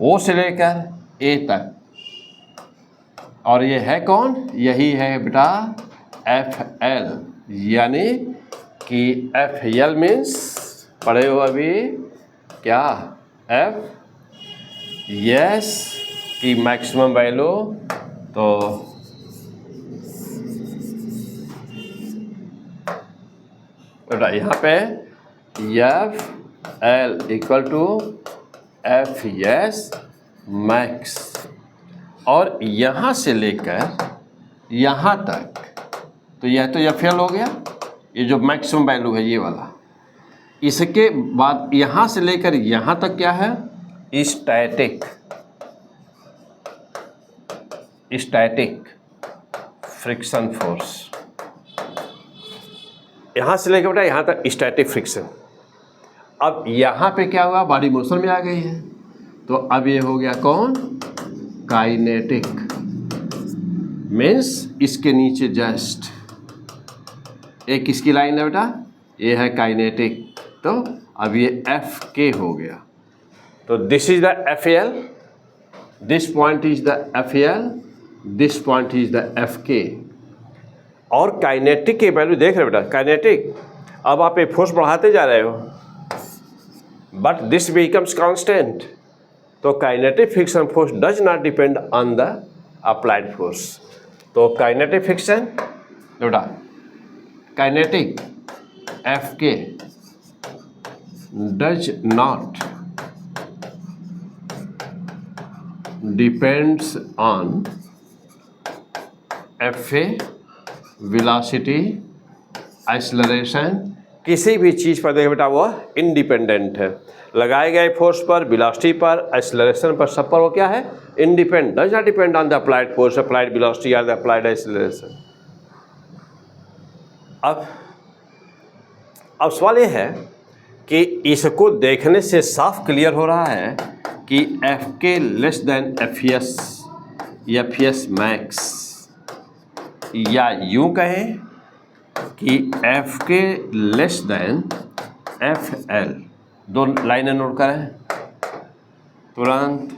ओ से लेकर ए तक, और ये है कौन, यही है बेटा FL, यानी कि FL मीन्स पढ़े हो अभी क्या, F यस की मैक्सिमम वैल्यू। तो बेटा यहाँ पे FL equal to FS max, और यहाँ से लेकर यहाँ तक, तो यह तो FL हो गया, ये जो मैक्सिमम वैल्यू है ये वाला। इसके बाद यहाँ से लेकर यहाँ तक क्या है, स्टैटिक फ्रिक्शन फोर्स। यहाँ से लेकर बेटा यहाँ तक स्टैटिक फ्रिक्शन। अब यहाँ पे क्या हुआ, बॉडी मोशन में आ गई है, तो अब ये हो गया कौन, काइनेटिक। मीन्स इसके नीचे जस्ट एक किसकी लाइन है बेटा, ये है काइनेटिक। तो अब ये FK हो गया। तो this is the FL, this point is the FL, this point is the FK। और काइनेटिक की वैल्यू देख रहे हो बेटा, काइनेटिक, अब आप ये फोर्स बढ़ाते जा रहे हो, बट दिस बिकम्स कांस्टेंट। तो kinetic friction force does not depend on the applied force. तो काइनेटिक फ्रिक्शन बेटा, kinetic FK does not depends on FA velocity acceleration. किसी भी चीज़ पर देखो बेटा वो इंडिपेंडेंट है, लगाए गए फोर्स पर, वेलोसिटी पर, एक्सेलरेशन पर, सब पर वो क्या है, independent, does not depend on the applied force, applied velocity या द अप्लाइड एक्सेलरेशन। अब सवाल ये है कि इसको देखने से साफ क्लियर हो रहा है कि FK less than FS max, या यूं कहें कि एफ के लेस देन एफ एल, दो लाइनें नोट करें। तुरंत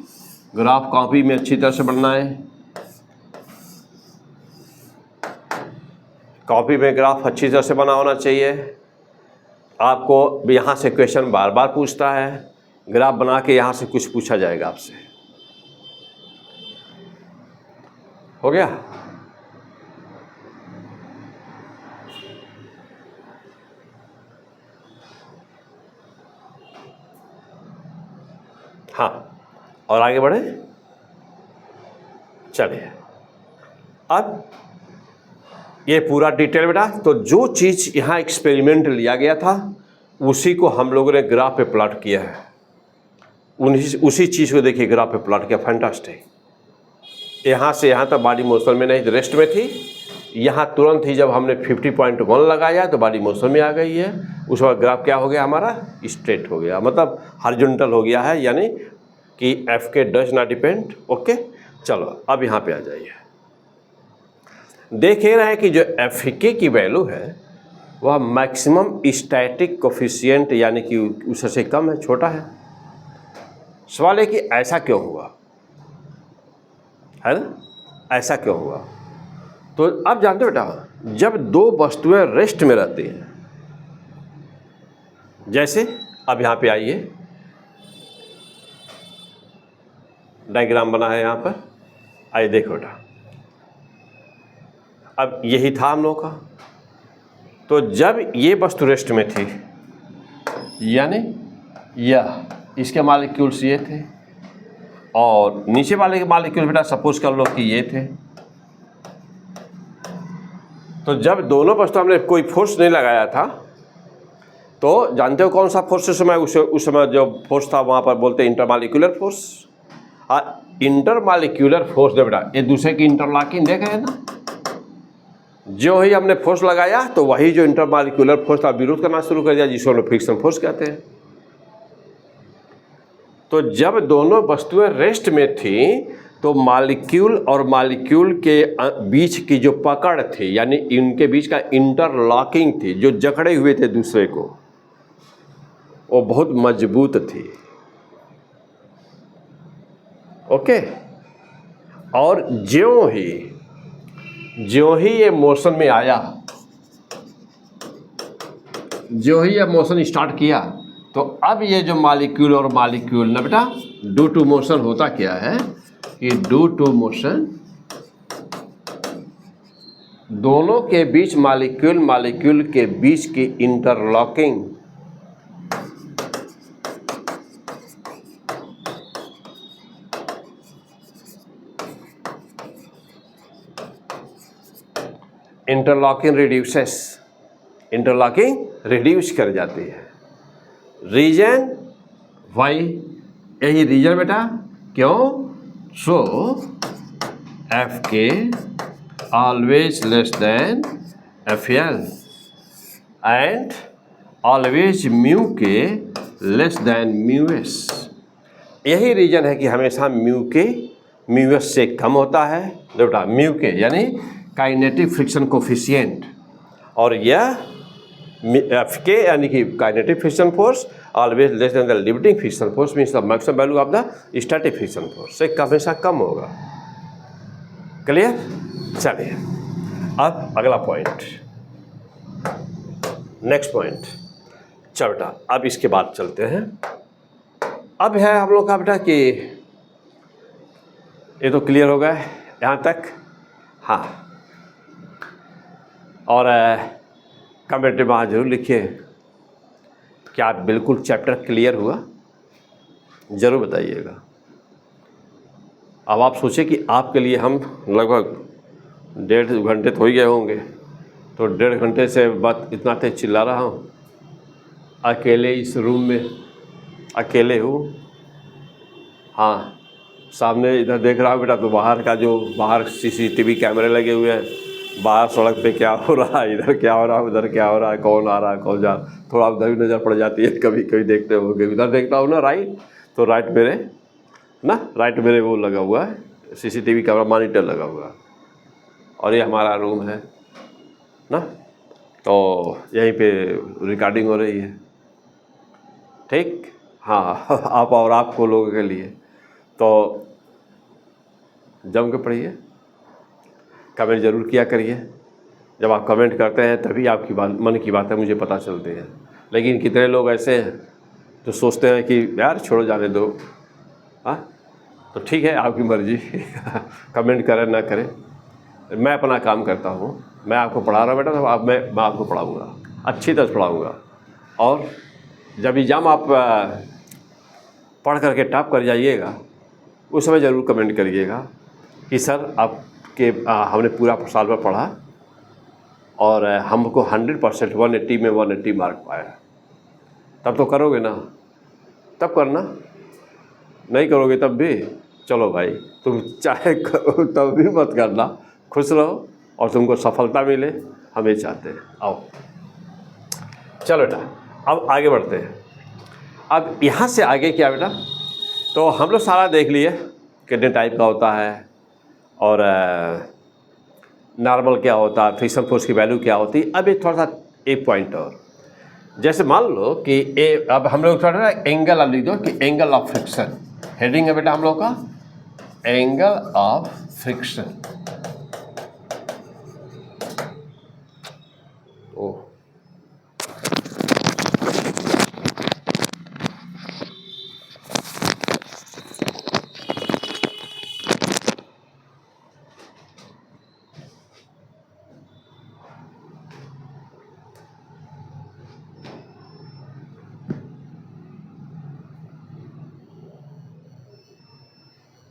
ग्राफ कॉपी में अच्छी तरह से बनना है। कॉपी में ग्राफ अच्छी तरह से बना होना चाहिए। आपको यहाँ से क्वेश्चन बार बार पूछता है, ग्राफ बना के यहाँ से कुछ पूछा जाएगा आपसे। हो गया? हाँ, और आगे बढ़े। चलिए, अब ये पूरा डिटेल बेटा, तो जो चीज़ यहाँ एक्सपेरिमेंट लिया गया था उसी को हम लोगों ने ग्राफ पे प्लॉट किया है। उसी चीज़ को देखिए ग्राफ पे प्लॉट किया। फैंटास्टिक। यहाँ से यहाँ तक बॉडी मोशन में नहीं, रेस्ट में थी। यहाँ तुरंत ही जब हमने 50.1 लगाया तो बॉडी मोशन में आ गई है। उस वक्त ग्राफ क्या हो गया हमारा? स्ट्रेट हो गया, मतलब हॉरिजॉन्टल हो गया है, यानी कि एफ के डज नॉट डिपेंड। ओके, चलो अब यहाँ पे आ जाइए। देख रहे हैं कि जो एफ के की वैल्यू है वह मैक्सिमम स्टैटिक कोफिशिएंट यानी कि उससे कम है, छोटा है। सवाल है कि ऐसा क्यों हुआ, है ना? ऐसा क्यों हुआ? तो अब जानते हो बेटा, जब दो वस्तुएं रेस्ट में रहती हैं, जैसे अब यहाँ पे आइए, डायग्राम बना है यहाँ पर। आइए देखो बेटा, अब यही था हम लोग का। तो जब ये वस्तु रेस्ट में थी, यानी यह इसके मॉलिक्यूल्स ये थे और नीचे वाले के मॉलिक्यूल बेटा सपोज कर लो कि ये थे। तो जब दोनों वस्तु हमने कोई फोर्स नहीं लगाया था, तो जानते हो कौन सा फोर्स उस समय जो फोर्स था वहाँ पर बोलते इंटरमॉलिक्यूलर फोर्स। इंटरमॉलिक्यूलर फोर्स दे बेटा, ये दूसरे की इंटरलॉकिंग देख रहे हैं ना। जो ही हमने फोर्स लगाया तो वही जो इंटरमॉलिक्यूलर फोर्स था विरोध करना शुरू कर दिया, जिसको हम फ्रिक्शन फोर्स कहते हैं। तो जब दोनों वस्तुएं रेस्ट में थी तो मॉलिक्यूल और मॉलिक्यूल के बीच की जो पकड़ थी, यानी इनके बीच का इंटरलॉकिंग थी, जो जकड़े हुए थे दूसरे को, वो बहुत मजबूत थी। ओके, और ज्यों ही ये मोशन में आया, ज्यों ही ये मोशन स्टार्ट किया, तो अब ये जो मॉलिक्यूल और मॉलिक्यूल ना बेटा, ड्यू टू मोशन होता क्या है कि ड्यू टू मोशन दोनों के बीच मॉलिक्यूल के बीच की इंटरलॉकिंग इंटरलॉकिंग रिड्यूस कर जाती है। रीजन वाई, यही रीजन बेटा, क्यों? सो एफ के always less than F L and always mu के लेस देन म्यू एस। यही रीजन है कि हमेशा म्यू एस से कम होता है बेटा, म्यू के यानी काइनेटिक फ्रिक्शन कोफिशिएंट, और यह एफ के यानी कि kinetic friction force always less than the limiting friction force, means the maximum value of the static friction force से हमेशा कम होगा। क्लियर? चलिए अब अगला पॉइंट, नेक्स्ट पॉइंट। चल बेटा, अब इसके बाद चलते हैं। अब है हम लोग का बेटा कि ये तो क्लियर हो गया यहाँ तक। हाँ, और कमेंट में वहाँ जरूर लिखिए क्या बिल्कुल चैप्टर क्लियर हुआ, ज़रूर बताइएगा। अब आप सोचें कि आपके लिए हम लगभग 1.5 घंटे तो ही गए होंगे, तो 1.5 घंटे से बात इतना तेज चिल्ला रहा हूँ, अकेले इस रूम में अकेले हूँ। हाँ, सामने इधर देख रहा हूँ बेटा, तो बाहर CCTV कैमरे लगे हुए हैं, बाहर सड़क पे क्या हो रहा है, इधर क्या हो रहा है, उधर क्या हो रहा है, कौन आ रहा है, कौन जा, थोड़ा उधर भी नज़र पड़ जाती है कभी कभी। देखते हो कि उधर देखता हूँ ना राइट, तो राइट मेरे वो लगा हुआ है CCTV कैमरा, मॉनिटर लगा हुआ है, और ये हमारा रूम है ना। तो यहीं पे रिकॉर्डिंग हो रही है, ठीक। हाँ आप और आपको लोगों के लिए तो जम के पढ़िए, कमेंट ज़रूर किया करिए। जब आप कमेंट करते हैं तभी आपकी बात, मन की बातें मुझे पता चलती हैं। लेकिन कितने लोग ऐसे हैं जो सोचते हैं कि यार छोड़ो जाने दो। हाँ तो ठीक है, आपकी मर्जी कमेंट करें ना करें, मैं अपना काम करता हूँ। मैं आपको पढ़ा रहा हूँ बेटा, तो आप मैं आपको पढ़ाऊँगा, अच्छी तरह पढ़ाऊँगा। और जब एग्ज़ाम आप पढ़ करके टॉप कर जाइएगा, उस समय ज़रूर कमेंट करिएगा कि सर आपके हमने पूरा साल भर पढ़ा और हमको 100% 180 में 180 मार्क पाया। तब तो करोगे ना, तब करना, नहीं करोगे तब भी चलो भाई, तुम चाहे करो तब भी मत करना, खुश रहो और तुमको सफलता मिले, हम ये चाहते हैं। आओ चलो बेटा, अब आगे बढ़ते हैं। अब यहाँ से आगे क्या बेटा, तो हम लोग सारा देख लिए कितने टाइप का होता है और नॉर्मल क्या होता है, फ्रिक्शन फोर्स की वैल्यू क्या होती है। अब एक थोड़ा सा एक पॉइंट और, जैसे मान लो कि अब हम लोग थोड़ा ना एंगल, अब लिख दो कि एंगल ऑफ फ्रिक्शन, हेडिंग है बेटा हम लोग का एंगल ऑफ फ्रिक्शन।